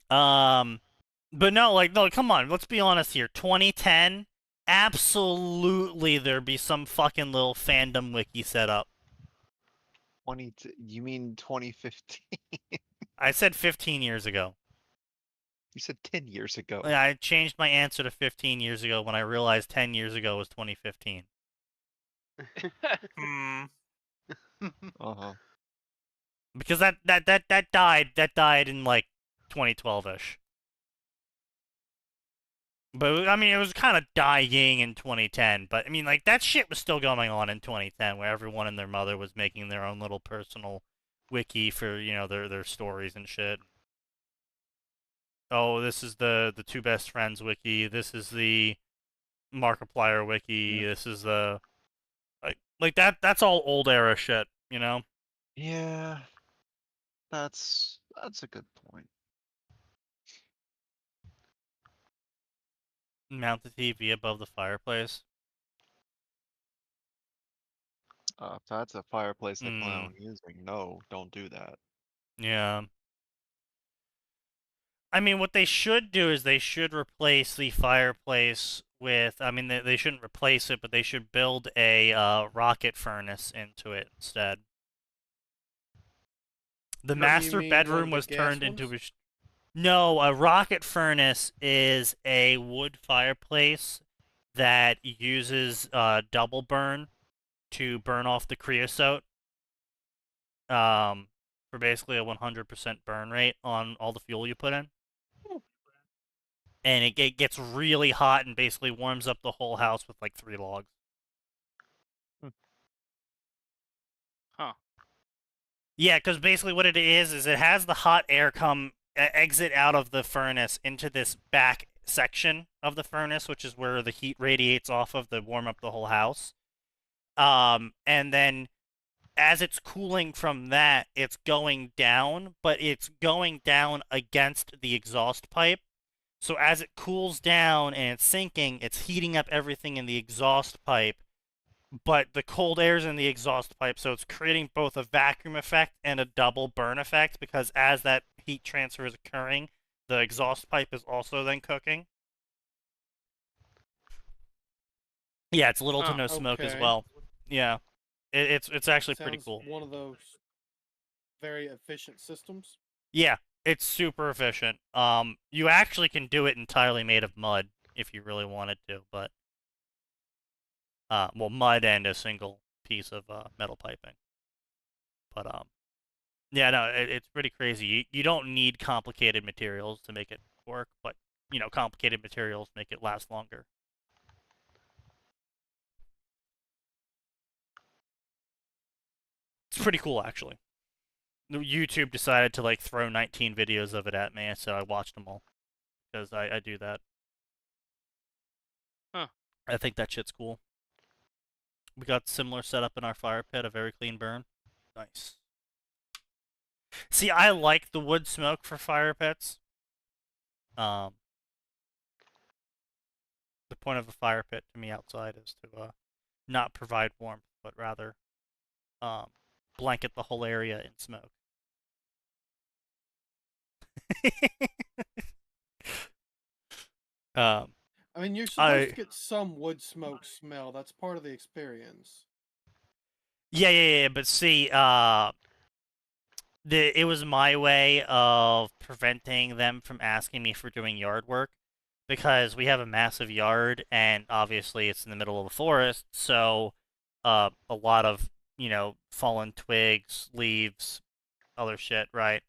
But no, like, no, come on, let's be honest here. 2010, absolutely there'd be some fucking little fandom wiki set up. You mean 2015? I said 15 years ago. You said 10 years ago. I changed my answer to 15 years ago when I realized 10 years ago was 2015. Hmm. Uh-huh. Because that died in like 2012ish. But I mean, it was kind of dying in 2010. But I mean, like that shit was still going on in 2010, where everyone and their mother was making their own little personal wiki for their stories and shit. Oh, this is the two best friends wiki. This is the Markiplier wiki. Yeah. This is the like that. That's all old era shit, Yeah. That's a good point. Mount the TV above the fireplace. If that's a fireplace they plan Mm. on using, no, don't do that. Yeah. I mean, what they should do is they should replace the fireplace with. I mean, they shouldn't replace it, but they should build a rocket furnace into it instead. The What, you master mean one of bedroom the was gas turned into ones? No, a rocket furnace is a wood fireplace that uses double burn to burn off the creosote. For basically a 100% burn rate on all the fuel you put in. And it gets really hot and basically warms up the whole house with like 3 logs. Huh. Yeah, because basically what it is it has the hot air exit out of the furnace into this back section of the furnace, which is where the heat radiates off of to warm up the whole house. And then as it's cooling from that, it's going down, but it's going down against the exhaust pipe. So as it cools down and it's sinking, it's heating up everything in the exhaust pipe, but the cold air's in the exhaust pipe, so it's creating both a vacuum effect and a double burn effect, because as that heat transfer is occurring, the exhaust pipe is also then cooking. Yeah, it's little to no smoke as Okay. well. Yeah. It's actually pretty Sounds cool. one of those very efficient systems. Yeah, it's super efficient. You actually can do it entirely made of mud if you really wanted to, but well, mud and a single piece of metal piping. But yeah, no, it's pretty crazy. You don't need complicated materials to make it work, but complicated materials make it last longer. It's pretty cool, actually. YouTube decided to like throw 19 videos of it at me, so I watched them all because I do that. Huh. I think that shit's cool. We got similar setup in our fire pit, a very clean burn. Nice. See, I like the wood smoke for fire pits. The point of a fire pit to me outside is to not provide warmth, but rather blanket the whole area in smoke. I mean, you're supposed to get some wood smoke smell. That's part of the experience. Yeah. But see, it was my way of preventing them from asking me for doing yard work, because we have a massive yard, and obviously it's in the middle of a forest, so a lot of fallen twigs, leaves, other shit, right?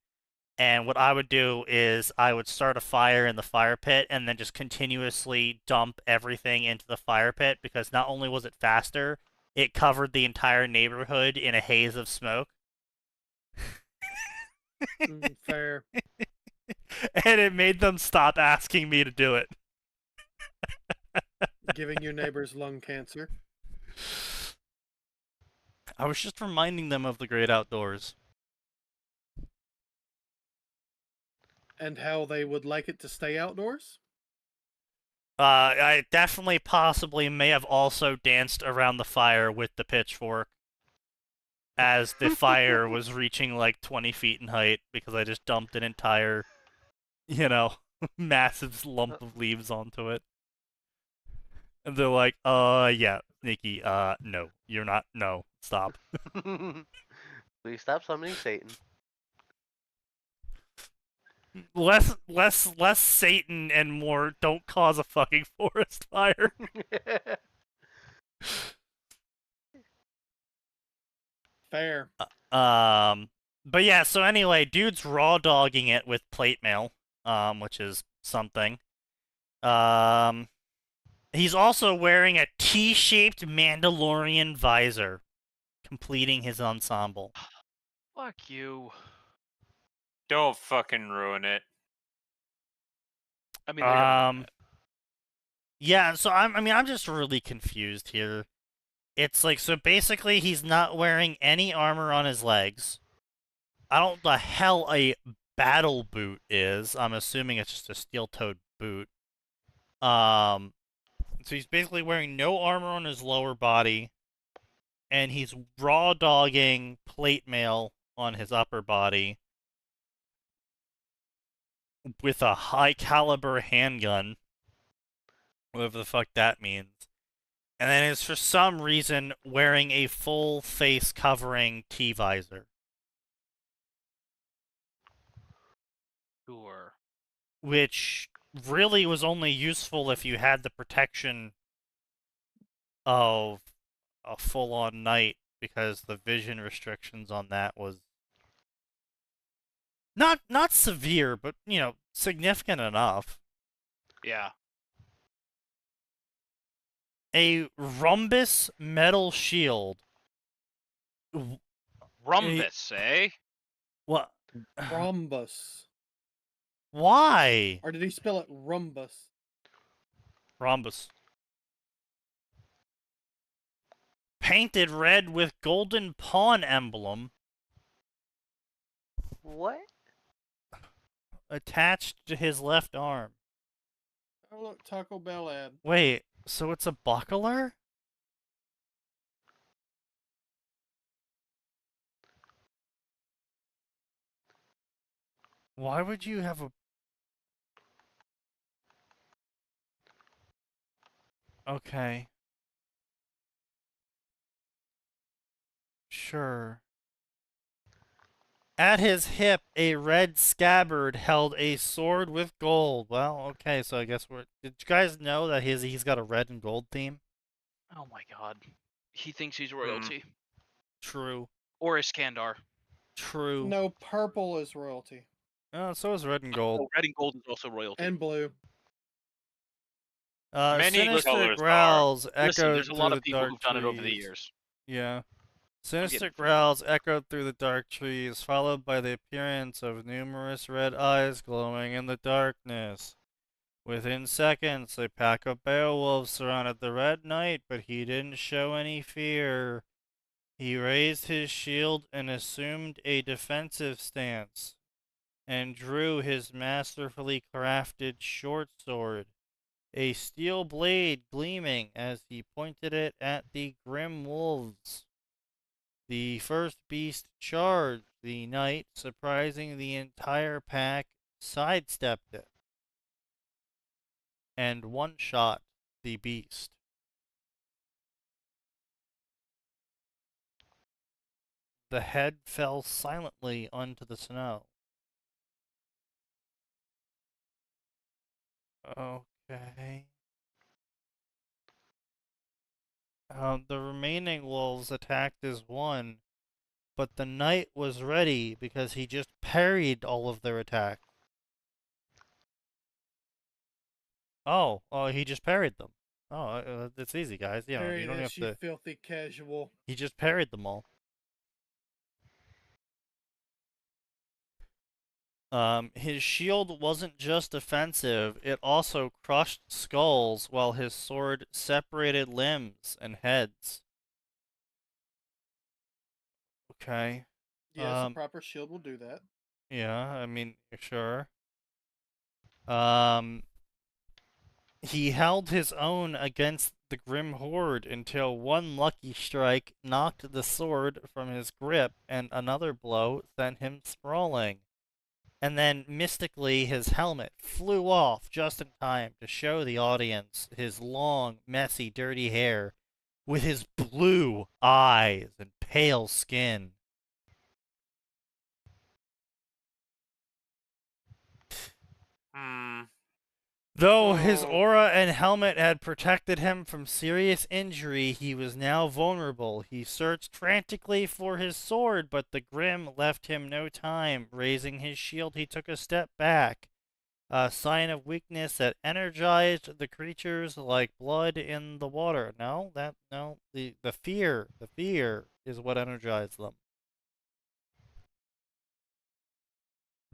And what I would do is I would start a fire in the fire pit and then just continuously dump everything into the fire pit, because not only was it faster, it covered the entire neighborhood in a haze of smoke. Fair. And it made them stop asking me to do it. Giving your neighbors lung cancer. I was just reminding them of the great outdoors. And how they would like it to stay outdoors? I definitely possibly may have also danced around the fire with the pitchfork as the fire was reaching like 20 feet in height because I just dumped an entire, massive lump of leaves onto it. And they're like, yeah, Sneaky, no, you're not, no, stop. Please stop summoning Satan. Less Satan and more don't cause a fucking forest fire. Fair. But yeah, so anyway, dude's raw dogging it with plate mail, which is something. He's also wearing a T-shaped Mandalorian visor, completing his ensemble. Fuck you. Don't fucking ruin it. I mean, they're gonna ruin it. Yeah, so I'm just really confused here. It's like, so basically he's not wearing any armor on his legs. I don't know the hell a battle boot is. I'm assuming it's just a steel-toed boot. So he's basically wearing no armor on his lower body, and he's raw dogging plate mail on his upper body with a high caliber handgun. Whatever the fuck that means. And then is for some reason wearing a full face covering T-visor. Sure. Which really was only useful if you had the protection of a full-on night, because the vision restrictions on that was not severe, but significant enough. Yeah. A rhombus metal shield. Rhombus, eh? What? Rhombus. Why? Or did he spell it rhombus? Rhombus. Painted red with golden pawn emblem. What? Attached to his left arm. Oh look, Taco Bell ad. Wait, so it's a buckler? Why would you have a... Okay. Sure. At his hip, a red scabbard held a sword with gold. Well, okay, so I guess we're... Did you guys know that he's got a red and gold theme? Oh my god. He thinks he's royalty. True. Or Iskandar. True. No, purple is royalty. Oh, so is red and gold. Oh, red and gold is also royalty. And blue. Many Sinister colors growls echoed Listen, there's a lot through of the people dark who've done it over the trees. years. Yeah. Sinister getting- growls echoed through the dark trees, followed by the appearance of numerous red eyes glowing in the darkness. Within seconds, a pack of beowulfs surrounded the Red Knight, but he didn't show any fear. He raised his shield and assumed a defensive stance, and drew his masterfully crafted short sword, a steel blade gleaming as he pointed it at the grim wolves. The first beast charged. The knight, surprising the entire pack, sidestepped it and one-shot the beast. The head fell silently onto the snow. Okay. The remaining wolves attacked as one, but the knight was ready because he just parried all of their attacks. Oh, he just parried them. Oh, it's easy, guys. You Parry don't have this, you to. filthy casual. He just parried them all. His shield wasn't just offensive, it also crushed skulls while his sword separated limbs and heads. Okay. Yes, a proper shield will do that. Yeah, I mean, sure. He held his own against the grim horde until one lucky strike knocked the sword from his grip and another blow sent him sprawling. And then, mystically, his helmet flew off just in time to show the audience his long, messy, dirty hair with his blue eyes and pale skin. Though his aura and helmet had protected him from serious injury, he was now vulnerable. He searched frantically for his sword, but the Grim left him no time. Raising his shield, he took a step back, a sign of weakness that energized the creatures like blood in the water. The fear is what energized them.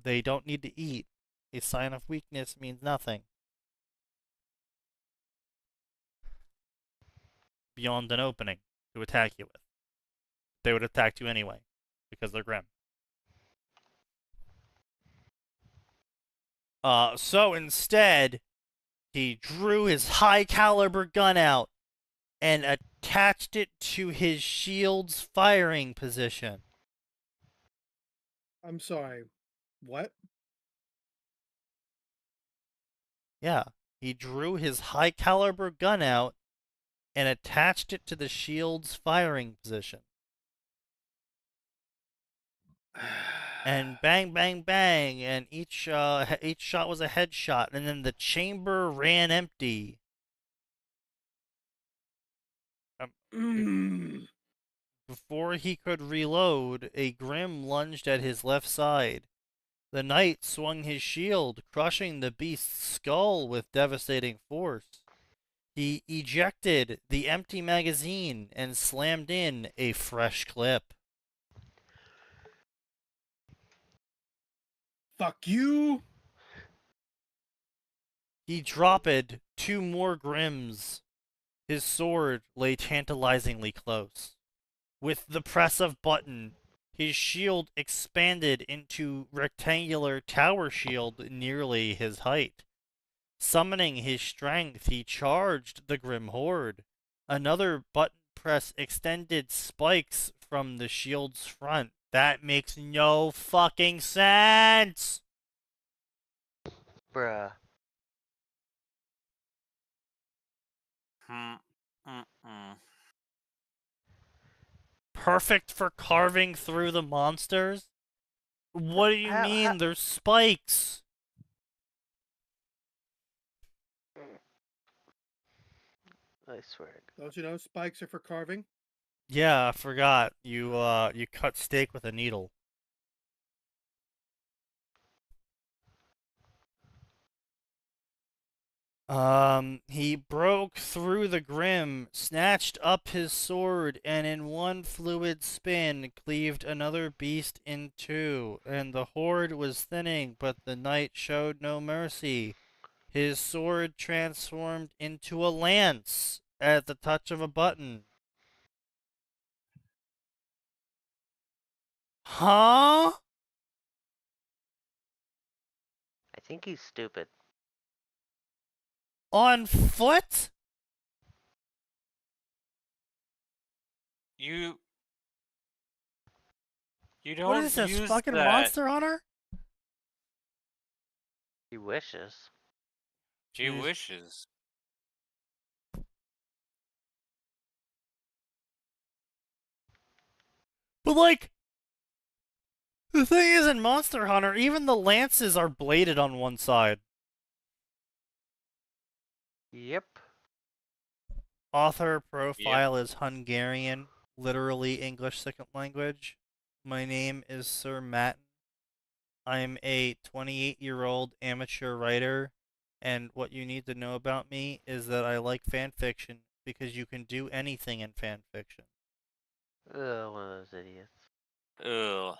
They don't need to eat. A sign of weakness means nothing beyond an opening to attack you with. They would attack you anyway, because they're Grim. So instead, he drew his high caliber gun out and attached it to his shield's firing position. I'm sorry. What? Yeah, he drew his high caliber gun out and attached it to the shield's firing position. And bang, bang, bang, and each shot was a headshot, and then the chamber ran empty. Before he could reload, a Grim lunged at his left side. The knight swung his shield, crushing the beast's skull with devastating force. He ejected the empty magazine and slammed in a fresh clip. Fuck you! He dropped 2 more Grims. His sword lay tantalizingly close. With the press of button, his shield expanded into rectangular tower shield nearly his height. Summoning his strength, he charged the Grim Horde. Another button press extended spikes from the shield's front. That makes no fucking sense! Bruh. Perfect for carving through the monsters? What do you mean? There's spikes! I swear. Don't you know spikes are for carving? Yeah, I forgot. You cut steak with a needle. He broke through the Grim, snatched up his sword, and in one fluid spin cleaved another beast in 2. And the horde was thinning, but the knight showed no mercy. His sword transformed into a lance at the touch of a button. Huh? I think he's stupid. On foot? You don't What is this, use fucking that. Monster Hunter? He wishes. He wishes. But like, the thing is, in Monster Hunter, even the lances are bladed on one side. Yep. Author profile is Hungarian, literally English second language. My name is Sir Matten. I'm a 28-year-old amateur writer, and what you need to know about me is that I like fanfiction because you can do anything in fanfiction. Ugh, one of those idiots. Ugh.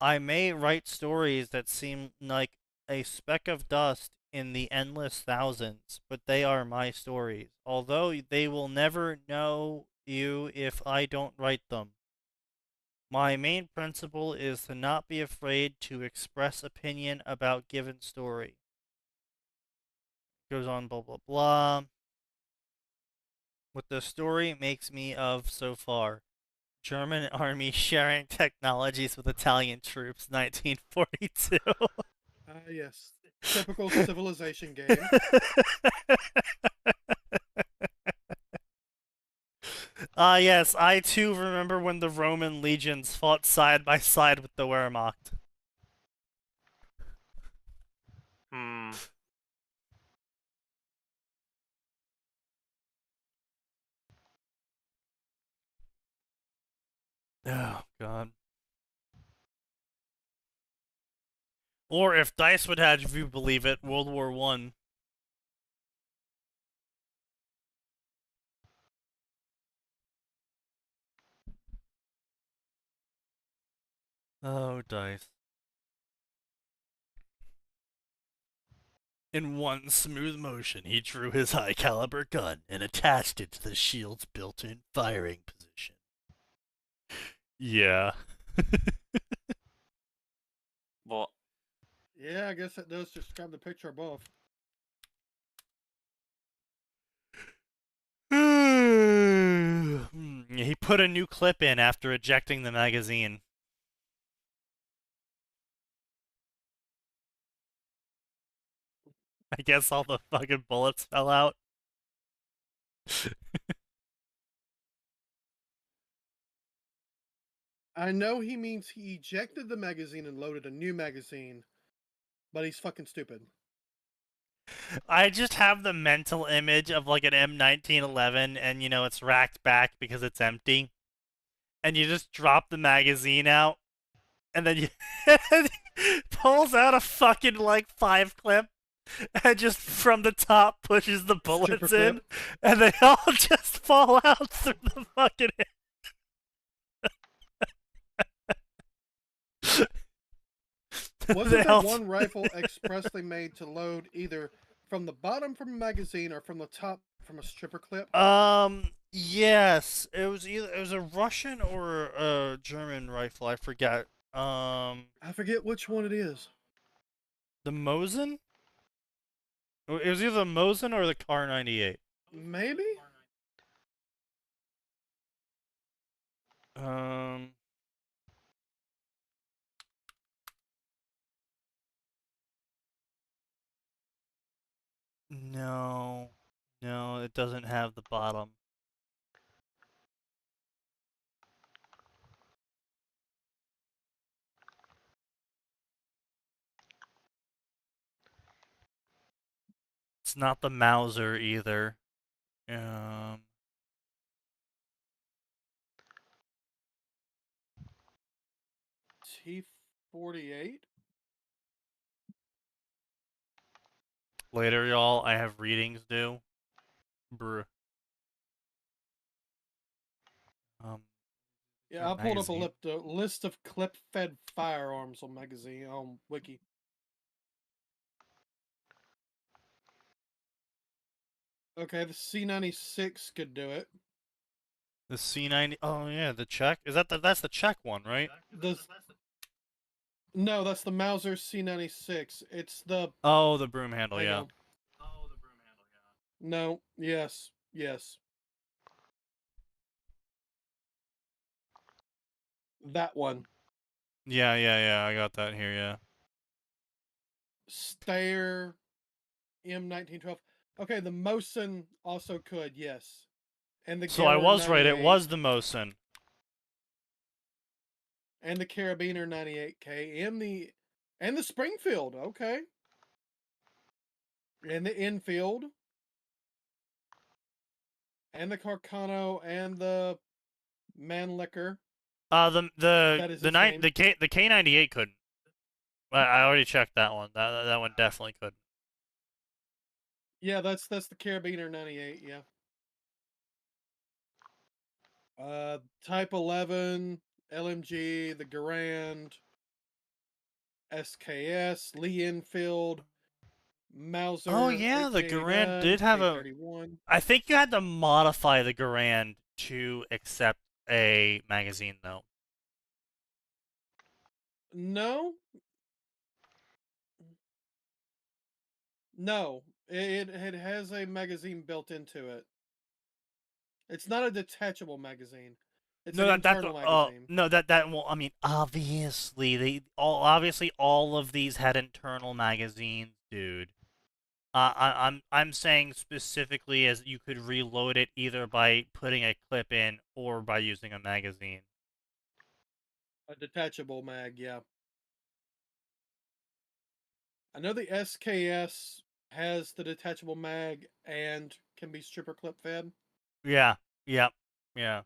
I may write stories that seem like a speck of dust in the endless thousands, but they are my stories, although they will never know you if I don't write them. My main principle is to not be afraid to express opinion about given story. goes on, blah, blah, blah. What the story makes me of so far. German army sharing technologies with Italian troops, 1942. Yes. Typical civilization game. Yes, I too remember when the Roman legions fought side by side with the Wehrmacht. Hmm. Oh, God. Or if Dice would have you believe it, World War One. Oh, Dice. In one smooth motion, he drew his high-caliber gun and attached it to the shield's built-in firing position. Yeah. Well, Yeah, I guess it does describe the picture above. He put a new clip in after ejecting the magazine. I guess all the fucking bullets fell out. I know he means he ejected the magazine and loaded a new magazine, but he's fucking stupid. I just have the mental image of like an M1911 and you know it's racked back because it's empty. And you just drop the magazine out and then you pulls out a fucking like 5 clip and just from the top pushes the bullets in and they all just fall out through the fucking Wasn't there one rifle expressly made to load either from the bottom from a magazine or from the top from a stripper clip? Yes. It was a Russian or a German rifle, I forget. I forget which one it is. The Mosin? It was either the Mosin or the Kar 98. Maybe? No. No, it doesn't have the bottom. It's not the Mauser either. T-48? Later, y'all, I have readings due. Bruh. Yeah, I pulled up a list of clip-fed firearms on magazine on Wiki. Okay, the C96 could do it. The C90. Oh yeah, the Czech. Is that that's the Czech one, right? No, that's the Mauser C96. It's the. Oh, the broom handle. Yeah. Oh, the broom handle. Yeah. No. Yes. Yes. That one. Yeah, yeah, yeah. I got that here. Yeah. Steyr M1912. Okay, the Mosin also could, yes. And the So I was right. It 98. was the Mosin. And the Carabiner 98K and the Springfield, okay. And the Enfield. And the Carcano and the Mannlicher. The K98 couldn't. I already checked that one. That one definitely couldn't. Yeah, that's the Carabiner 98, yeah. Type 11, LMG, the Garand, SKS, Lee Enfield, Mauser. Oh yeah, the Garand did have K31. I think you had to modify the Garand to accept a magazine, though. No. No. It has a magazine built into it. It's not a detachable magazine. It's an internal magazine. No, that well, I mean, obviously obviously all of these had internal magazines, dude. I'm saying specifically as you could reload it either by putting a clip in or by using a magazine. A detachable mag, yeah. I know the SKS has the detachable mag and can be stripper clip fed. Yeah, yeah. Yeah,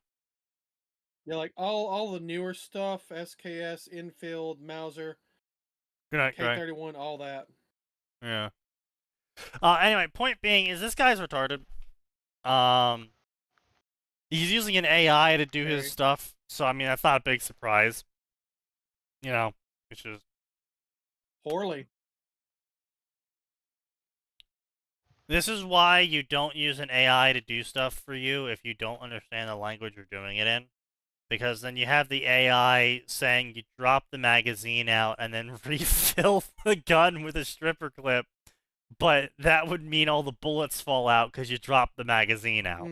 like all the newer stuff, SKS, Infield, Mauser, Good night, K31, all that. Yeah. Anyway, point being is this guy's retarded. He's using an AI to do his stuff, so I mean that's not a big surprise. You know, which is poorly. This is why you don't use an AI to do stuff for you if you don't understand the language you're doing it in. Because then you have the AI saying you drop the magazine out and then refill the gun with a stripper clip, but that would mean all the bullets fall out because you dropped the magazine out.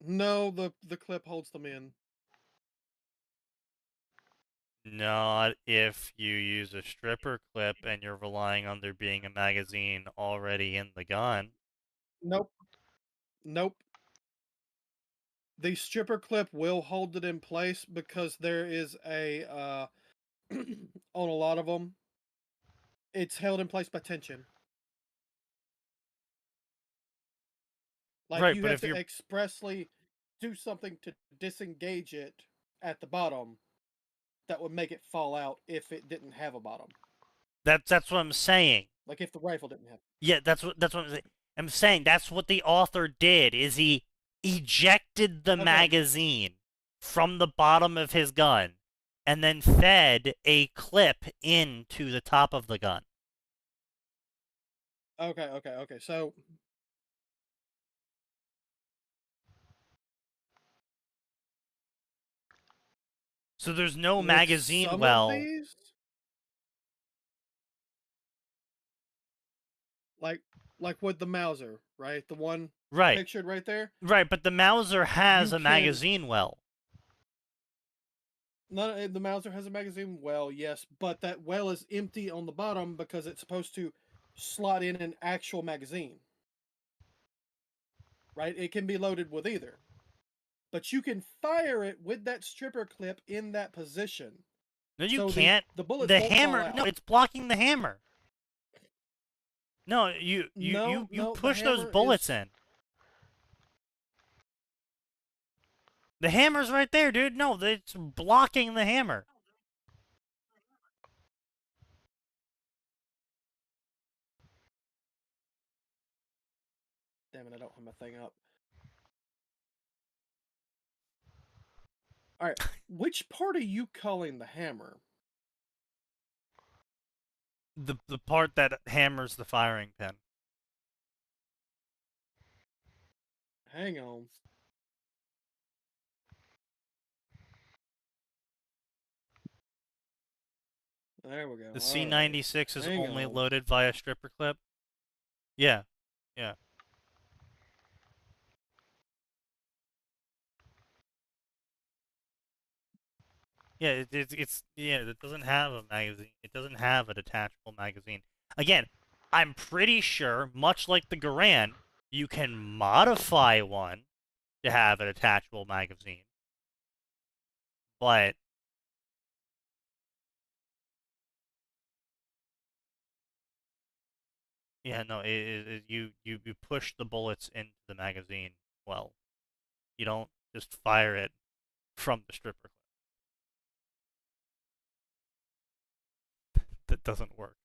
No, the clip holds them in. Not if you use a stripper clip and you're relying on there being a magazine already in the gun. Nope. Nope. The stripper clip will hold it in place because there is a on a lot of them, it's held in place by tension. Like right, you but have if to you're expressly do something to disengage it at the bottom that would make it fall out if it didn't have a bottom. that's what I'm saying. Like if the rifle didn't have. Yeah, that's what I'm saying. I'm saying that's what the author did. Is he ejected the magazine from the bottom of his gun and then fed a clip into the top of the gun. Okay. So there's no magazine well. Like with the Mauser, right? The one pictured right there? Right, but the Mauser has a magazine well. No, the Mauser has a magazine well, yes, but that well is empty on the bottom because it's supposed to slot in an actual magazine. Right? It can be loaded with either. But you can fire it with that stripper clip in that position. No, you can't. The bullets won't hammer. Fall out. No, it's blocking the hammer. No, you push those bullets in. The hammer's right there, dude. No, it's blocking the hammer. Damn it, I don't have my thing up. Alright, which part are you calling the hammer? The part that hammers the firing pin. Hang on. There we go. The C96 is only loaded via stripper clip? Yeah. Yeah. Yeah, it doesn't have a magazine. It doesn't have a detachable magazine. Again, I'm pretty sure, much like the Garand, you can modify one to have a detachable magazine. But yeah, no, you push the bullets into the magazine. Well, you don't just fire it from the stripper clip. That doesn't work.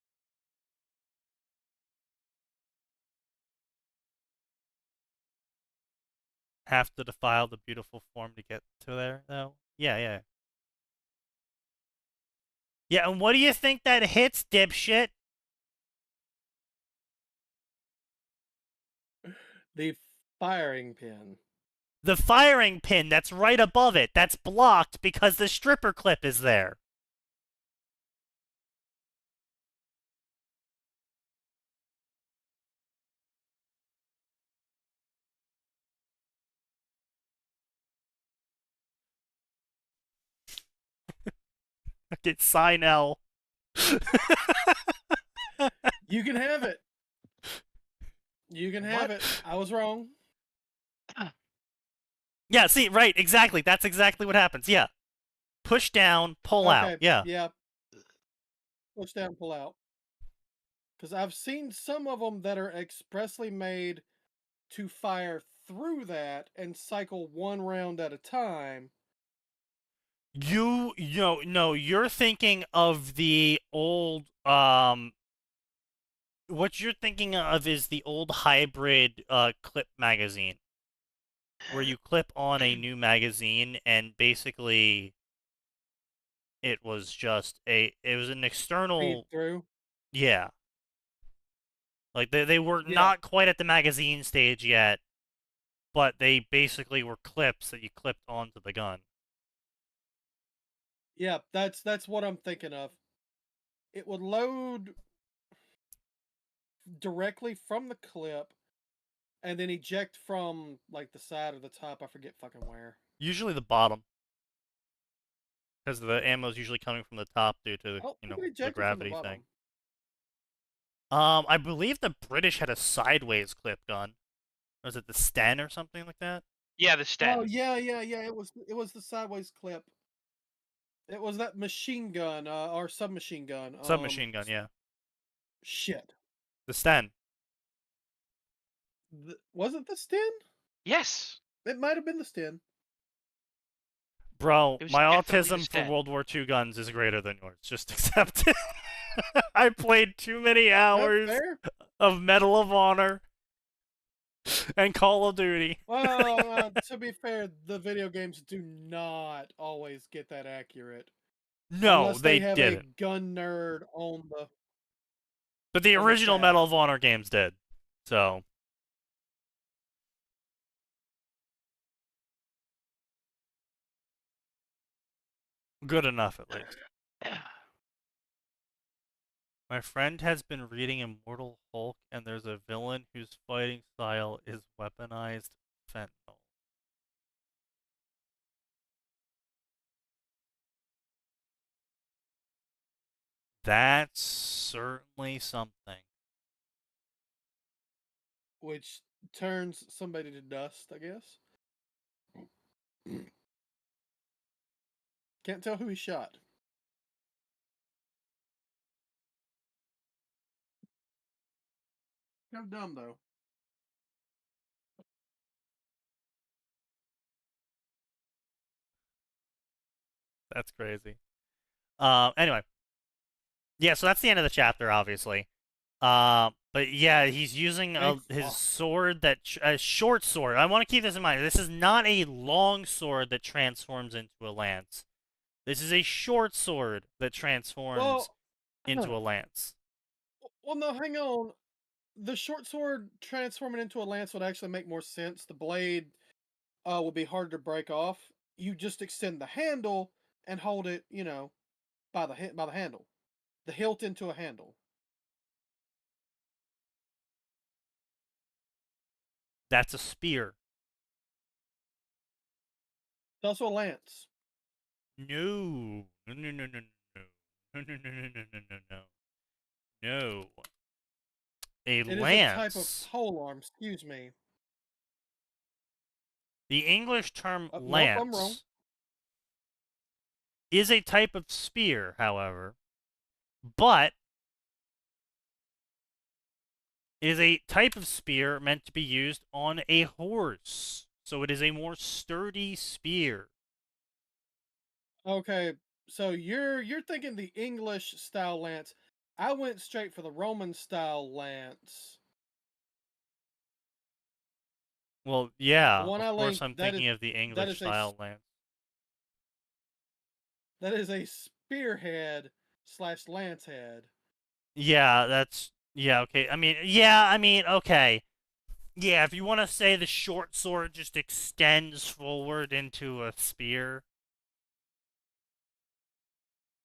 Have to defile the beautiful form to get to there, though? Yeah. Yeah, and what do you think that hits, dipshit? The firing pin. The firing pin that's right above it. That's blocked because the stripper clip is there. Okay, sign L. You can have it. You can have it. I was wrong. Yeah, see, right, exactly. That's exactly what happens. Yeah. Push down, pull out. Yeah. Yeah. Push down, pull out. Because I've seen some of them that are expressly made to fire through that and cycle one round at a time. No, you're thinking of the old, what you're thinking of is the old hybrid, clip magazine. Where you clip on a new magazine and basically it was just it was an Feed external, through. yeah. Like they were Yeah. not quite at the magazine stage yet, but they basically were clips that you clipped onto the gun. Yeah, that's what I'm thinking of. It would load directly from the clip and then eject from like the side or the top, I forget fucking where. Usually the bottom. Because the ammo's usually coming from the top due to, I don't you think know, it the ejected from the gravity bottom. thing. I believe the British had a sideways clip gun. Was it the Sten or something like that? Yeah, the Sten. Oh yeah. It was the sideways clip. It was that machine gun, or submachine gun. Submachine gun, yeah. Shit. The Sten. Was it the Sten? Yes. It might have been the Sten. Bro, It was my definitely the autism for Sten. World War II guns is greater than yours. Just accept it. I played too many hours Fair. of Medal of Honor and Call of Duty. Well, to be fair, the video games do not always get that accurate. No, Unless they have didn't. a gun nerd on the. But the on the original staff. Medal of Honor games did. So. Good enough, at least. My friend has been reading Immortal Hulk, and there's a villain whose fighting style is weaponized fentanyl. That's certainly something. Which turns somebody to dust, I guess. Can't tell who he shot. Kind of dumb though. That's crazy. Anyway. Yeah, so that's the end of the chapter, obviously. But yeah, he's using his sword a short sword. I want to keep this in mind. This is not a long sword that transforms into a lance. This is a short sword that transforms into a lance. Well, no, hang on. The short sword transforming into a lance would actually make more sense. The blade would be harder to break off. You just extend the handle and hold it, by the handle, the hilt into a handle. That's a spear. It's also a lance. No. No. No. A It lance. is a type of polearm, excuse me. The English term Nope, lance I'm wrong. is a type of spear, however, but is a type of spear meant to be used on a horse. So it is a more sturdy spear. Okay, so you're thinking the English style lance. I went straight for the Roman style lance. Well, yeah, The one of I course linked, I'm thinking of the English style lance. That is a spearhead / lance head. Yeah, okay. I mean, okay. Yeah, if you want to say the short sword just extends forward into a spear.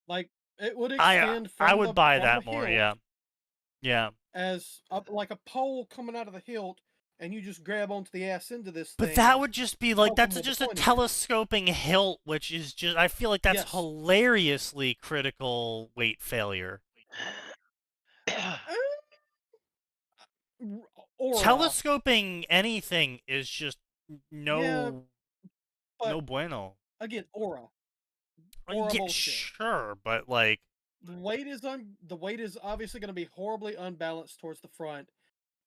Like, it would extend I from would buy from that the more, hilt yeah. Yeah. as like a pole coming out of the hilt and you just grab onto the ass end of this But thing. that would just be like, poke that's 'em with the just a pointy end. telescoping hilt, which is just, I feel like that's Yes. hilariously critical weight failure. Aura. Telescoping anything is just Yeah, no but bueno. again, aura. Aura Yeah, bullshit. sure, but like, The weight is obviously going to be horribly unbalanced towards the front.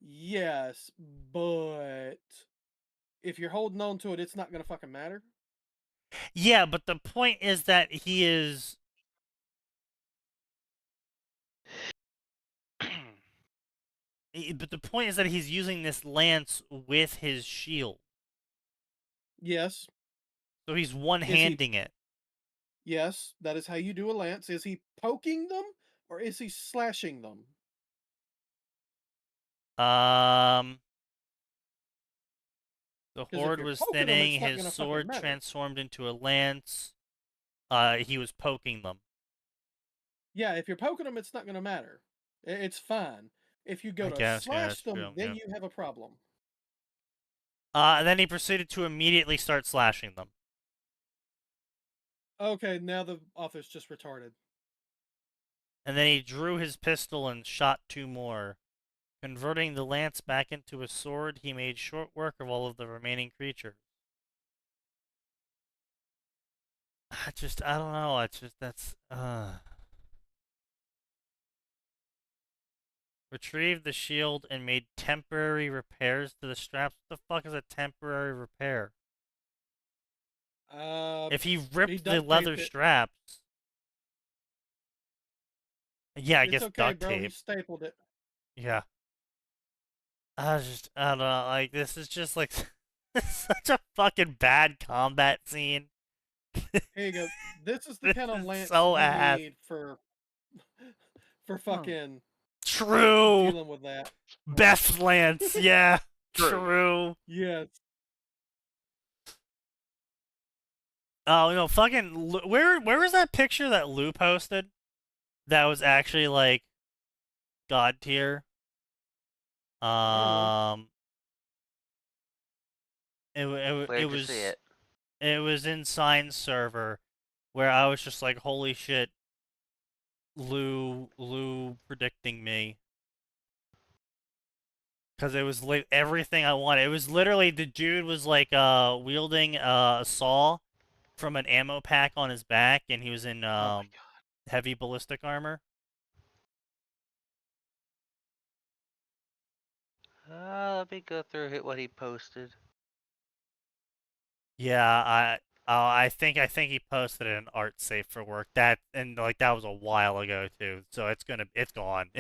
Yes, but if you're holding on to it, it's not going to fucking matter. yeah, but the point is that he is. But the point is that he's using this lance with his shield. Yes. So he's one-handing it. Yes, that is how you do a lance. Is he poking them or is he slashing them? The 'Cause if horde you're was poking 'em, thinning, it's not his gonna fucking sword matter. transformed into a lance. He was poking them. Yeah, if you're poking them, it's not going to matter. It's fine. If you go I to guess, yeah, slash that's them, true, then yeah. you have a problem. And then he proceeded to immediately start slashing them. Okay, now the author's just retarded. And then he drew his pistol and shot 2 more. Converting the lance back into a sword, he made short work of all of the remaining creatures. I don't know. Retrieved the shield and made temporary repairs to the straps. What the fuck is a temporary repair? If he ripped the duct leather taped it. straps. Yeah, I It's guess okay, duct bro. He tape. stapled it. Yeah. I don't know, like, this is just like such a fucking bad combat scene. Here you go. This is the This kind of is lance so you ass. need for fucking True. dealing with that. Best lance, yeah. True. Yes. Oh no, fucking where was that picture that Lou posted? That was actually like god tier. Where'd you see it? It was in Sign server, where I was just like, holy shit, Lou predicting me. Because it was like everything I wanted. It was literally, the dude was like wielding a saw from an ammo pack on his back, and he was in Oh my god. heavy ballistic armor. Let me go through what he posted. Yeah, I think he posted an art safe for work. That, and like that was a while ago too. So it's gone.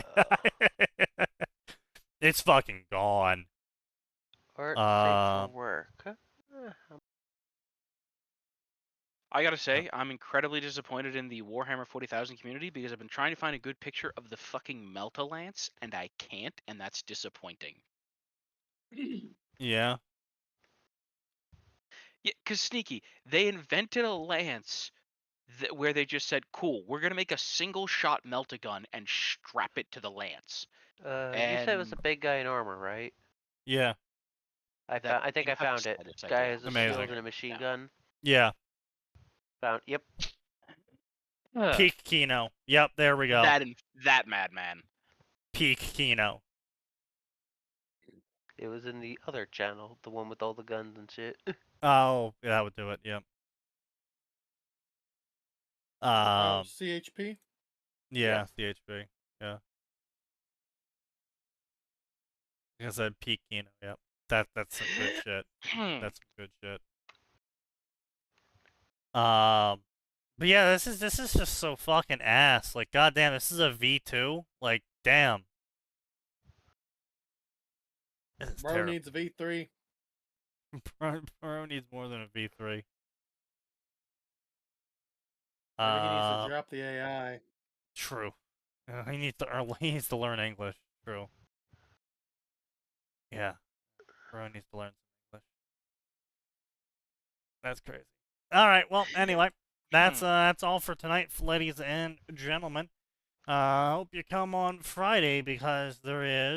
It's fucking gone. Art safe for work. I gotta say, I'm incredibly disappointed in the Warhammer 40,000 community because I've been trying to find a good picture of the fucking Melta-Lance, and I can't, and that's disappointing. Yeah. Yeah, because Sneaky, they invented a lance where they just said, cool, we're going to make a single-shot Melta-Gun and strap it to the lance. You said it was a big guy in armor, right? Yeah. I think I found it. Guy has a shield and a machine gun. Yeah. Yep. Peak Kino. Yep, there we go. That madman. Peak Kino. It was in the other channel, the one with all the guns and shit. Oh, yeah, that would do it. Yep. CHP. Yeah, CHP. Yeah. I said Peak Kino. Yep. That's some good shit. That's some good shit. But yeah, this is just so fucking ass. Like, goddamn, this is a V2. Like, damn. Bro needs a V3. Bro needs more than a V3. Maybe he needs to drop the AI. True. He needs to learn English. True. Yeah. Bro needs to learn some English. That's crazy. All right. Well, anyway, that's all for tonight, ladies and gentlemen. Hope you come on Friday because there is